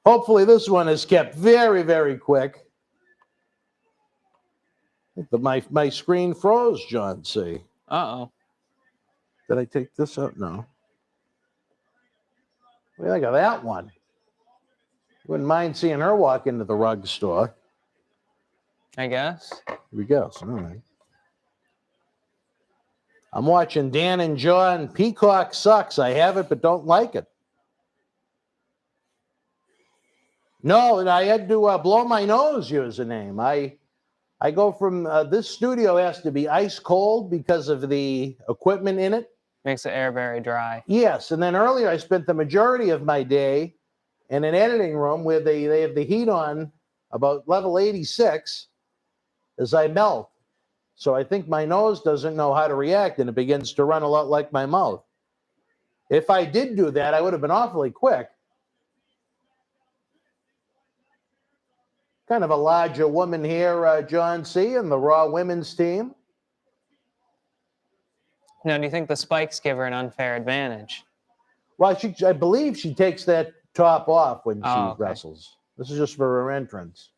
Hopefully this one is kept very, very quick. My screen froze, John. See. Uh-oh. Did I take this out? No. What do you think of that one? Wouldn't mind seeing her walk into the rug store. I guess. Here we go. All right. I'm watching Dan and John. Peacock sucks. I have it, but don't like it. No, and I had to blow my nose username. I go from this studio has to be ice cold because of the equipment in it. Makes the air very dry. Yes, and then earlier I spent the majority of my day in an editing room where they have the heat on about level 86 as I melt. So I think my nose doesn't know how to react and it begins to run a lot like my mouth. If I did do that, I would have been awfully quick. Kind of a larger woman here, John C., and the Raw women's team. Now, do you think the spikes give her an unfair advantage? Well, I believe she takes that top off when she okay. wrestles. This is just for her entrance.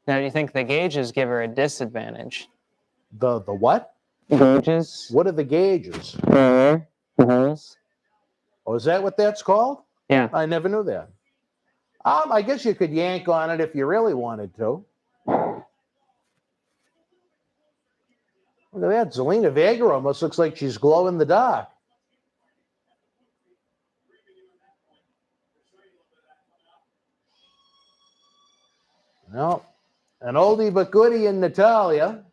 Now, do you think the gauges give her a disadvantage? The what? Gauges? What are the gauges? The holes. Oh, is that what that's called? Yeah. I never knew that. I guess you could yank on it if you really wanted to. Look at that. Zelina Vega almost looks like she's glow in the dark. Well, an oldie but goodie in Natalia.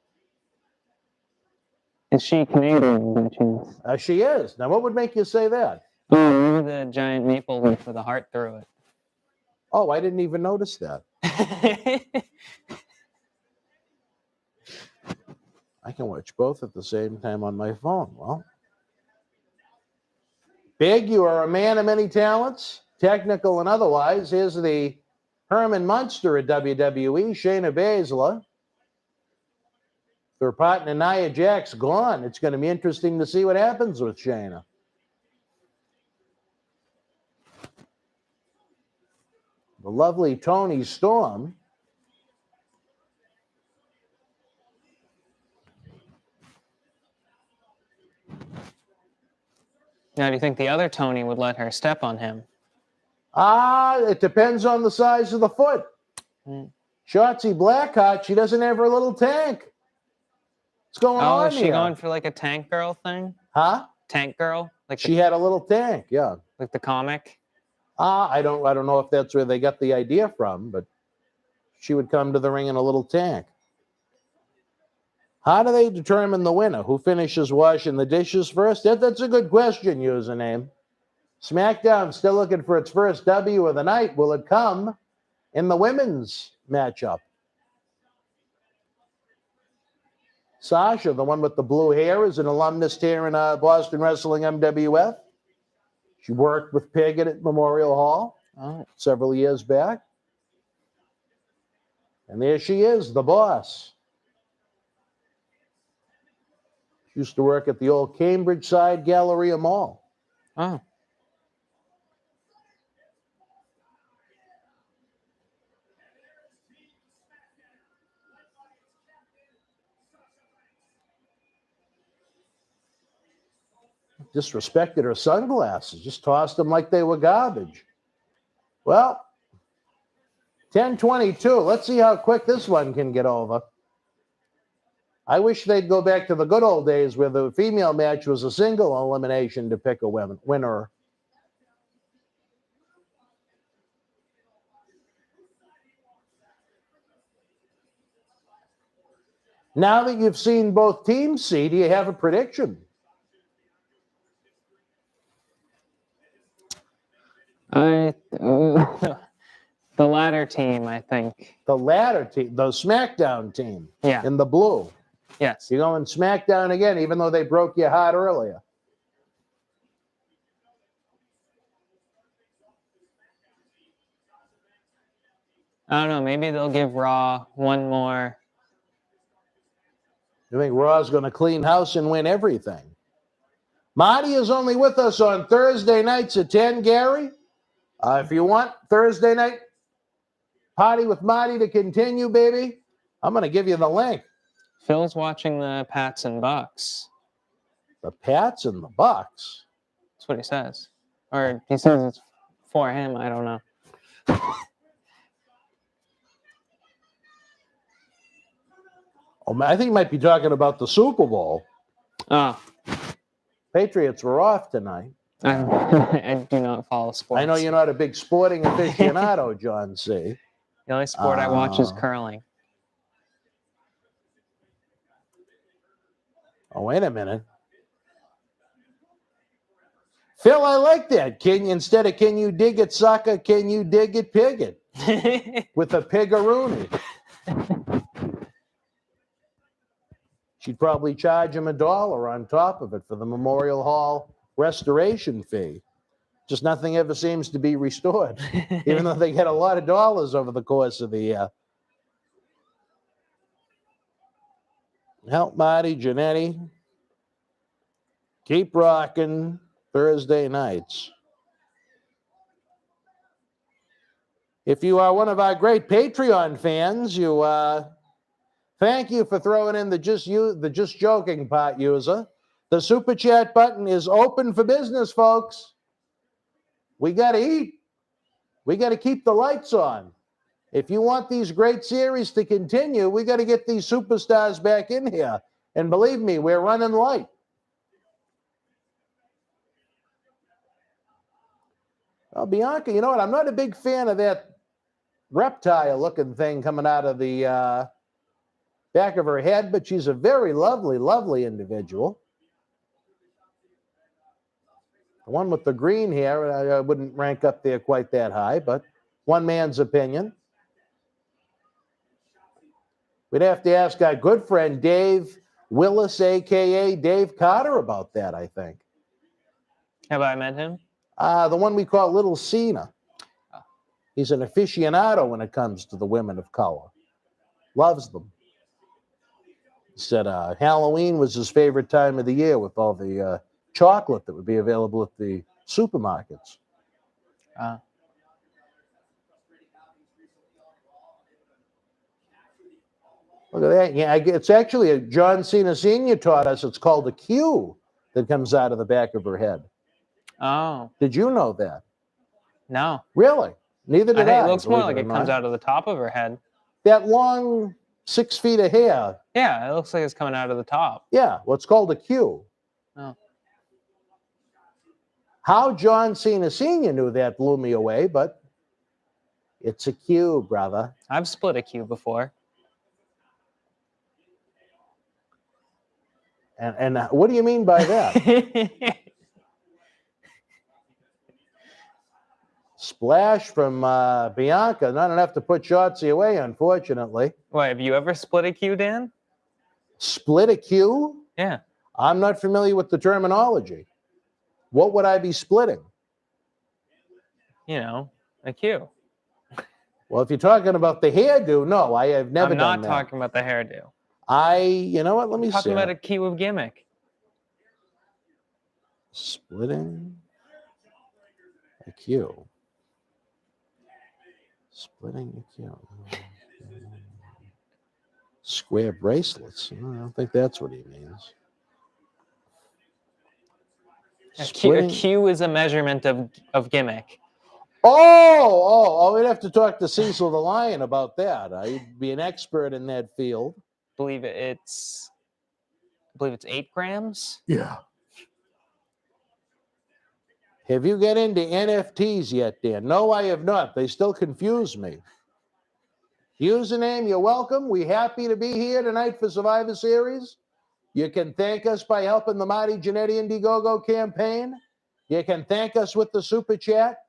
Is she Canadian by chance? She is. Now, what would make you say that? Oh, remember the giant maple leaf with a heart through it? Oh, I didn't even notice that. I can watch both at the same time on my phone. Well, Big, you are a man of many talents, technical and otherwise. Here's the Herman Munster at WWE, Shayna Baszler. Their partner, Nia Jax, gone. It's going to be interesting to see what happens with Shayna. The lovely Toni Storm. Now, do you think the other Tony would let her step on him? It depends on the size of the foot. Shotzi Blackheart, she doesn't have her little tank. What's going on is she here? going for like a tank girl thing? Huh? Tank girl? Like She had a little tank, yeah. like the comic? I don't know if that's where they got the idea from, but she would come to the ring in a little tank. How do they determine the winner? Who finishes washing the dishes first? That's a good question, username. SmackDown still looking for its first W of the night. Will it come in the women's matchup? Sasha, the one with the blue hair, is an alumnus here in Boston Wrestling MWF. She worked with Pig at Memorial Hall several years back. And there she is, the boss. She used to work at the old Cambridge side Galleria Mall. Oh. Disrespected her sunglasses. Just tossed them like they were garbage. Well, 10:22. Let's see how quick this one can get over. I wish they'd go back to the good old days where the female match was a single elimination to pick a winner. Now that you've seen both teams, see, do you have a prediction? The latter team, I think. The latter team, the SmackDown team. Yeah. In the blue. Yes. You're going SmackDown again, even though they broke your heart earlier. I don't know. Maybe they'll give Raw one more. You think Raw's going to clean house and win everything? Marty is only with us on Thursday nights at 10, Gary. If you want Thursday night party with Marty to continue, baby, I'm going to give you the link. Phil's watching the Pats and Bucks. The Pats and the Bucks. That's what he says. Or he says it's for him. I don't know. Oh, I think you might be talking about the Super Bowl. Oh. Patriots were off tonight. I do not follow sports. I know you're not a big sporting aficionado, John C. The only sport I watch is curling. Oh, wait a minute. Phil, I like that. Instead of can you dig it, sucker, can you dig it, pig it? With a pig-a-rooney. She'd probably charge him $1 on top of it for the Memorial Hall restoration fee. Just nothing ever seems to be restored, even though they get a lot of dollars over the course of the year. Help Marty Jannetty. Keep rocking Thursday nights. If you are one of our great Patreon fans, you thank you for throwing in the just joking part, user. The Super Chat button is open for business, folks. We got to eat. We got to keep the lights on. If you want these great series to continue, we got to get these superstars back in here. And believe me, we're running light. Well, Bianca, you know what? I'm not a big fan of that reptile-looking thing coming out of the back of her head, but she's a very lovely, lovely individual. The one with the green hair, I wouldn't rank up there quite that high, but one man's opinion. We'd have to ask our good friend Dave Willis, a.k.a. Dave Carter, about that, I think. Have I met him? The one we call Little Cena. He's an aficionado when it comes to the women of color. Loves them. He said Halloween was his favorite time of the year with all the chocolate that would be available at the supermarkets. Look at that. Yeah, it's actually a John Cena Sr. taught us. It's called a Q that comes out of the back of her head. Oh. Did you know that? No. Really? Neither did I. It looks more like it comes out of the top of her head. That long 6 feet of hair. Yeah, it looks like it's coming out of the top. Yeah, well, it's called a Q. Oh. How John Cena Sr. knew that blew me away, but it's a Q, brother. I've split a Q before. And what do you mean by that? Splash from Bianca. Not enough to put Shotzi away, unfortunately. Why, have you ever split a Q, Dan? Split a Q? Yeah. I'm not familiar with the terminology. What would I be splitting? You know, a Q. Well, if you're talking about the hairdo, no, I have never done that. I'm not talking about the hairdo. You know what? Let me see. Talking about a Q of gimmick. Splitting a Q. Splitting a Q. Square bracelets. I don't think that's what he means. A Splitting- Q is a measurement of gimmick. We'd have to talk to Cecil the Lion about that. I'd be an expert in that field. I believe it's 8 grams. Yeah. Have you got into NFTs yet, Dan? No, I have not. They still confuse me. Username, you're welcome. We happy to be here tonight for Survivor Series. You can thank us by helping the Marty Jannetty Indiegogo campaign. You can thank us with the Super Chat.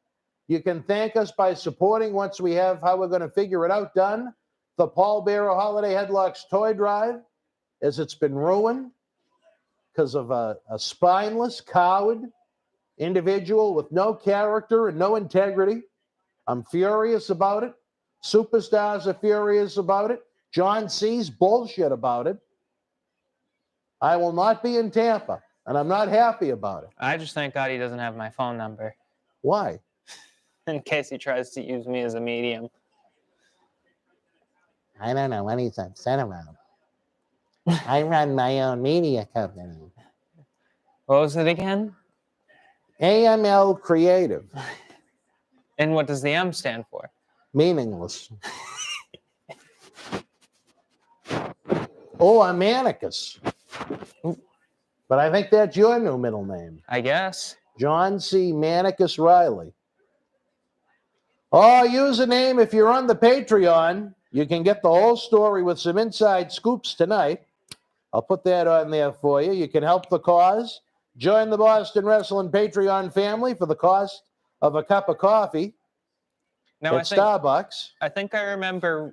You can thank us by supporting, once we have how we're going to figure it out done, the Paul Bearer Holiday Headlocks Toy Drive, as it's been ruined because of a spineless, coward individual with no character and no integrity. I'm furious about it. Superstars are furious about it. John C's bullshit about it. I will not be in Tampa, and I'm not happy about it. I just thank God he doesn't have my phone number Why? in case he tries to use me as a medium. I don't know what he's upset about. I run my own media company. What was it again? AML Creative. And what does the M stand for? Meaningless. Oh, I'm Manicus. But I think that's your new middle name. I guess. John C. Manicus Reilly. Oh, username, if you're on the Patreon, you can get the whole story with some inside scoops tonight. I'll put that on there for you. You can help the cause. Join the Boston Wrestling Patreon family for the cost of a cup of coffee Now, at Starbucks. I think I remember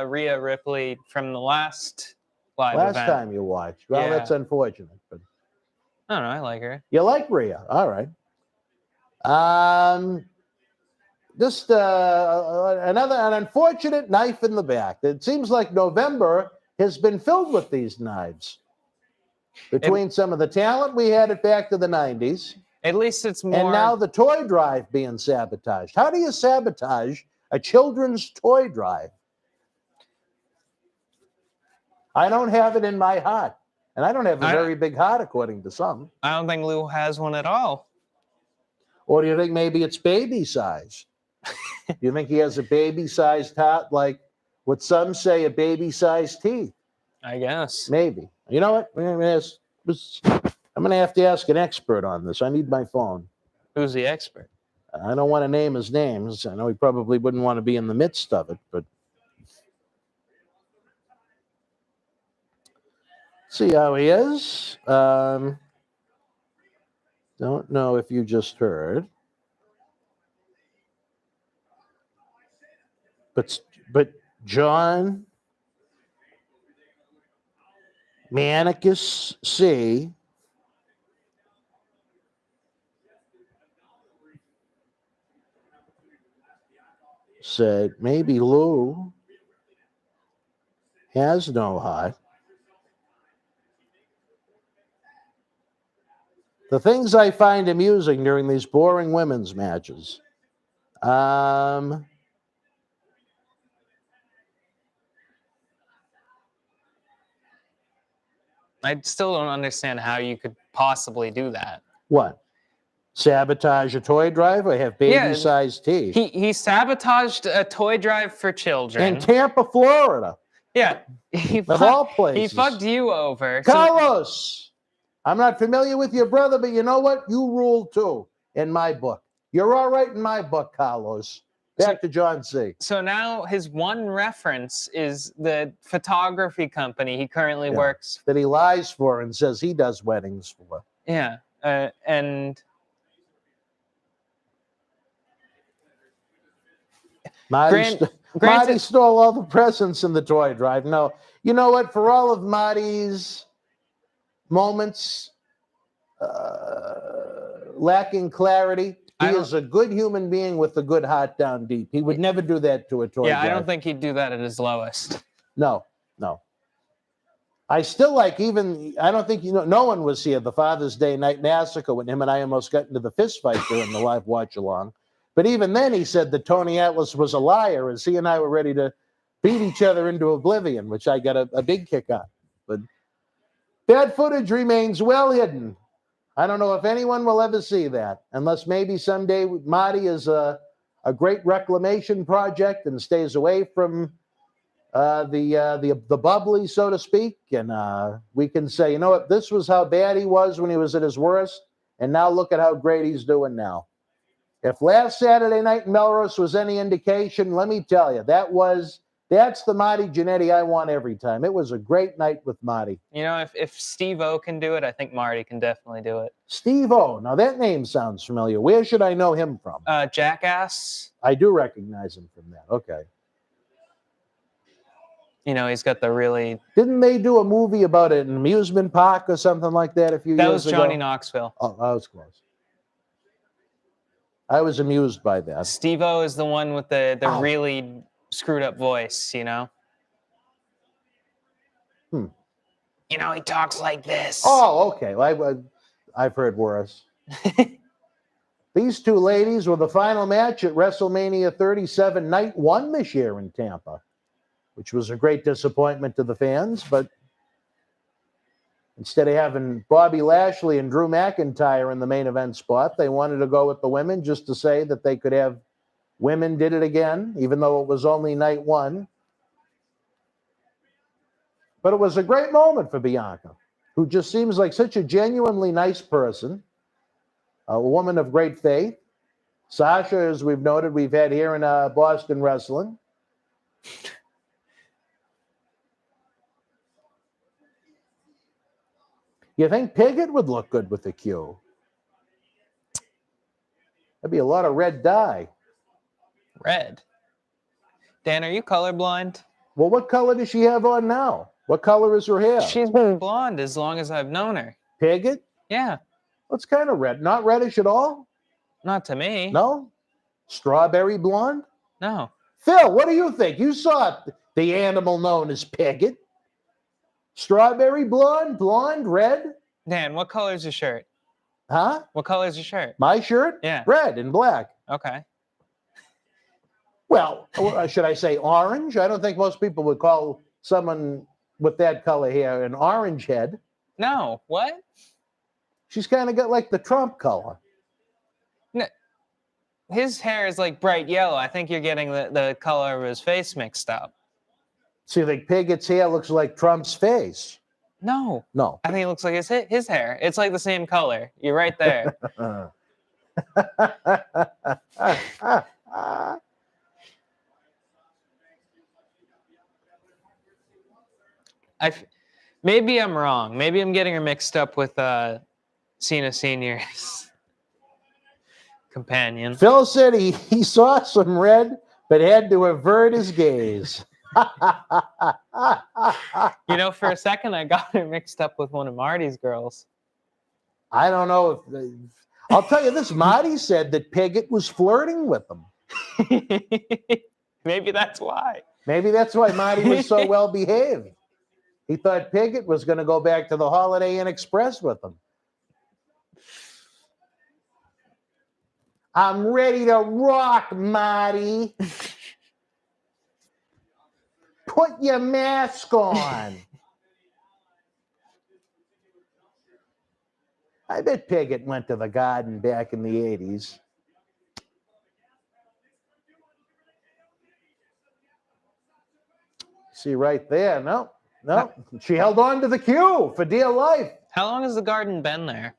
Rhea Ripley from the last live Last event. time you watched. Well, Yeah. that's unfortunate. But I don't know. I like her. you like Rhea. All right. Just an unfortunate knife in the back. It seems like November has been filled with these knives. Between some of the talent we had it back to the 90s, At least it's more. and now the toy drive being sabotaged. How do you sabotage a children's toy drive? I don't have it in my heart. And I don't have a very big heart, according to some. I don't think Lou has one at all. Or do you think maybe it's baby size? Do you think he has a baby-sized heart, like what some say a baby-sized teeth? I guess. Maybe. You know what? I'm going to have to ask an expert on this. I need my phone. Who's the expert? I don't want to name his names. I know he probably wouldn't want to be in the midst of it, but see how he is. Don't know if you just heard. But John Manicus C. said maybe Lou has no heart. The things I find amusing during these boring women's matches. I still don't understand how you could possibly do that. What? Sabotage a toy drive or have baby-sized teeth? He sabotaged a toy drive for children. In Tampa, Florida. Yeah. Of all places. He fucked you over. Carlos, I'm not familiar with your brother, but you know what? You rule too in my book. You're all right in my book, Carlos. Back to John C. So now his one reference is the photography company he currently works that he lies for and says he does weddings for. Yeah. And Marty stole all the presents in the toy drive. No, you know what? For all of Marty's moments lacking clarity, he is a good human being with a good heart down deep. He would never do that to a toy drive. I don't think he'd do that at his lowest. No. I still like I don't think, no one was here the Father's Day night massacre when him and I almost got into the fist fight during the live watch along. But even then he said that Tony Atlas was a liar as he and I were ready to beat each other into oblivion, which I got a big kick on. But bad footage remains well hidden. I don't know if anyone will ever see that, unless maybe someday Marty is a great reclamation project and stays away from the bubbly, so to speak, and we can say, you know what, this was how bad he was when he was at his worst, and now look at how great he's doing now. If last Saturday night in Melrose was any indication, let me tell you, that's the Marty Jannetty I want every time. It was a great night with Marty. You know, if Steve-O can do it, I think Marty can definitely do it. Steve-O, now that name sounds familiar. Where should I know him from? Jackass. I do recognize him from that. Okay. You know, he's got the really... Didn't they do a movie about an amusement park or something like that a few years ago? That was Johnny Knoxville. Oh, I was close. I was amused by that. Steve-O is the one with the really screwed up voice, you know? You know, he talks like this. Oh, okay. I've heard worse. These two ladies were the final match at WrestleMania 37 Night 1 this year in Tampa, which was a great disappointment to the fans, but instead of having Bobby Lashley and Drew McIntyre in the main event spot, they wanted to go with the women just to say that they could have women did it again, even though it was only night 1. But it was a great moment for Bianca, who just seems like such a genuinely nice person, a woman of great faith. Sasha, as we've noted, we've had here in Boston Wrestling. You think Piggott would look good with the Q? That'd be a lot of red dye. Red. Dan, are you colorblind? Well, what color does she have on now? What color is her hair? She's been blonde as long as I've known her. Piggott? Yeah. Well, it's kind of red. Not reddish at all? Not to me. No? Strawberry blonde? No. Phil, what do you think? You saw the animal known as Piggott. Strawberry blonde, blonde, red? Dan, what color is your shirt? Huh? What color is your shirt? My shirt? Yeah. Red and black. Okay. Well, should I say orange? I don't think most people would call someone with that color hair an orange head. No. What? She's kind of got like the Trump color. No. His hair is like bright yellow. I think you're getting the color of his face mixed up. So you think Piggott's hair looks like Trump's face? No. No. I think it looks like his hair. It's like the same color. You're right there. Maybe I'm wrong. Maybe I'm getting her mixed up with Cena Sr.'s companion. Phil said he saw some red, but had to avert his gaze. You know, for a second, I got her mixed up with one of Marty's girls. I don't know if... I'll tell you this, Marty said that Piggott was flirting with him. Maybe that's why. Maybe that's why Marty was so well behaved. He thought Piggott was going to go back to the Holiday Inn Express with him. I'm ready to rock, Marty. Put your mask on. I bet Piggott went to the Garden back in the 80s. See right there, no. She held on to the queue for dear life. How long has the garden been there?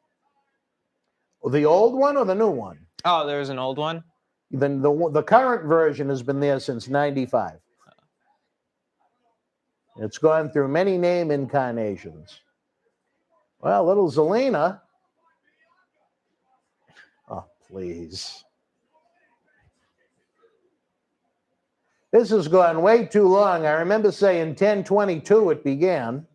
The old one or the new one? Oh, there was an old one? Then the current version has been there since 95. It's gone through many name incarnations. Well, little Zelina. Oh, please. This has gone way too long. I remember saying 10:22 it began.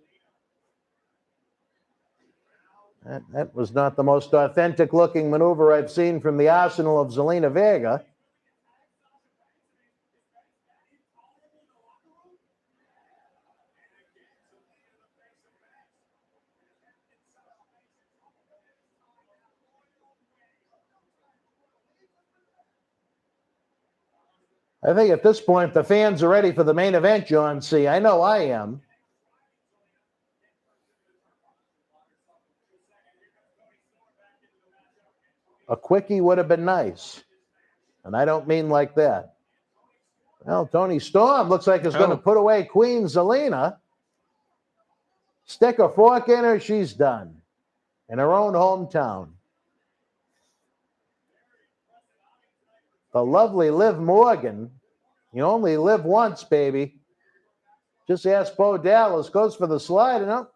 That was not the most authentic looking maneuver I've seen from the arsenal of Zelina Vega. I think at this point the fans are ready for the main event, John C. I know I am. A quickie would have been nice. And I don't mean like that. Well, Tony Storm looks like he's going to put away Queen Zelina. Stick a fork in her, she's done. In her own hometown. The lovely Liv Morgan. You only live once, baby. Just ask Bo Dallas. Goes for the slide, you know.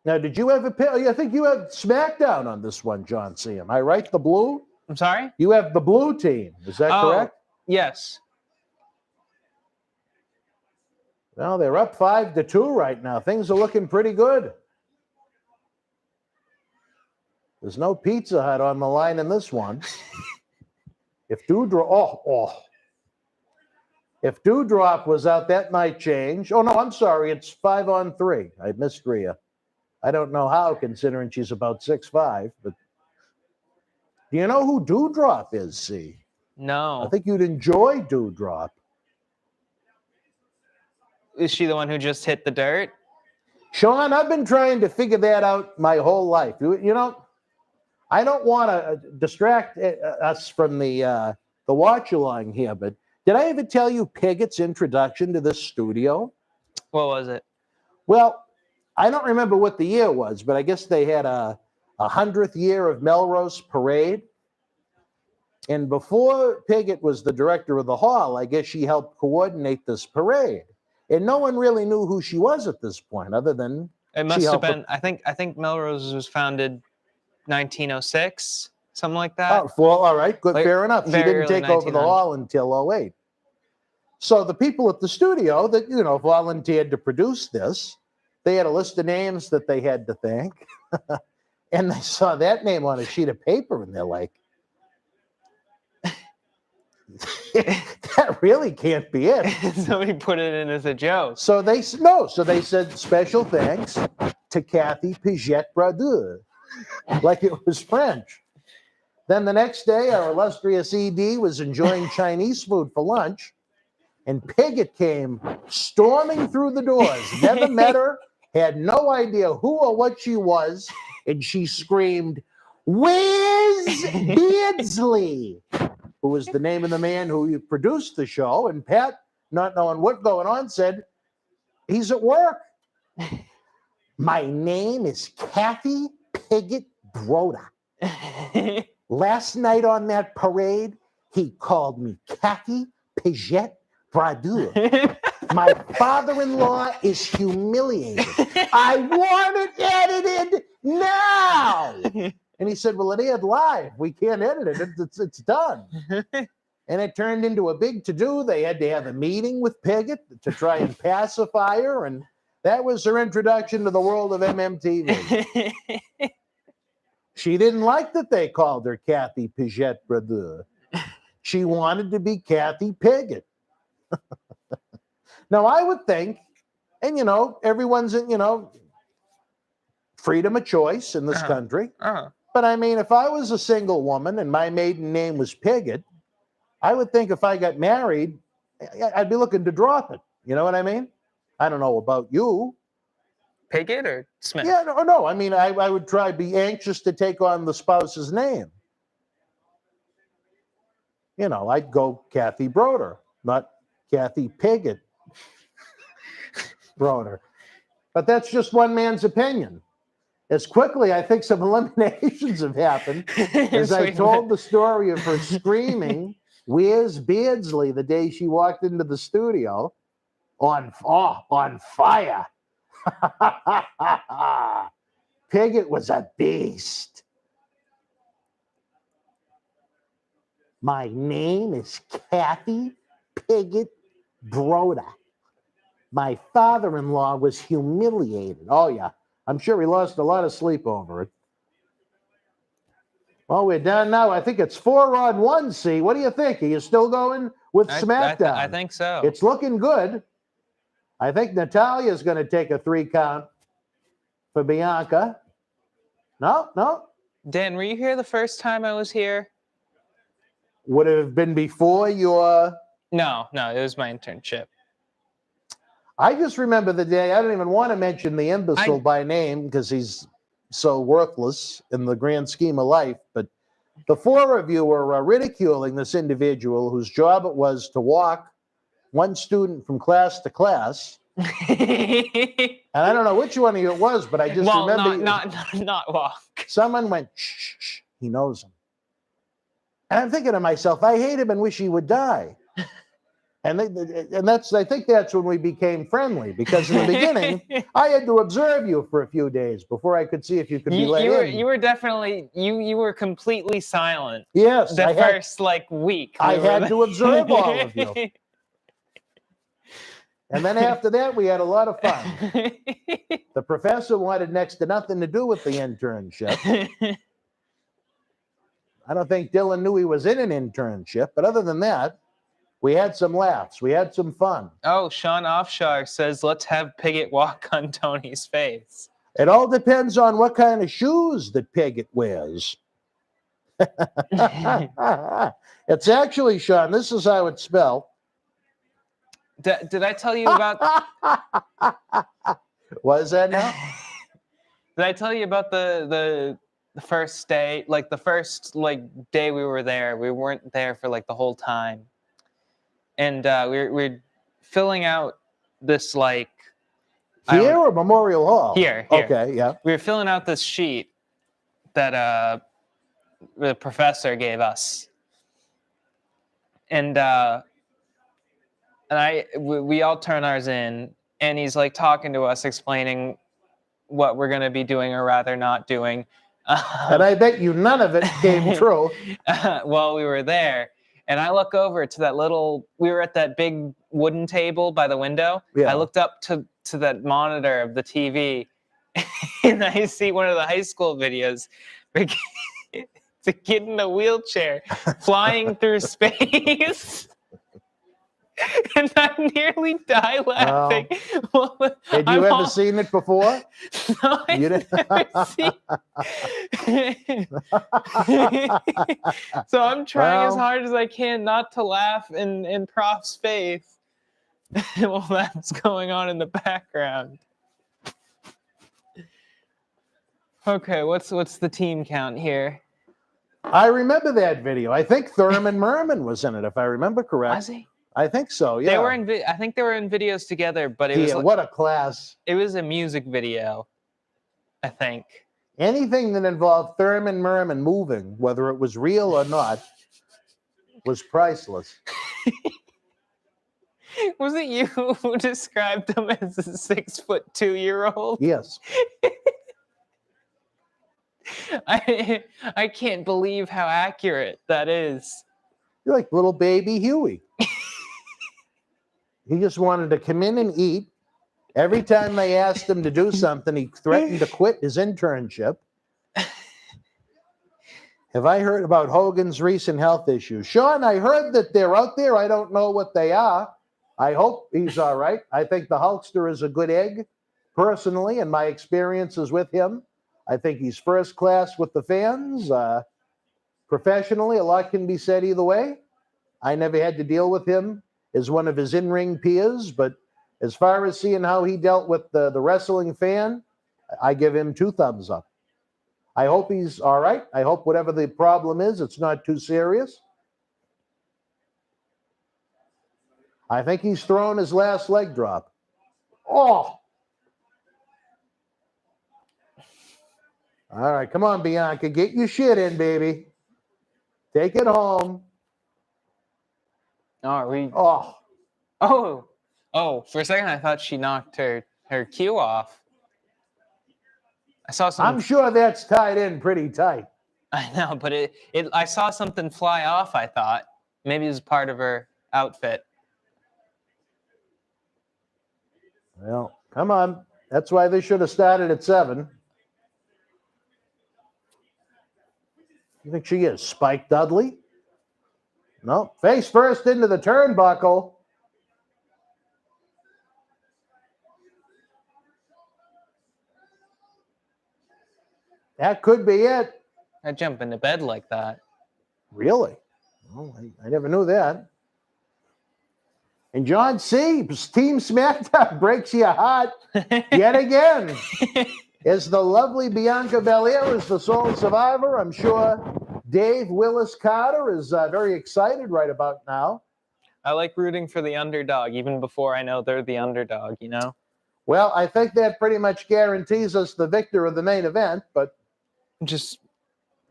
Now, did you have I think you have SmackDown on this one, John C. Am I right? The blue? I'm sorry? You have the blue team. Is that correct? Yes. Well, they're up 5-2 right now. Things are looking pretty good. There's no Pizza Hut on the line in this one. If If Doudrop was out, that might change. Oh, no, I'm sorry. It's 5-on-3. I missed Rhea. I don't know how, considering she's about 6'5", but do you know who Doudrop is, C? No. I think you'd enjoy Doudrop. Is she the one who just hit the dirt? Sean, I've been trying to figure that out my whole life. You know, I don't want to distract us from the watch-along here, but did I ever tell you Pigot's introduction to this studio? What was it? Well, I don't remember what the year was, but I guess they had a 100th year of Melrose parade. And before Pigot was the director of the hall, I guess she helped coordinate this parade. And no one really knew who she was at this point, other than it must have been. I think Melrose was founded 1906, something like that. Oh, well, all right, good, fair enough. She didn't take over the hall until 08. So the people at the studio that volunteered to produce this, they had a list of names that they had to thank, and they saw that name on a sheet of paper, and they're like, that really can't be it. Somebody put it in as a joke. So they said special thanks to Kathy Piget-Bradeux, like it was French. Then the next day, our illustrious ED was enjoying Chinese food for lunch, and Pigot came storming through the doors. Never met her, had no idea who or what she was, and she screamed, "Whiz Beardsley!" who was the name of the man who produced the show. And Pat, not knowing what's going on, said, "He's at work." "My name is Kathy Pigot-Broda. Last night on that parade, he called me Kathy Piget-Bradeux. My father-in-law is humiliated. I want it edited now." And he said, "Well, it aired live. We can't edit it. It's done." And it turned into a big to-do. They had to have a meeting with Pigot to try and pacify her. And that was her introduction to the world of MMTV. She didn't like that they called her Kathy Piget-Bradeux. She wanted to be Kathy Pigot. Now, I would think, and everyone's in, freedom of choice in this country. But I mean, if I was a single woman and my maiden name was Pigot, I would think if I got married, I'd be looking to drop it. You know what I mean? I don't know about you. Pigot or Smith? Yeah, no. I mean, I would be anxious to take on the spouse's name. I'd go Kathy Broder, not Kathy Pigot Broder. But that's just one man's opinion. As quickly, I think some eliminations have happened. As I told the story of her screaming, "Where's Beardsley?" the day she walked into the studio, on fire. Pigot was a beast. "My name is Kathy Pigot-Broda. My father-in-law was humiliated." Oh, yeah. I'm sure he lost a lot of sleep over it. Well, we're done now. I think it's 4-on-1, C. What do you think? Are you still going with SmackDown? I think so. It's looking good. I think Natalia's going to take a 3 count for Bianca. No. Dan, were you here the first time I was here? Would it have been before your... No, it was my internship. I just remember the day. I don't even want to mention the imbecile by name because he's so worthless in the grand scheme of life. But the four of you were ridiculing this individual whose job it was to walk one student from class to class. And I don't know which one of you it was, but I just remember not walk. someone went, shh, shh, he knows him. And I'm thinking to myself, I hate him and wish he would die. And I think that's when we became friendly, because in the beginning, I had to observe you for a few days before I could see if you could be let in. You were definitely, you were completely silent. Yes. The first week. I had to observe all of you. And then after that, we had a lot of fun. The professor wanted next to nothing to do with the internship. I don't think Dylan knew he was in an internship, but other than that, we had some laughs. We had some fun. Oh, Sean Offshar says, let's have Piggott walk on Tony's face. It all depends on what kind of shoes that Piggott wears. It's actually, Sean, this is how it's spelled. Did I tell you about... What is that now? Did I tell you about the first day, the first day we were there? We weren't there for the whole time. And we're filling out this here or Memorial Hall? Here. Okay, yeah. We were filling out this sheet that the professor gave us, and we all turn ours in, and he's talking to us, explaining what we're going to be doing or rather not doing. And I bet you none of it came true. While we were there. And I look over to we were at that big wooden table by the window. Yeah. I looked up to that monitor of the TV, and I see one of the high school videos. It's a kid in a wheelchair flying through space. And I nearly die laughing. Had you ever seen it before? No, I've never seen it. So I'm trying as hard as I can not to laugh in Prof's face while that's going on in the background. Okay, what's the team count here? I remember that video. I think Thurman Merman was in it, if I remember correctly. Was he? I think so, yeah. They were I think they were in videos together, but it was what a class. It was a music video, I think. Anything that involved Thurman Merman moving, whether it was real or not, was priceless. Was it you who described him as a 6'2" Yes. I can't believe how accurate that is. You're like little baby Huey. He just wanted to come in and eat. Every time they asked him to do something, he threatened to quit his internship. Have I heard about Hogan's recent health issues? Sean, I heard that they're out there. I don't know what they are. I hope he's all right. I think the Hulkster is a good egg, personally, and my experiences with him. I think he's first class with the fans. Professionally, a lot can be said either way. I never had to deal with him as one of his in-ring peers, but as far as seeing how he dealt with the wrestling fan, I give him 2 thumbs up. I hope he's all right. I hope whatever the problem is, it's not too serious. I think he's thrown his last leg drop. Oh! All right, come on, Bianca. Get your shit in, baby. Take it home. Oh, for a second I thought she knocked her cue off. I saw something. I'm sure that's tied in pretty tight. I know, but I saw something fly off, I thought. Maybe it was part of her outfit. Well, come on. That's why they should have started at 7. You think she is Spike Dudley? No, face first into the turnbuckle. That could be it. I jump into bed like that. Really? Oh, I never knew that. And John C., Team SmackDown breaks your heart yet again. Is the lovely Bianca Belair is the sole survivor? I'm sure Dave Willis Carter is very excited right about now. I like rooting for the underdog, even before I know they're the underdog, you know? Well, I think that pretty much guarantees us the victor of the main event, but Just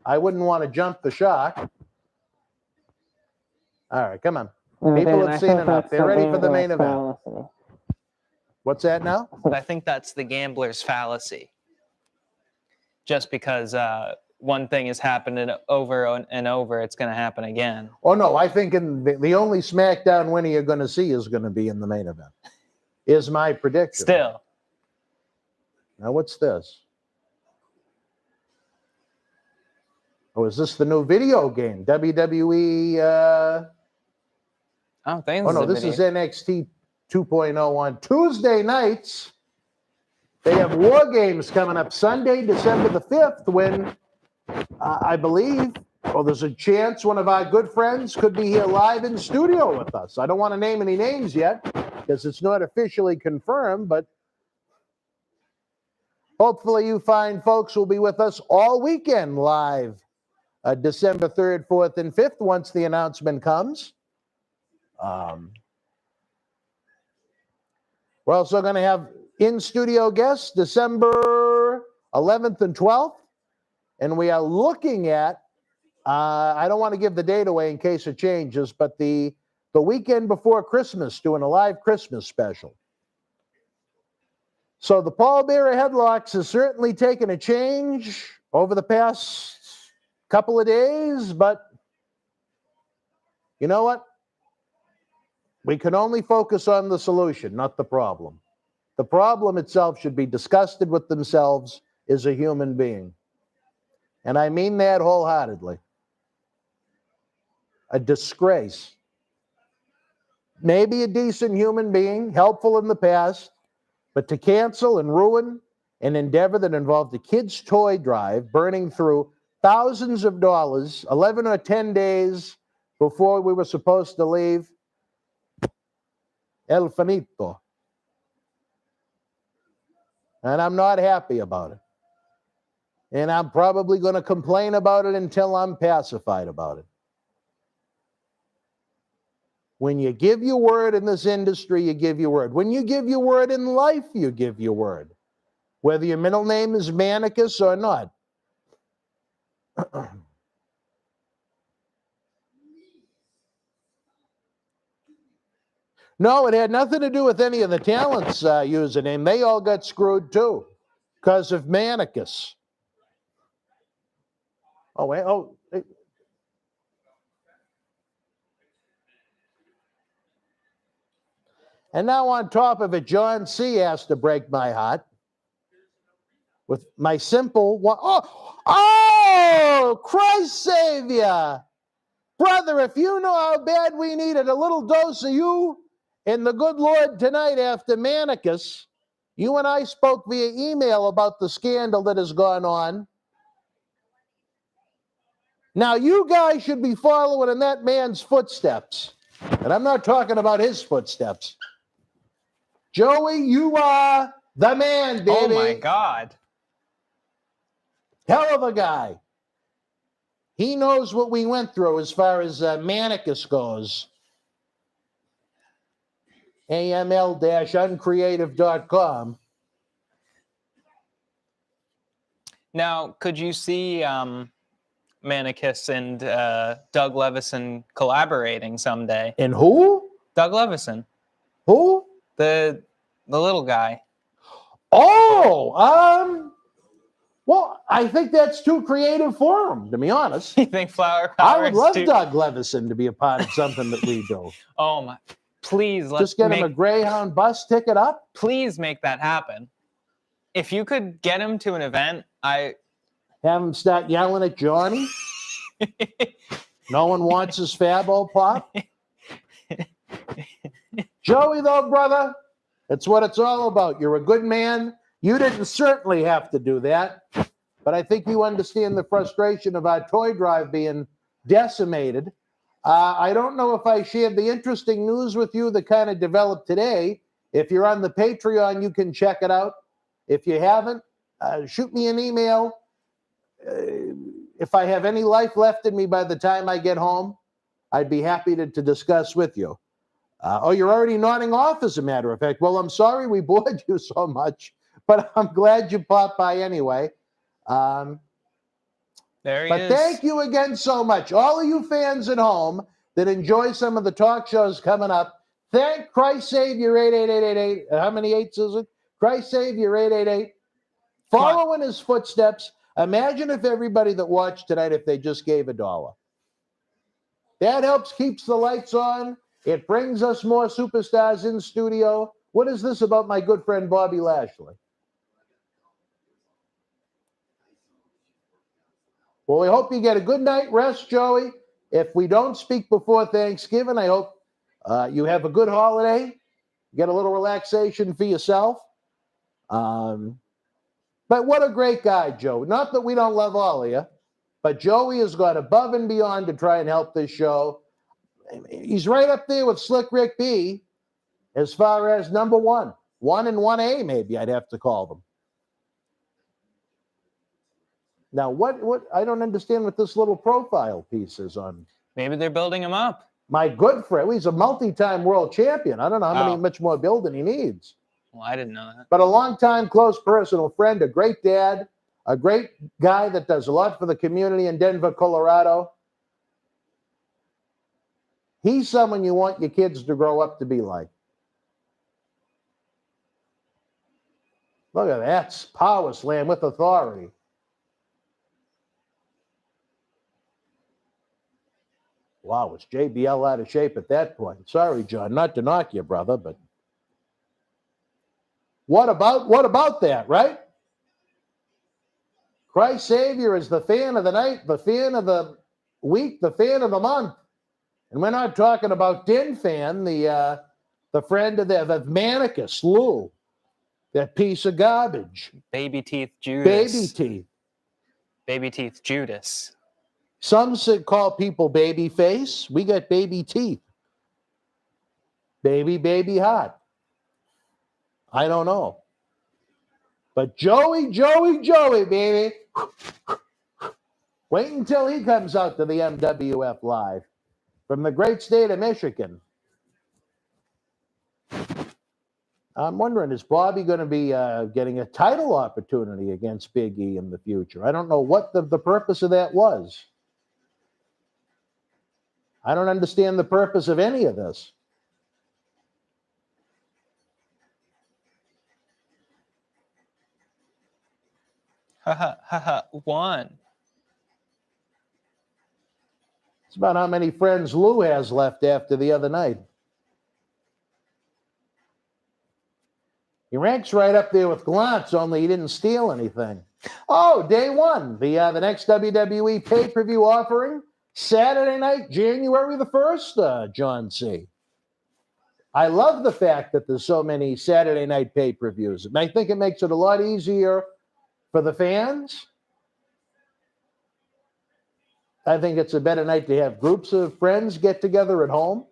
I wouldn't want to jump the shark. All right, come on. No, People Dan, have I seen think enough. that's They're the ready for the gambler's main event. fallacy. What's that now? I think that's the gambler's fallacy. Just because one thing has happened over and over, it's going to happen again. Oh, no, I think the only SmackDown winner you're going to see is going to be in the main event, is my prediction. Still. Now, what's this? Oh, is this the new video game? WWE... Oh, thanks. Oh, no, this is NXT 2.0 on Tuesday nights. They have War Games coming up Sunday, December the 5th, when I believe, well, there's a chance one of our good friends could be here live in studio with us. I don't want to name any names yet because it's not officially confirmed, but hopefully you fine folks will be with us all weekend live, December 3rd, 4th, and 5th once the announcement comes. We're also going to have in-studio guests December 11th and 12th, and we are looking at, I don't want to give the date away in case it changes, but the weekend before Christmas, doing a live Christmas special. So the Paul Bearer Headlocks has certainly taken a change over the past couple of days, but you know what? We can only focus on the solution, not the problem. The problem itself should be disgusted with themselves as a human being. And I mean that wholeheartedly. A disgrace. Maybe a decent human being, helpful in the past, but to cancel and ruin an endeavor that involved a kid's toy drive, burning through thousands of dollars, 11 or 10 days before we were supposed to leave, El finito. And I'm not happy about it. And I'm probably going to complain about it until I'm pacified about it. When you give your word in this industry, you give your word. When you give your word in life, you give your word. Whether your middle name is Manicus or not. No, it had nothing to do with any of the talents' username. They all got screwed too because of Manicus. Oh, wait. Oh. And now on top of it, John C. has to break my heart with my simple one. Oh, Christ Savior. Brother, if you know how bad we needed a little dose of you and the good Lord tonight after Manicus, you and I spoke via email about the scandal that has gone on. Now, you guys should be following in that man's footsteps. And I'm not talking about his footsteps. Joey, you are the man, baby. Oh, my God. Hell of a guy. He knows what we went through as far as Manicus goes. AML-uncreative.com. Now, could you see Manicus and Doug Levison collaborating someday? And who? Doug Levison. Who? The little guy. Oh, well, I think that's too creative for him, to be honest. You think Flower Power I would love too... Doug Levison to be a part of something that we do. Oh, my. Please, let's just get him a Greyhound bus ticket up. Please make that happen. If you could get him to an event, have him start yelling at Johnny. No one wants his Fabo Pop. Joey, though, brother, that's what it's all about. You're a good man. You didn't certainly have to do that, but I think you understand the frustration of our toy drive being decimated. I don't know if I shared the interesting news with you that kind of developed today. If you're on the Patreon, you can check it out. If you haven't, shoot me an email. If I have any life left in me by the time I get home, I'd be happy to discuss with you. Oh, you're already nodding off, as a matter of fact. Well, I'm sorry we bored you so much, but I'm glad you popped by anyway. There he But is. thank you again so much. All of you fans at home that enjoy some of the talk shows coming up, thank Christ Savior 88888. How many eights is it? Christ Savior 888. Follow in his footsteps. Imagine if everybody that watched tonight, if they just gave $1. That helps keeps the lights on. It brings us more superstars in studio. What is this about my good friend Bobby Lashley? Well, we hope you get a good night rest, Joey. If we don't speak before Thanksgiving, I hope you have a good holiday. Get a little relaxation for yourself. But what a great guy, Joe. Not that we don't love all of you, but Joey has gone above and beyond to try and help this show. He's right up there with Slick Rick B as far as number one. 1 and 1A, maybe I'd have to call them. Now, what I don't understand what this little profile piece is on. Maybe they're building him up. My good friend, he's a multi-time world champion. I don't know how much more building he needs. Well, I didn't know that. But a long-time close personal friend, a great dad, a great guy that does a lot for the community in Denver, Colorado. He's someone you want your kids to grow up to be like. Look at that, power slam with authority. Wow, was JBL out of shape at that point? Sorry, John, not to knock you, brother, but what about that, right? Christ Savior is the fan of the night, the fan of the week, the fan of the month. And we're not talking about Din Fan, the friend of the Manicus, Lou, that piece of garbage. Baby teeth Judas. Baby teeth. Baby teeth Judas. Some call people baby face. We got baby teeth. Baby heart. I don't know. But Joey, baby. Wait until he comes out to the MWF Live from the great state of Michigan. I'm wondering, is Bobby going to be getting a title opportunity against Big E in the future? I don't know what the purpose of that was. I don't understand the purpose of any of this. One. It's about how many friends Lou has left after the other night. He ranks right up there with Glantz, only he didn't steal anything. Oh, day one, the next WWE pay-per-view offering, Saturday night, January the 1st, John C. I love the fact that there's so many Saturday night pay-per-views. I think it makes it a lot easier for the fans. I think it's a better night to have groups of friends get together at home,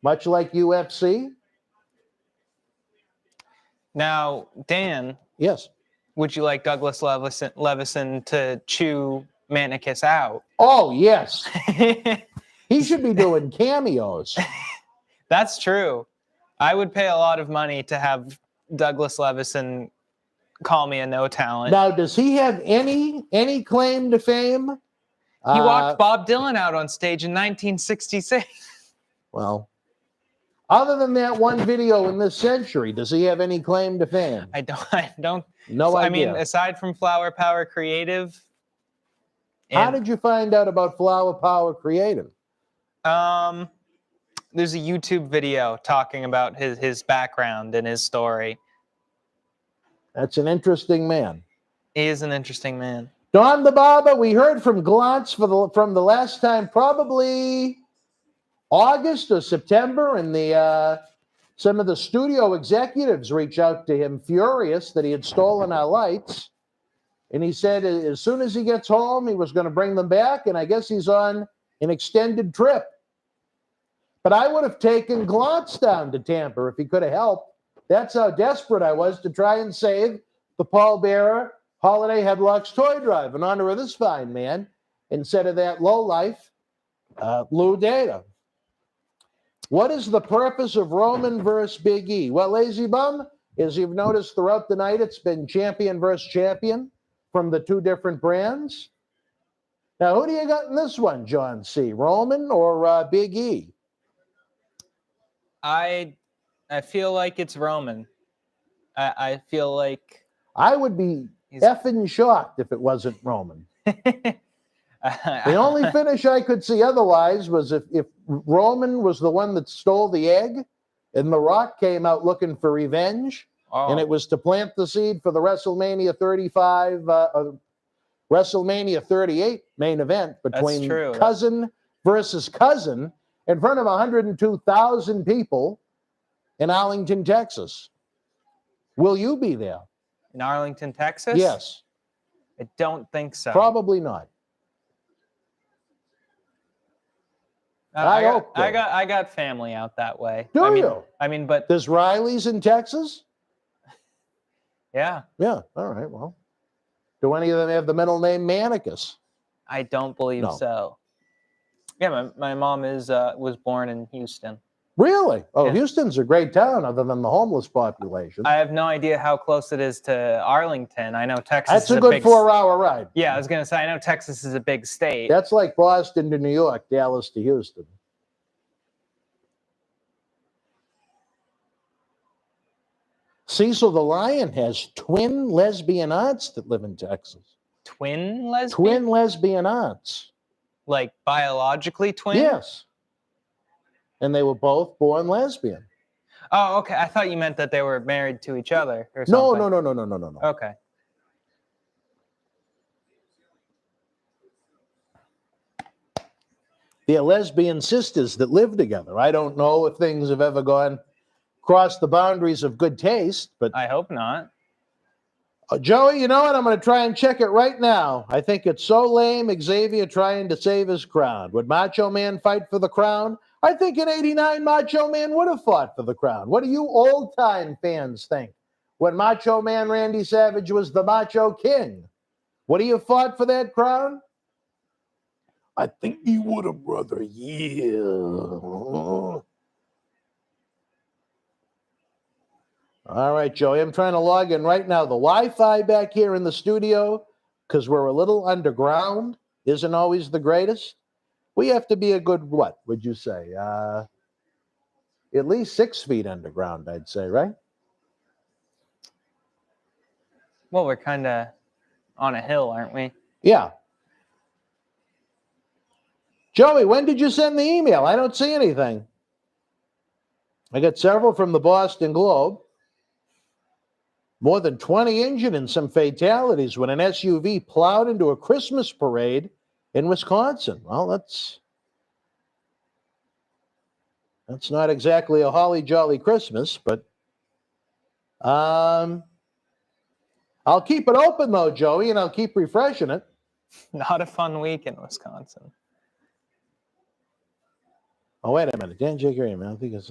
much like UFC. Now, Dan. Yes. Would you like Douglas Levison to chew Manicus out? Oh, yes. He should be doing cameos. That's true. I would pay a lot of money to have Douglas Levison call me a no talent. Now, does he have any claim to fame? He walked Bob Dylan out on stage in 1966. Well, other than that one video in this century, does he have any claim to fame? I don't. No idea. I mean, aside from Flower Power Creative. How did you find out about Flower Power Creative? There's a YouTube video talking about his background and his story. That's an interesting man. He is an interesting man. Don the Barber, we heard from Glantz from the last time, probably August or September, and some of the studio executives reached out to him furious that he had stolen our lights. And he said as soon as he gets home, he was going to bring them back, and I guess he's on an extended trip. But I would have taken Glantz down to Tampa if he could have helped. That's how desperate I was to try and save the pallbearer Holiday Headlocks Toy Drive in honor of this fine man instead of that lowlife, Lou Data. What is the purpose of Roman versus Big E? Well, Lazy Bum, as you've noticed throughout the night, it's been champion versus champion from the two different brands. Now, who do you got in this one, John C., Roman or Big E? I feel like it's Roman. I feel like I would be effing shocked if it wasn't Roman. The only finish I could see otherwise was if Roman was the one that stole the egg and The Rock came out looking for revenge, and it was to plant the seed for the WrestleMania 35, WrestleMania 38 main event between cousin versus cousin in front of 102,000 people in Arlington, Texas. Will you be there? In Arlington, Texas? Yes. I don't think so. Probably not. I got family out that way. Do you? I mean, but there's Reilly's in Texas? Yeah. Yeah. All right. Well, do any of them have the middle name Manicus? I don't believe so. Yeah, my mom was born in Houston. Really? Oh, yeah. Houston's a great town other than the homeless population. I have no idea how close it is to Arlington. I know Texas That's a good 4-hour ride. Yeah, I was going to say, I know Texas is a big state. That's like Boston to New York, Dallas to Houston. Cecil the Lion has twin lesbian aunts that live in Texas. Twin lesbian? Twin lesbian aunts. Like biologically twin? Yes. And they were both born lesbian. Oh, okay. I thought you meant that they were married to each other or something. No. Okay. They're lesbian sisters that live together. I don't know if things have ever gone across the boundaries of good taste, but I hope not. Joey, you know what? I'm going to try and check it right now. I think it's so lame, Xavier trying to save his crown. Would Macho Man fight for the crown? I think in '89, Macho Man would have fought for the crown. What do you old-time fans think? When Macho Man Randy Savage was the Macho King, would he have fought for that crown? I think he would have, brother. Yeah. All right, Joey, I'm trying to log in right now. The Wi-Fi back here in the studio, because we're a little underground, isn't always the greatest. We have to be a good, what would you say? At least 6 feet underground, I'd say, right? Well, we're kind of on a hill, aren't we? Yeah. Joey, when did you send the email? I don't see anything. I got several from the Boston Globe. More than 20 injured and some fatalities when an SUV plowed into a Christmas parade in Wisconsin. Well, that's not exactly a holly jolly Christmas, but I'll keep it open though, Joey, and I'll keep refreshing it. Not a fun week in Wisconsin. Oh, wait a minute. Dan Jiggery, man. I think it's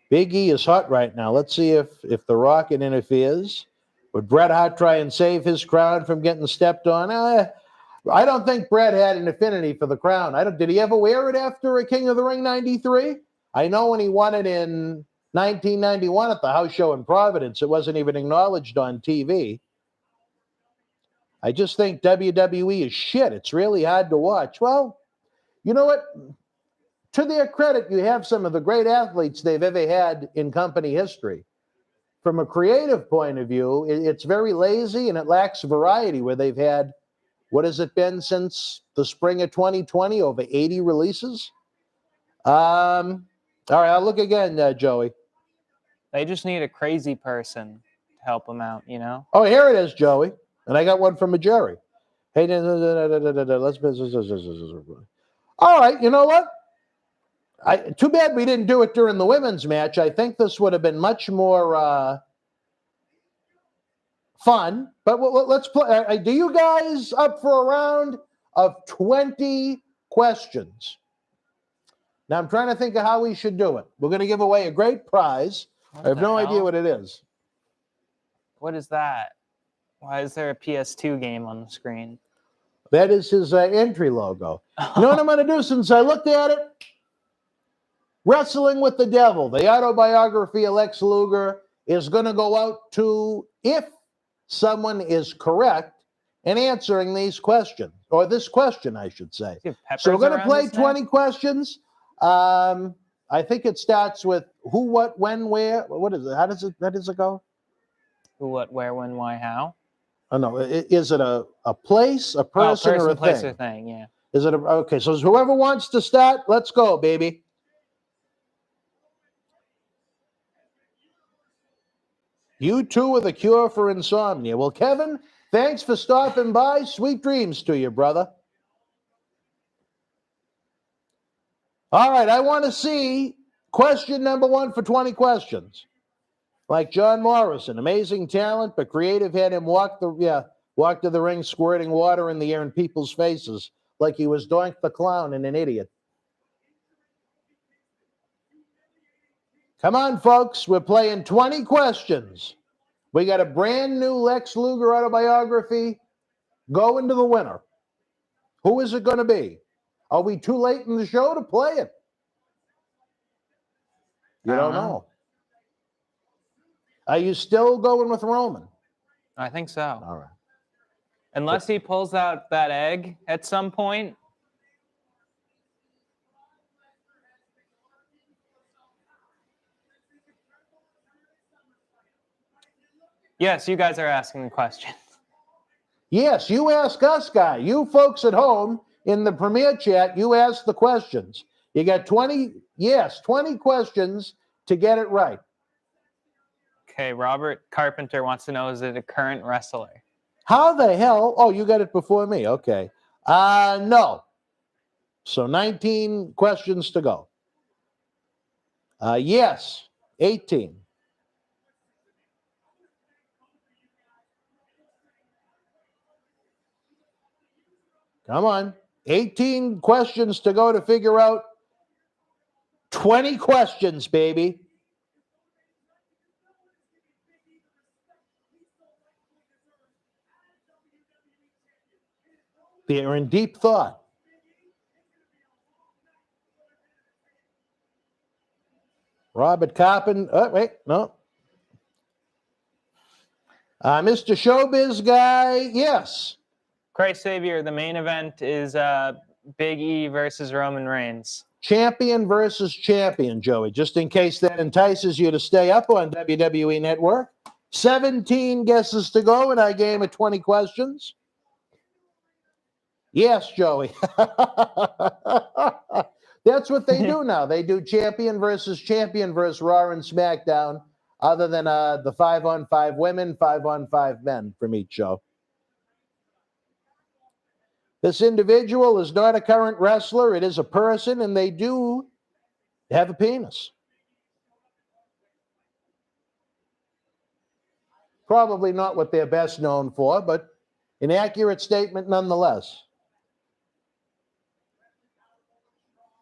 Big E is hot right now. Let's see if the Rocket interferes. Would Bret Hart try and save his crown from getting stepped on? I don't think Bret had an affinity for the crown. Did he ever wear it after a King of the Ring 93? I know when he won it in 1991 at the house show in Providence, it wasn't even acknowledged on TV. I just think WWE is shit. It's really hard to watch. Well, you know what? To their credit, you have some of the great athletes they've ever had in company history. From a creative point of view, it's very lazy and it lacks variety where they've had, what has it been since the spring of 2020? Over 80 releases? All right, I'll look again, Joey. They just need a crazy person to help them out, you know? Oh, here it is, Joey. And I got one from a Jerry. Hey, let's... All right, you know what? Too bad we didn't do it during the women's match. I think this would have been much more fun. But let's play. Do you guys up for a round of 20 questions? Now, I'm trying to think of how we should do it. We're going to give away a great prize. I have no idea what it is. What is that? Why is there a PS2 game on the screen? That is his entry logo. You know what I'm going to do since I looked at it? Wrestling with the Devil, the autobiography of Lex Luger, is going to go out to, if someone is correct in answering these questions, or this question, I should say. So we're going to play 20 questions. I think it starts with who, what, when, where. What is it? How does it go? Who, what, where, when, why, how? Oh, no. Is it a place, a person, or a place thing? or thing, yeah. Is it okay, so whoever wants to start, let's go, baby. You two are the cure for insomnia. Well, Kevin, thanks for stopping by. Sweet dreams to you, brother. All right, I want to see question number 1 for 20 questions. Like John Morrison, amazing talent, but creative had him walk to the ring squirting water in the air in people's faces like he was Doink the Clown and an idiot. Come on, folks. We're playing 20 questions. We got a brand new Lex Luger autobiography going to the winner. Who is it going to be? Are we too late in the show to play it? You don't know. Are you still going with Roman? I think so. All right. Unless he pulls out that egg at some point. Yes, you guys are asking the questions. Yes, you ask us, guy. You folks at home in the Premier Chat, you ask the questions. You got 20 questions to get it right. Okay, Robert Carpenter wants to know, is it a current wrestler? How the hell? Oh, you got it before me. Okay. No. So 19 questions to go. Yes, 18. Come on. 18 questions to go to figure out 20 questions, baby. They're in deep thought. Robert Carpenter. Oh, wait, no. Mr. Showbiz guy, yes. Christ Savior, the main event is Big E versus Roman Reigns. Champion versus champion, Joey, just in case that entices you to stay up on WWE Network. 17 guesses to go in our game of 20 questions. Yes, Joey. That's what they do now. They do champion versus Raw and SmackDown, other than the 5-on-5 women, 5-on-5 men from each show. This individual is not a current wrestler. It is a person, and they do have a penis. Probably not what they're best known for, but an accurate statement nonetheless.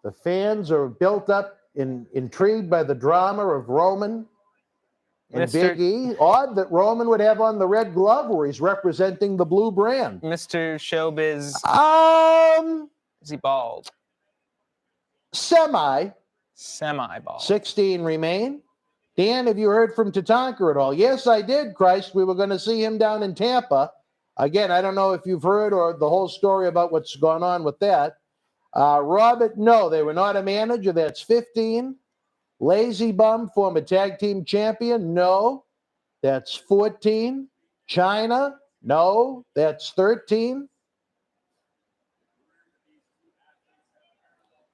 The fans are built up, intrigued by the drama of Roman and Big E. Odd that Roman would have on the red glove where he's representing the blue brand. Mr. Showbiz. Is he bald? Semi-bald. 16 remain. Dan, have you heard from Tatanka at all? Yes, I did, Christ. We were going to see him down in Tampa. Again, I don't know if you've heard or the whole story about what's gone on with that. Robert, no, they were not a manager. That's 15. Lazy Bum, former tag team champion. No, that's 14. China, no, that's 13.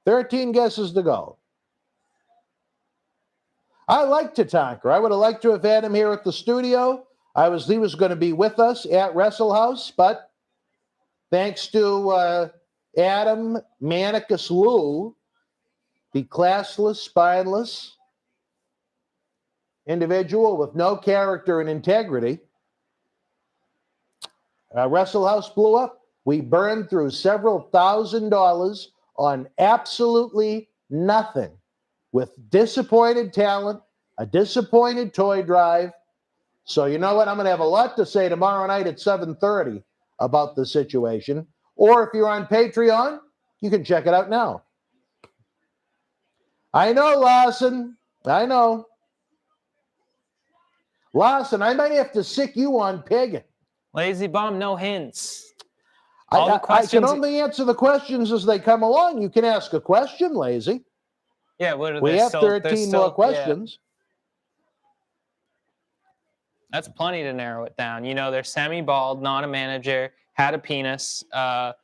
13 guesses to go. I like Tatanka. I would have liked to have had him here at the studio. He was going to be with us at Wrestle House, but thanks to Adam Manicus Lou, the classless, spineless individual with no character and integrity, Wrestle House blew up. We burned through several $1,000s on absolutely nothing, with disappointed talent, a disappointed toy drive, So you know what? I'm going to have a lot to say tomorrow night at 7:30 about the situation. Or if you're on Patreon, you can check it out now. I know, Lawson. I know. Lawson, I might have to sick you on Piggott. Lazy bum, no hints. I can only answer the questions as they come along. You can ask a question, Lazy. Yeah, what are We they have still, 13 more questions. Yeah. That's plenty to narrow it down. You know, they're semi-bald, not a manager, had a penis. Not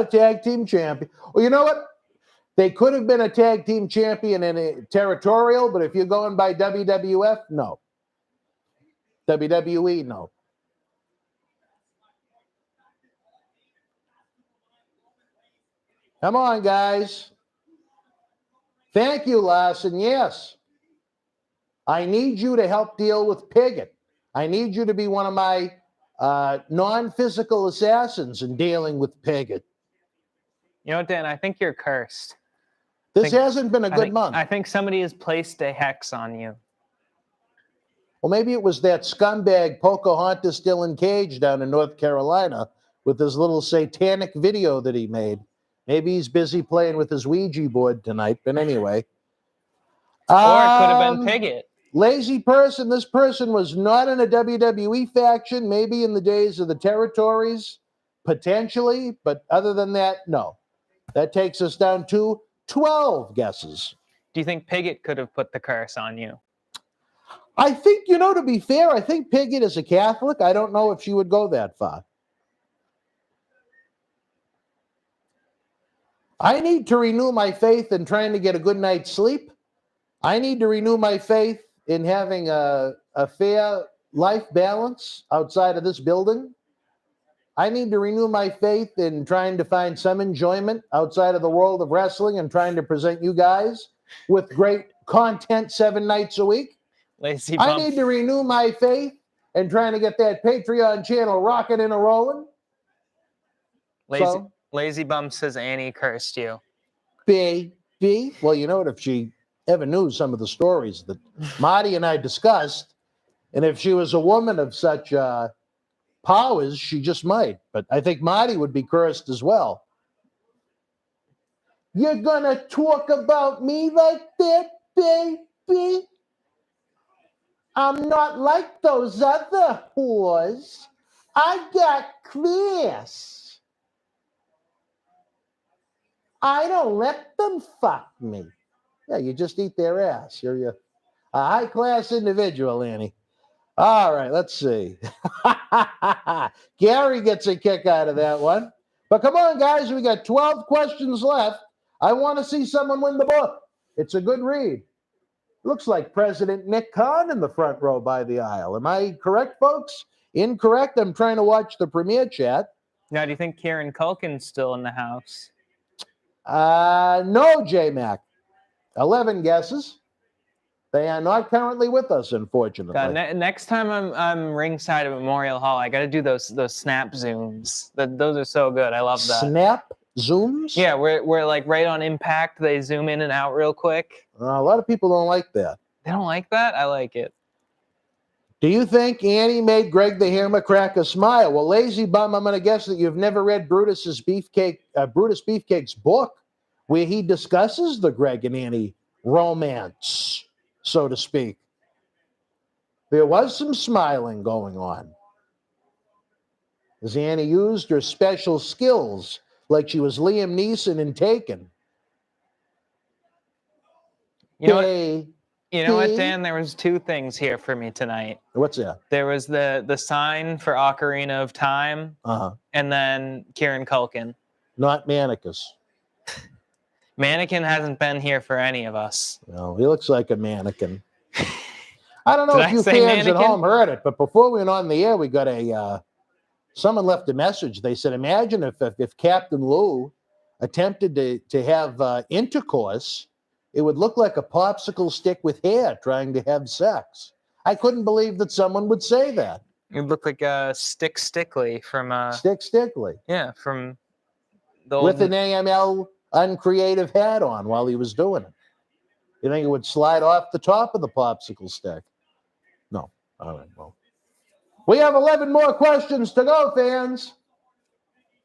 a tag team champion. Well, you know what? They could have been a tag team champion in a territorial, but if you're going by WWF, no. WWE, no. Come on, guys. Thank you, Larson. Yes. I need you to help deal with Piggott. I need you to be one of my non-physical assassins in dealing with Piggott. You know what, Dan? I think you're cursed. This hasn't been a good month. I think somebody has placed a hex on you. Well, maybe it was that scumbag Pocahontas Dylan Cage down in North Carolina with his little satanic video that he made. Maybe he's busy playing with his Ouija board tonight, but anyway. Or it could have been Piggott. Lazy person. This person was not in a WWE faction, maybe in the days of the territories, potentially, but other than that, no. That takes us down to 12 guesses. Do you think Piggott could have put the curse on you? I think, to be fair, I think Piggott is a Catholic. I don't know if she would go that far. I need to renew my faith in trying to get a good night's sleep. I need to renew my faith in having a fair life balance outside of this building. I need to renew my faith in trying to find some enjoyment outside of the world of wrestling and trying to present you guys with great content 7 nights a week. Lazy bum. I need to renew my faith in trying to get that Patreon channel rocking and rolling. Lazy bum says Annie cursed you. B. Well, you know what? If she ever knew some of the stories that Marty and I discussed, and if she was a woman of such powers, she just might. But I think Marty would be cursed as well. You're going to talk about me like that, baby? I'm not like those other whores. I got class. I don't let them fuck me. Yeah, you just eat their ass. You're a high-class individual, Annie. All right, let's see. Gary gets a kick out of that one. But come on, guys, we got 12 questions left. I want to see someone win the book. It's a good read. Looks like President Nick Khan in the front row by the aisle. Am I correct, folks? Incorrect? I'm trying to watch the premiere chat. Now, do you think Kieran Culkin's still in the house? No, J-Mac. 11 guesses. They are not currently with us, unfortunately. God, next time I'm ringside at Memorial Hall, I got to do those snap zooms. Those are so good. I love that. Snap zooms? Yeah, we're like right on impact. They zoom in and out real quick. A lot of people don't like that. They don't like that? I like it. Do you think Annie made Greg the Hammer Cracker smile? Well, lazy bum, I'm going to guess that you've never read Brutus Beefcake's book, where he discusses the Greg and Annie romance, so to speak. There was some smiling going on as Annie used her special skills like she was Liam Neeson in Taken. You know what, Dan? There was 2 things here for me tonight. What's that? There was the sign for Ocarina of Time, and then Kieran Culkin. Not Manicus. Mannequin hasn't been here for any of us. No, he looks like a mannequin. I don't know if you fans mannequin? at home heard it, but before we went on the air, we got someone left a message. They said, imagine if Captain Lou attempted to have intercourse, it would look like a popsicle stick with hair trying to have sex. I couldn't believe that someone would say that. It would look like a Stickly from Stickly. Yeah, from the old... With an AML uncreative hat on while he was doing it. You think it would slide off the top of the popsicle stick? No. All right, well. We have 11 more questions to go, fans,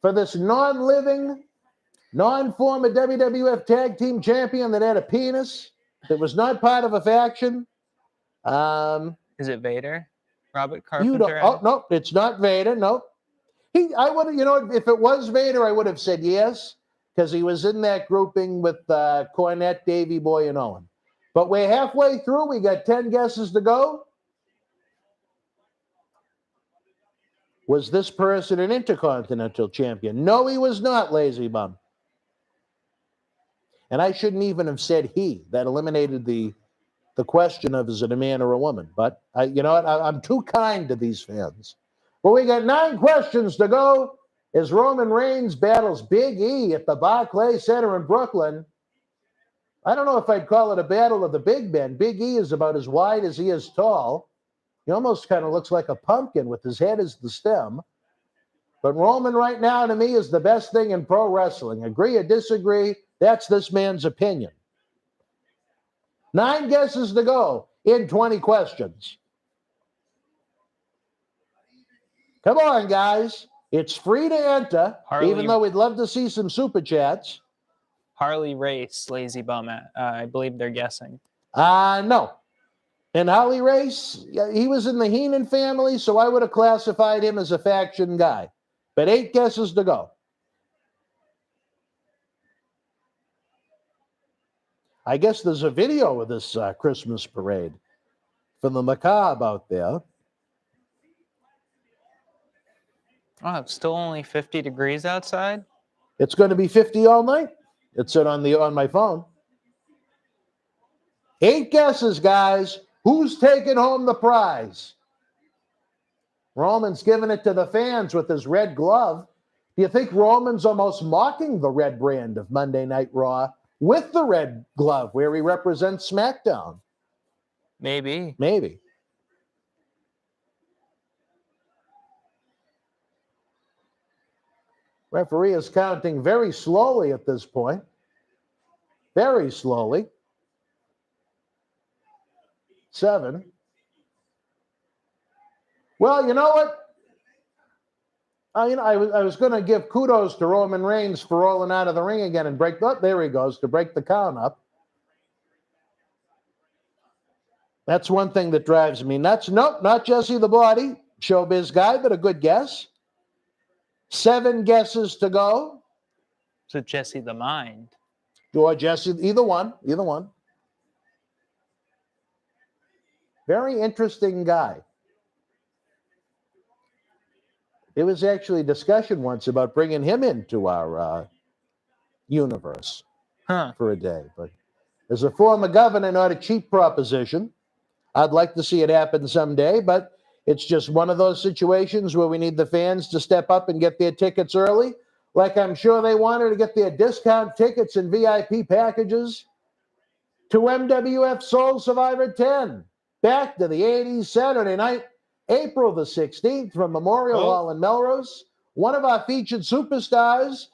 for this non-living, non-former WWF Tag Team Champion that had a penis that was not part of a faction. Is it Vader? Robert You don't. Carpenter? Oh no, it's not Vader. No, I would have. You know, if it was Vader, I would have said yes because he was in that grouping with Cornette, Davey Boy, and Owen. But we're halfway through. We got 10 guesses to go. Was this person an Intercontinental Champion? No, he was not, lazy bum. And I shouldn't even have said he. That eliminated the question of is it a man or a woman. But you know what? I'm too kind to these fans. Well, we got 9 questions to go as Roman Reigns battles Big E at the Barclays Center in Brooklyn. I don't know if I'd call it a battle of the big men. Big E is about as wide as he is tall. He almost kind of looks like a pumpkin with his head as the stem. But Roman right now, to me, is the best thing in pro wrestling. Agree or disagree, that's this man's opinion. 9 guesses to go in 20 questions. Come on, guys. It's free to enter, even though we'd love to see some super chats. Harley Race, lazy bum. I believe they're guessing. No. And Harley Race, he was in the Heenan family, so I would have classified him as a faction guy. But 8 guesses to go. I guess there's a video of this Christmas parade for the macabre out there. Oh, it's still only 50 degrees outside? It's going to be 50 all night. It said on my phone. 8 guesses, guys. Who's taking home the prize? Roman's giving it to the fans with his red glove. Do you think Roman's almost mocking the red brand of Monday Night Raw with the red glove where he represents SmackDown? Maybe. Maybe. Referee is counting very slowly at this point. Very slowly. 7. Well, you know what? I was going to give kudos to Roman Reigns for rolling out of the ring again and break up. There he goes to break the count up. That's one thing that drives me nuts. Nope, not Jesse the Body, showbiz guy, but a good guess. 7 guesses to go. So Jesse the Mind. Or Jesse, either one. Very interesting guy. There was actually discussion once about bringing him into our universe for a day. But as a former governor, not a cheap proposition. I'd like to see it happen someday, but it's just one of those situations where we need the fans to step up and get their tickets early, like I'm sure they wanted to get their discount tickets and VIP packages to MWF Soul Survivor 10. Back to the 80s, Saturday night, April the 16th from Memorial Hall in Melrose. One of our featured superstars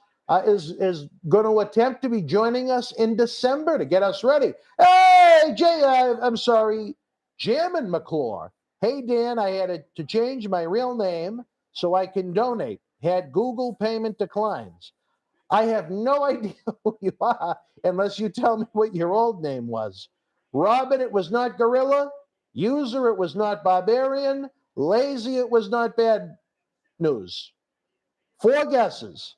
is going to attempt to be joining us in December to get us ready. Hey, Jammin' McClure. Hey, Dan, I had to change my real name so I can donate. Had Google payment declines. I have no idea who you are unless you tell me what your old name was. Robin, it was not Gorilla. User, it was not Barbarian. Lazy, it was not Bad News. 4 guesses.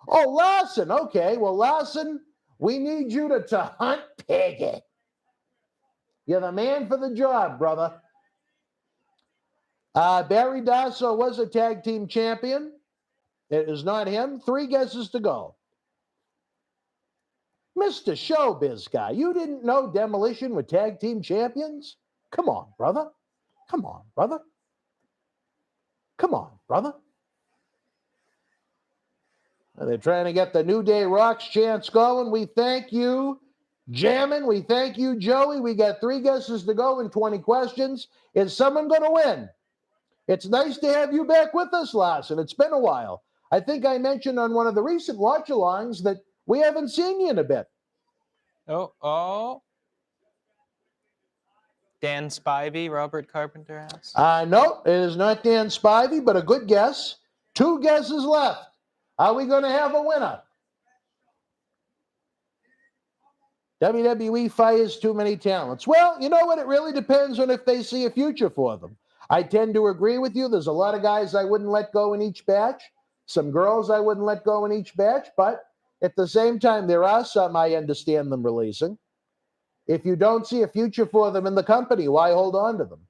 Oh, Larson. Okay, well, Larson, we need you to hunt Piggy. You're the man for the job, brother. Barry Dasso was a tag team champion. It is not him. 3 guesses to go. Mr. Showbiz guy, you didn't know Demolition were tag team champions? Come on, brother. Come on, brother. Come on, brother. They're trying to get the New Day Rocks chants going. We thank you, Jammin'. We thank you, Joey. We got 3 guesses to go and 20 questions. Is someone going to win? It's nice to have you back with us, Larson. It's been a while. I think I mentioned on one of the recent watch-alongs that we haven't seen you in a bit. Oh. Dan Spivey, Robert Carpenter asks. No, it is not Dan Spivey, but a good guess. 2 guesses left. Are we going to have a winner? WWE fires too many talents. Well, you know what? It really depends on if they see a future for them. I tend to agree with you. There's a lot of guys I wouldn't let go in each batch. Some girls I wouldn't let go in each batch. But at the same time, there are some I understand them releasing. If you don't see a future for them in the company, why hold on to them?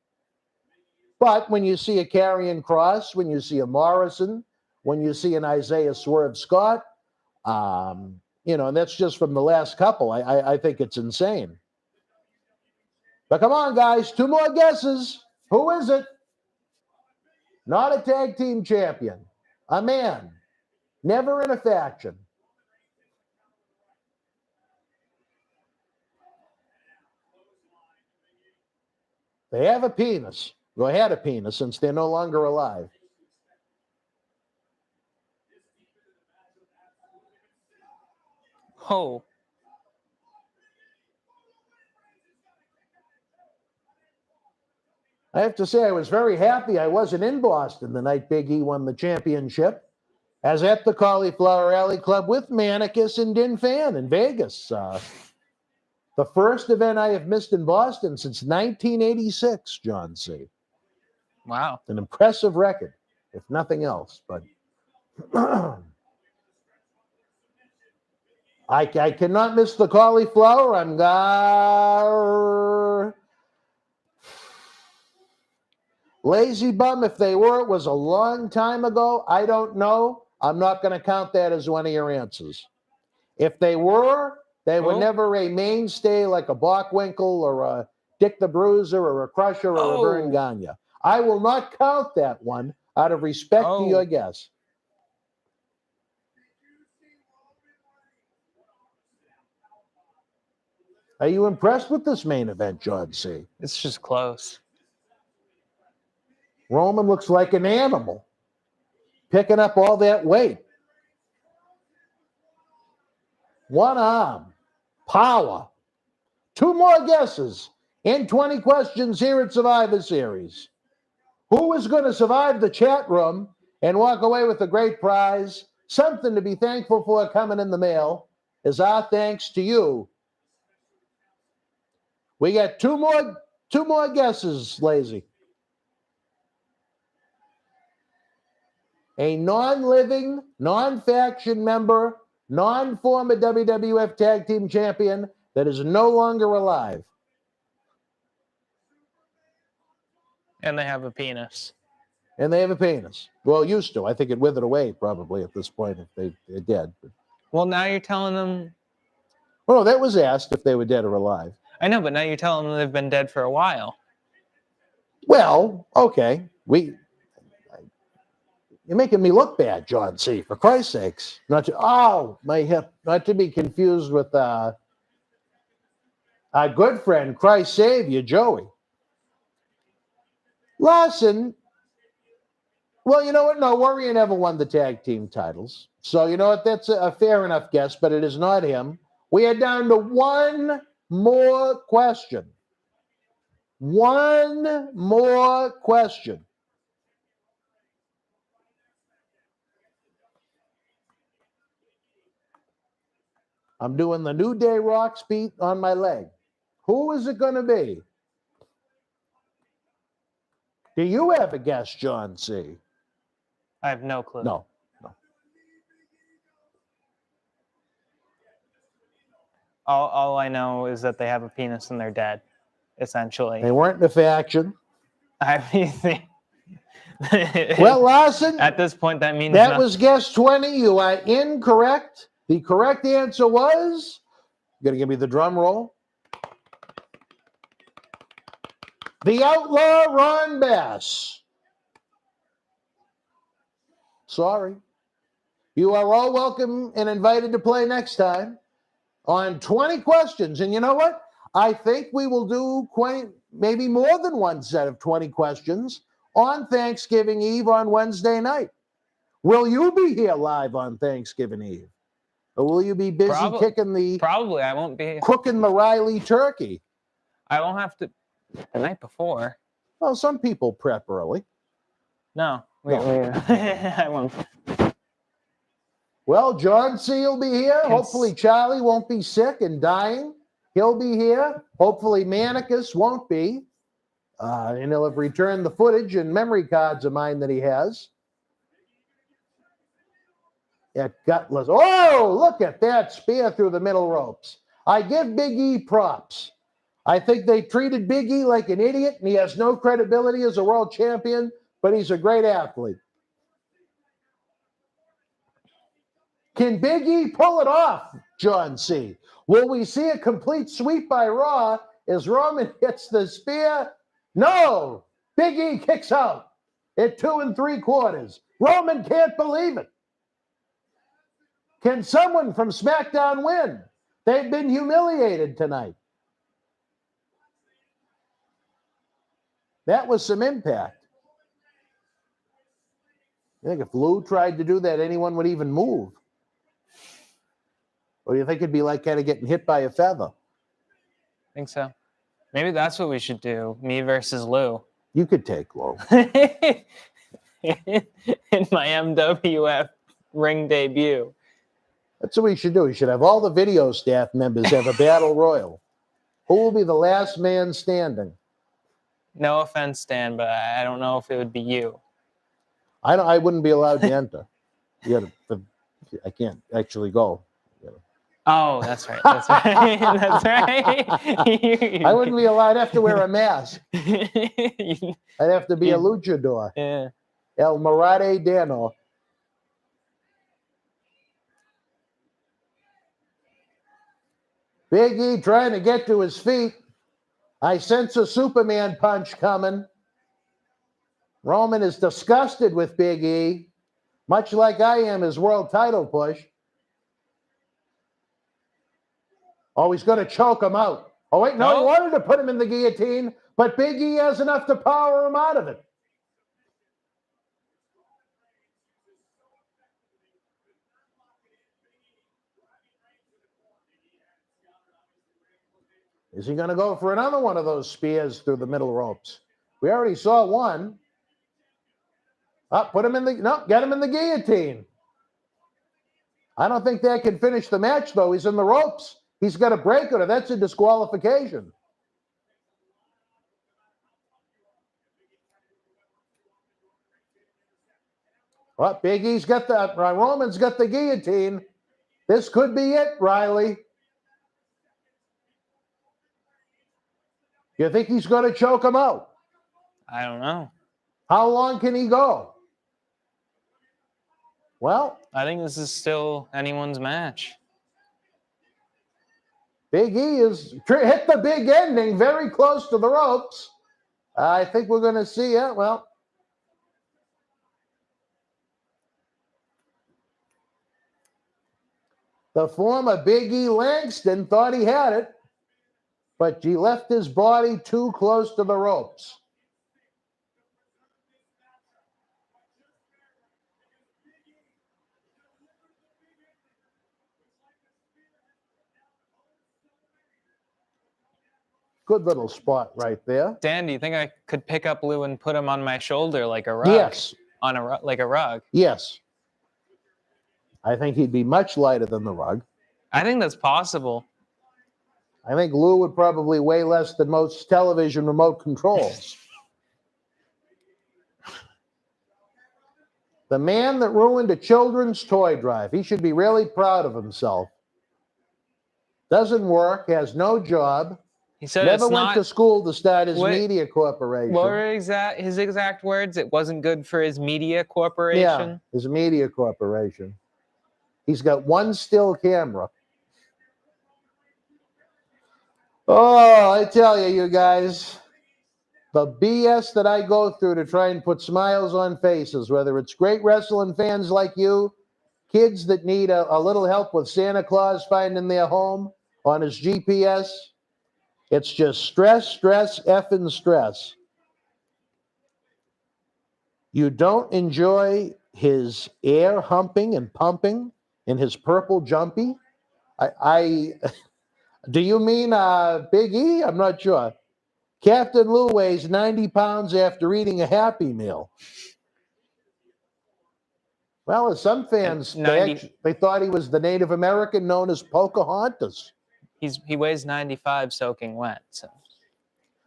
But when you see a Karrion Kross, when you see a Morrison, when you see an Isaiah Swerve Scott, and that's just from the last couple. I think it's insane. But come on, guys, 2 more guesses. Who is it? Not a tag team champion. A man. Never in a faction. They have a penis. Well, they had a penis since they're no longer alive. Oh. I have to say I was very happy I wasn't in Boston the night Big E won the championship. I was at the Cauliflower Alley Club with Manicus and Din Fan in Vegas. The first event I have missed in Boston since 1986, John C. Wow. An impressive record, if nothing else. But I cannot miss the Cauliflower. Lazy Bum, if they were, it was a long time ago. I don't know. I'm not going to count that as one of your answers. If they were, they were never a mainstay like a Bockwinkel or a Dick the Bruiser or a Crusher or a Vern Gagne. I will not count that one out of respect to your guess. Are you impressed with this main event, John C? It's just close. Roman looks like an animal, picking up all that weight. One arm, power. 2 more guesses in 20 questions here at Survivor Series. Who is going to survive the chat room and walk away with a great prize? Something to be thankful for coming in the mail is our thanks to you. We got 2 more guesses, Lazy. A non-living, non-faction member, non-former WWF Tag Team Champion that is no longer alive. And they have a penis. And they have a penis. Well, used to. I think it withered away probably at this point if they're dead. Well, now you're telling them... Oh, that was asked if they were dead or alive. I know, but now you're telling them they've been dead for a while. Well, okay. You're making me look bad, John C., for Christ's sakes. My hip. Not to be confused with our good friend, Christ Savior, Joey. Lawson, well, you know what? No, Warrior never won the tag team titles. So, you know what? That's a fair enough guess, but it is not him. We are down to 1 more question. 1 more question. I'm doing the New Day Rocks beat on my leg. Who is it going to be? Do you have a guess, John C? I have no clue. No. All I know is that they have a penis and they're dead, essentially. They weren't in the faction. I mean, well, Lawson, at this point, that means that nothing. was guess 20. You are incorrect. The correct answer was, you going to give me the drum roll? The Outlaw Ron Bass. Sorry. You are all welcome and invited to play next time on 20 questions. And you know what? I think we will do maybe more than one set of 20 questions on Thanksgiving Eve on Wednesday night. Will you be here live on Thanksgiving Eve? Or will you be busy Probably I won't be cooking the Reilly turkey? I won't have to. The night before. Well, some people prep early. No. No. I won't. Well, John C. will be here. Hopefully Charlie won't be sick and dying. He'll be here. Hopefully Manicus won't be. And he'll have returned the footage and memory cards of mine that he has. At Gutless. Oh, look at that spear through the middle ropes. I give Big E props. I think they treated Big E like an idiot, and he has no credibility as a world champion, but he's a great athlete. Can Big E pull it off, John C.? Will we see a complete sweep by Raw as Roman hits the spear? No! Big E kicks out at 2 3/4. Roman can't believe it. Can someone from SmackDown win? They've been humiliated tonight. That was some impact. You think if Lou tried to do that, anyone would even move? Or do you think it'd be like kind of getting hit by a feather? I think so. Maybe that's what we should do. Me versus Lou. You could take Lou. In my MWF ring debut. That's what we should do. We should have all the video staff members have a battle royal. Who will be the last man standing? No offense, Stan, but I don't know if it would be you. I wouldn't be allowed to enter. I can't actually go. Oh, that's right. That's right. That's right. I wouldn't be allowed. I'd have to wear a mask. I'd have to be a luchador. Yeah. El Mirade Dano. Big E trying to get to his feet. I sense a Superman punch coming. Roman is disgusted with Big E, much like I am his world title push. Oh, he's going to choke him out. Oh, wait, no, he wanted to put him in the guillotine, but Big E has enough to power him out of it. Is he going to go for another one of those spears through the middle ropes? We already saw one. Put him in the, get him in the guillotine. I don't think that can finish the match, though. He's in the ropes. He's got to break it, or that's a disqualification. Well, Big E's got the, Roman's got the guillotine. This could be it, Reilly. You think he's going to choke him out? I don't know. How long can he go? Well, I think this is still anyone's match. Big E is hit the big ending very close to the ropes. I think we're going to see it. Well, the former Big E Langston thought he had it, but he left his body too close to the ropes. Good little spot right there. Dan, do you think I could pick up Lou and put him on my shoulder like a rug? Yes. Like a rug? Yes. I think he'd be much lighter than the rug. I think that's possible. I think Lou would probably weigh less than most television remote controls. The man that ruined a children's toy drive. He should be really proud of himself. Doesn't work, has no job. He said never went to school to start his media corporation. What were his exact words? It wasn't good for his media corporation? Yeah, his media corporation. He's got one still camera. Oh, I tell you, you guys, the BS that I go through to try and put smiles on faces, whether it's great wrestling fans like you, kids that need a little help with Santa Claus finding their home on his GPS, it's just stress, effing stress. You don't enjoy his air humping and pumping in his purple jumpy? Do you mean Big E? I'm not sure. Captain Lou weighs 90 pounds after eating a Happy Meal. Well, as some fans, they thought he was the Native American known as Pocahontas. He weighs 95 soaking wet. So.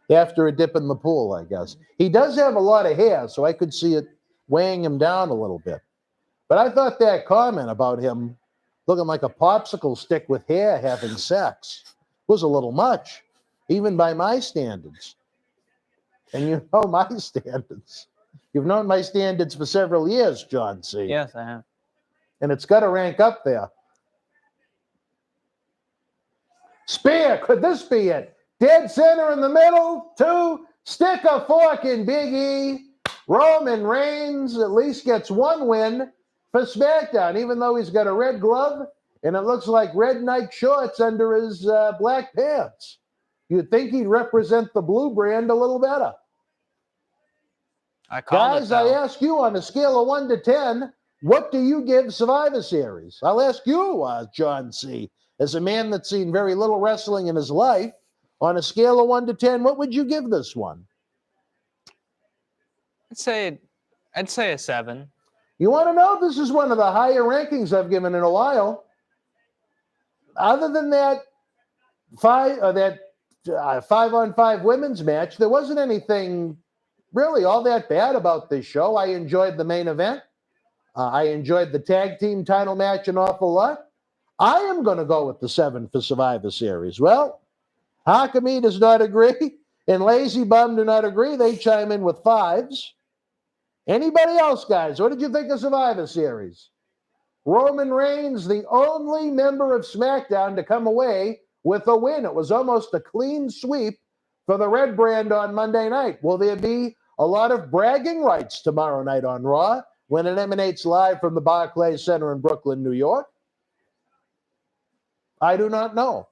After a dip in the pool, I guess. He does have a lot of hair, so I could see it weighing him down a little bit. But I thought that comment about him looking like a popsicle stick with hair having sex was a little much, even by my standards. And you know my standards. You've known my standards for several years, John C. Yes, I have. And it's got to rank up there. Spear, could this be it? Dead center in the middle, 2, stick a fork in Big E. Roman Reigns at least gets 1 win for SmackDown, even though he's got a red glove and it looks like red Nike shorts under his black pants. You'd think he'd represent the blue brand a little better. Guys, I ask you on a scale of 1 to 10, what do you give Survivor Series? I'll ask you, John C., as a man that's seen very little wrestling in his life, on a scale of 1 to 10, what would you give this one? I'd say a 7. You want to know? This is one of the higher rankings I've given in a while. Other than that 5-on-5 women's match, there wasn't anything really all that bad about this show. I enjoyed the main event. I enjoyed the tag team title match an awful lot. I am going to go with the 7 for Survivor Series. Well, Hakami does not agree, and Lazy Bum do not agree. They chime in with 5s. Anybody else, guys? What did you think of Survivor Series? Roman Reigns, the only member of SmackDown to come away with a win. It was almost a clean sweep for the Red Brand on Monday night. Will there be a lot of bragging rights tomorrow night on Raw when it emanates live from the Barclays Center in Brooklyn, New York? I do not know.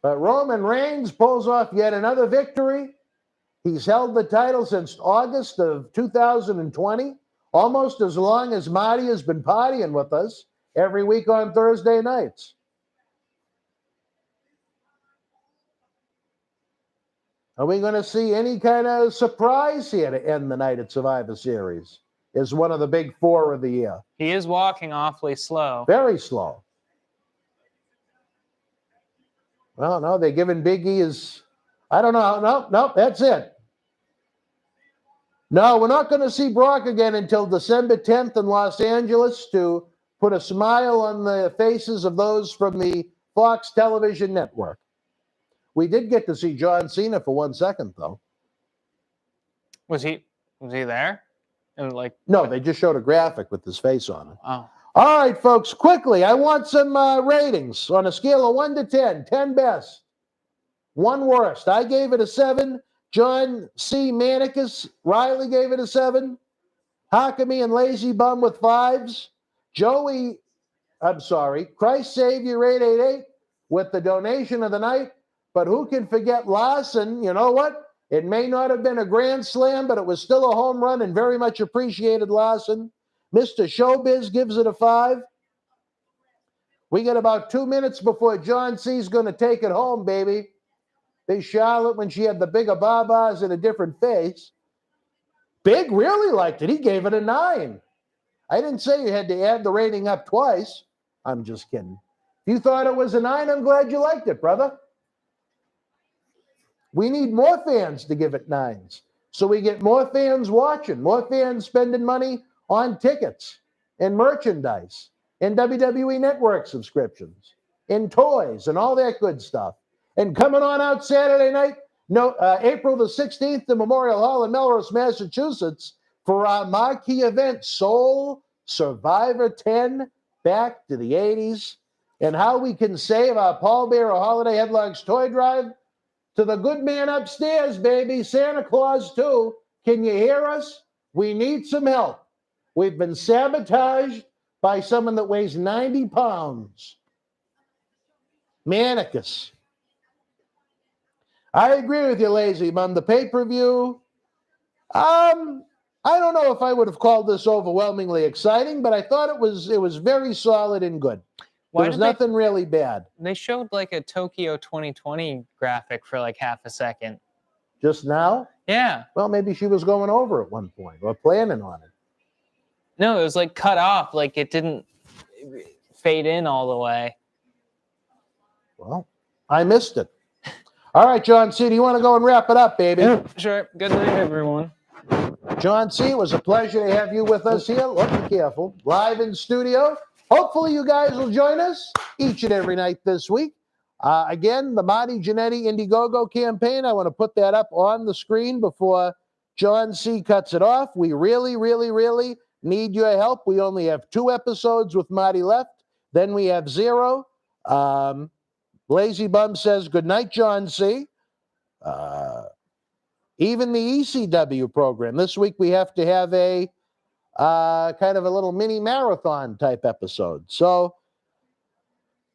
But Roman Reigns pulls off yet another victory. He's held the title since August of 2020, almost as long as Marty has been partying with us every week on Thursday nights. Are we going to see any kind of surprise here to end the night at Survivor Series? Is one of the big 4 of the year. He is walking awfully slow. Very slow. Well, no, they're giving Big E his... I don't know. No, that's it. No, we're not going to see Brock again until December 10th in Los Angeles to put a smile on the faces of those from the Fox television network. We did get to see John Cena for 1 second, though. Was he there? And no, they just showed a graphic with his face on it. Oh. All right, folks, quickly, I want some ratings on a scale of 1 to 10. 10 best, 1 worst. I gave it a 7. John C. Manicus, Reilly gave it a 7. Hakami and Lazy Bum with 5s. Christ Savior 888 with the donation of the night. But who can forget Larson? You know what? It may not have been a grand slam, but it was still a home run and very much appreciated, Larson. Mr. Showbiz gives it a 5. We got about 2 minutes before John C's going to take it home, baby. Big Charlotte, when she had the bigger babas and a different face. Big really liked it. He gave it a 9. I didn't say you had to add the rating up twice. I'm just kidding. If you thought it was a 9, I'm glad you liked it, brother. We need more fans to give it 9s. So we get more fans watching, more fans spending money on tickets and merchandise and WWE Network subscriptions and toys and all that good stuff. And coming on out Saturday night, April the 16th, the Memorial Hall in Melrose, Massachusetts, for our marquee event, Soul Survivor 10, back to the 80s, and how we can save our Paul Bearer Holiday Headlocks toy drive to the good man upstairs, baby, Santa Claus too. Can you hear us? We need some help. We've been sabotaged by someone that weighs 90 pounds. Manicus. I agree with you, Lazy Bum. The pay-per-view, I don't know if I would have called this overwhelmingly exciting, but I thought it was very solid and good. Why There was did they- nothing really bad. They showed like a Tokyo 2020 graphic for like half a second. Just now? Yeah. Well, maybe she was going over at one point or planning on it. No, it was like cut off. Like it didn't fade in all the way. Well, I missed it. All right, John C., do you want to go and wrap it up, baby? Yeah, sure. Good night, everyone. John C., it was a pleasure to have you with us here. Look, be careful. Live in studio. Hopefully you guys will join us each and every night this week. Again, the Marty Jannetty Indiegogo campaign, I want to put that up on the screen before John C. cuts it off. We really, really, really need your help. We only have 2 episodes with Marty left. Then we have 0. Lazy Bum says, good night, John C. Even the ECW program. This week we have to have a kind of a little mini marathon type episode. So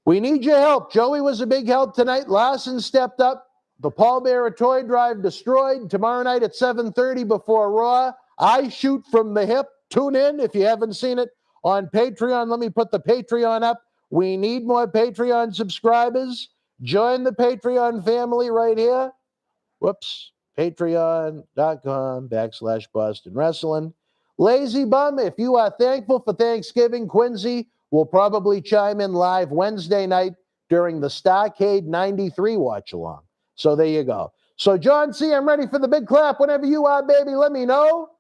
we need your help. Joey was a big help tonight. Larson stepped up. The Paul Bearer toy drive destroyed. Tomorrow night at 7:30 before Raw. I shoot from the hip. Tune in if you haven't seen it on Patreon. Let me put the Patreon up. We need more Patreon subscribers. Join the Patreon family right here. Whoops. Patreon.com/Boston Wrestling. Lazy Bum, if you are thankful for Thanksgiving, Quincy will probably chime in live Wednesday night during the Starcade 93 watch along. So there you go. So John C., I'm ready for the big clap. Whenever you are, baby, let me know.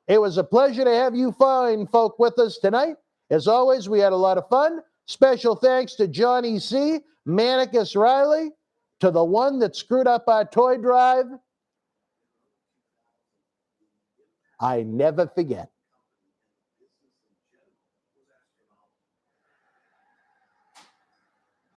It was a pleasure to have you fine folk with us tonight. As always, we had a lot of fun. Special thanks to Johnny C., Manicus Reilly, to the one that screwed up our toy drive. I never forget.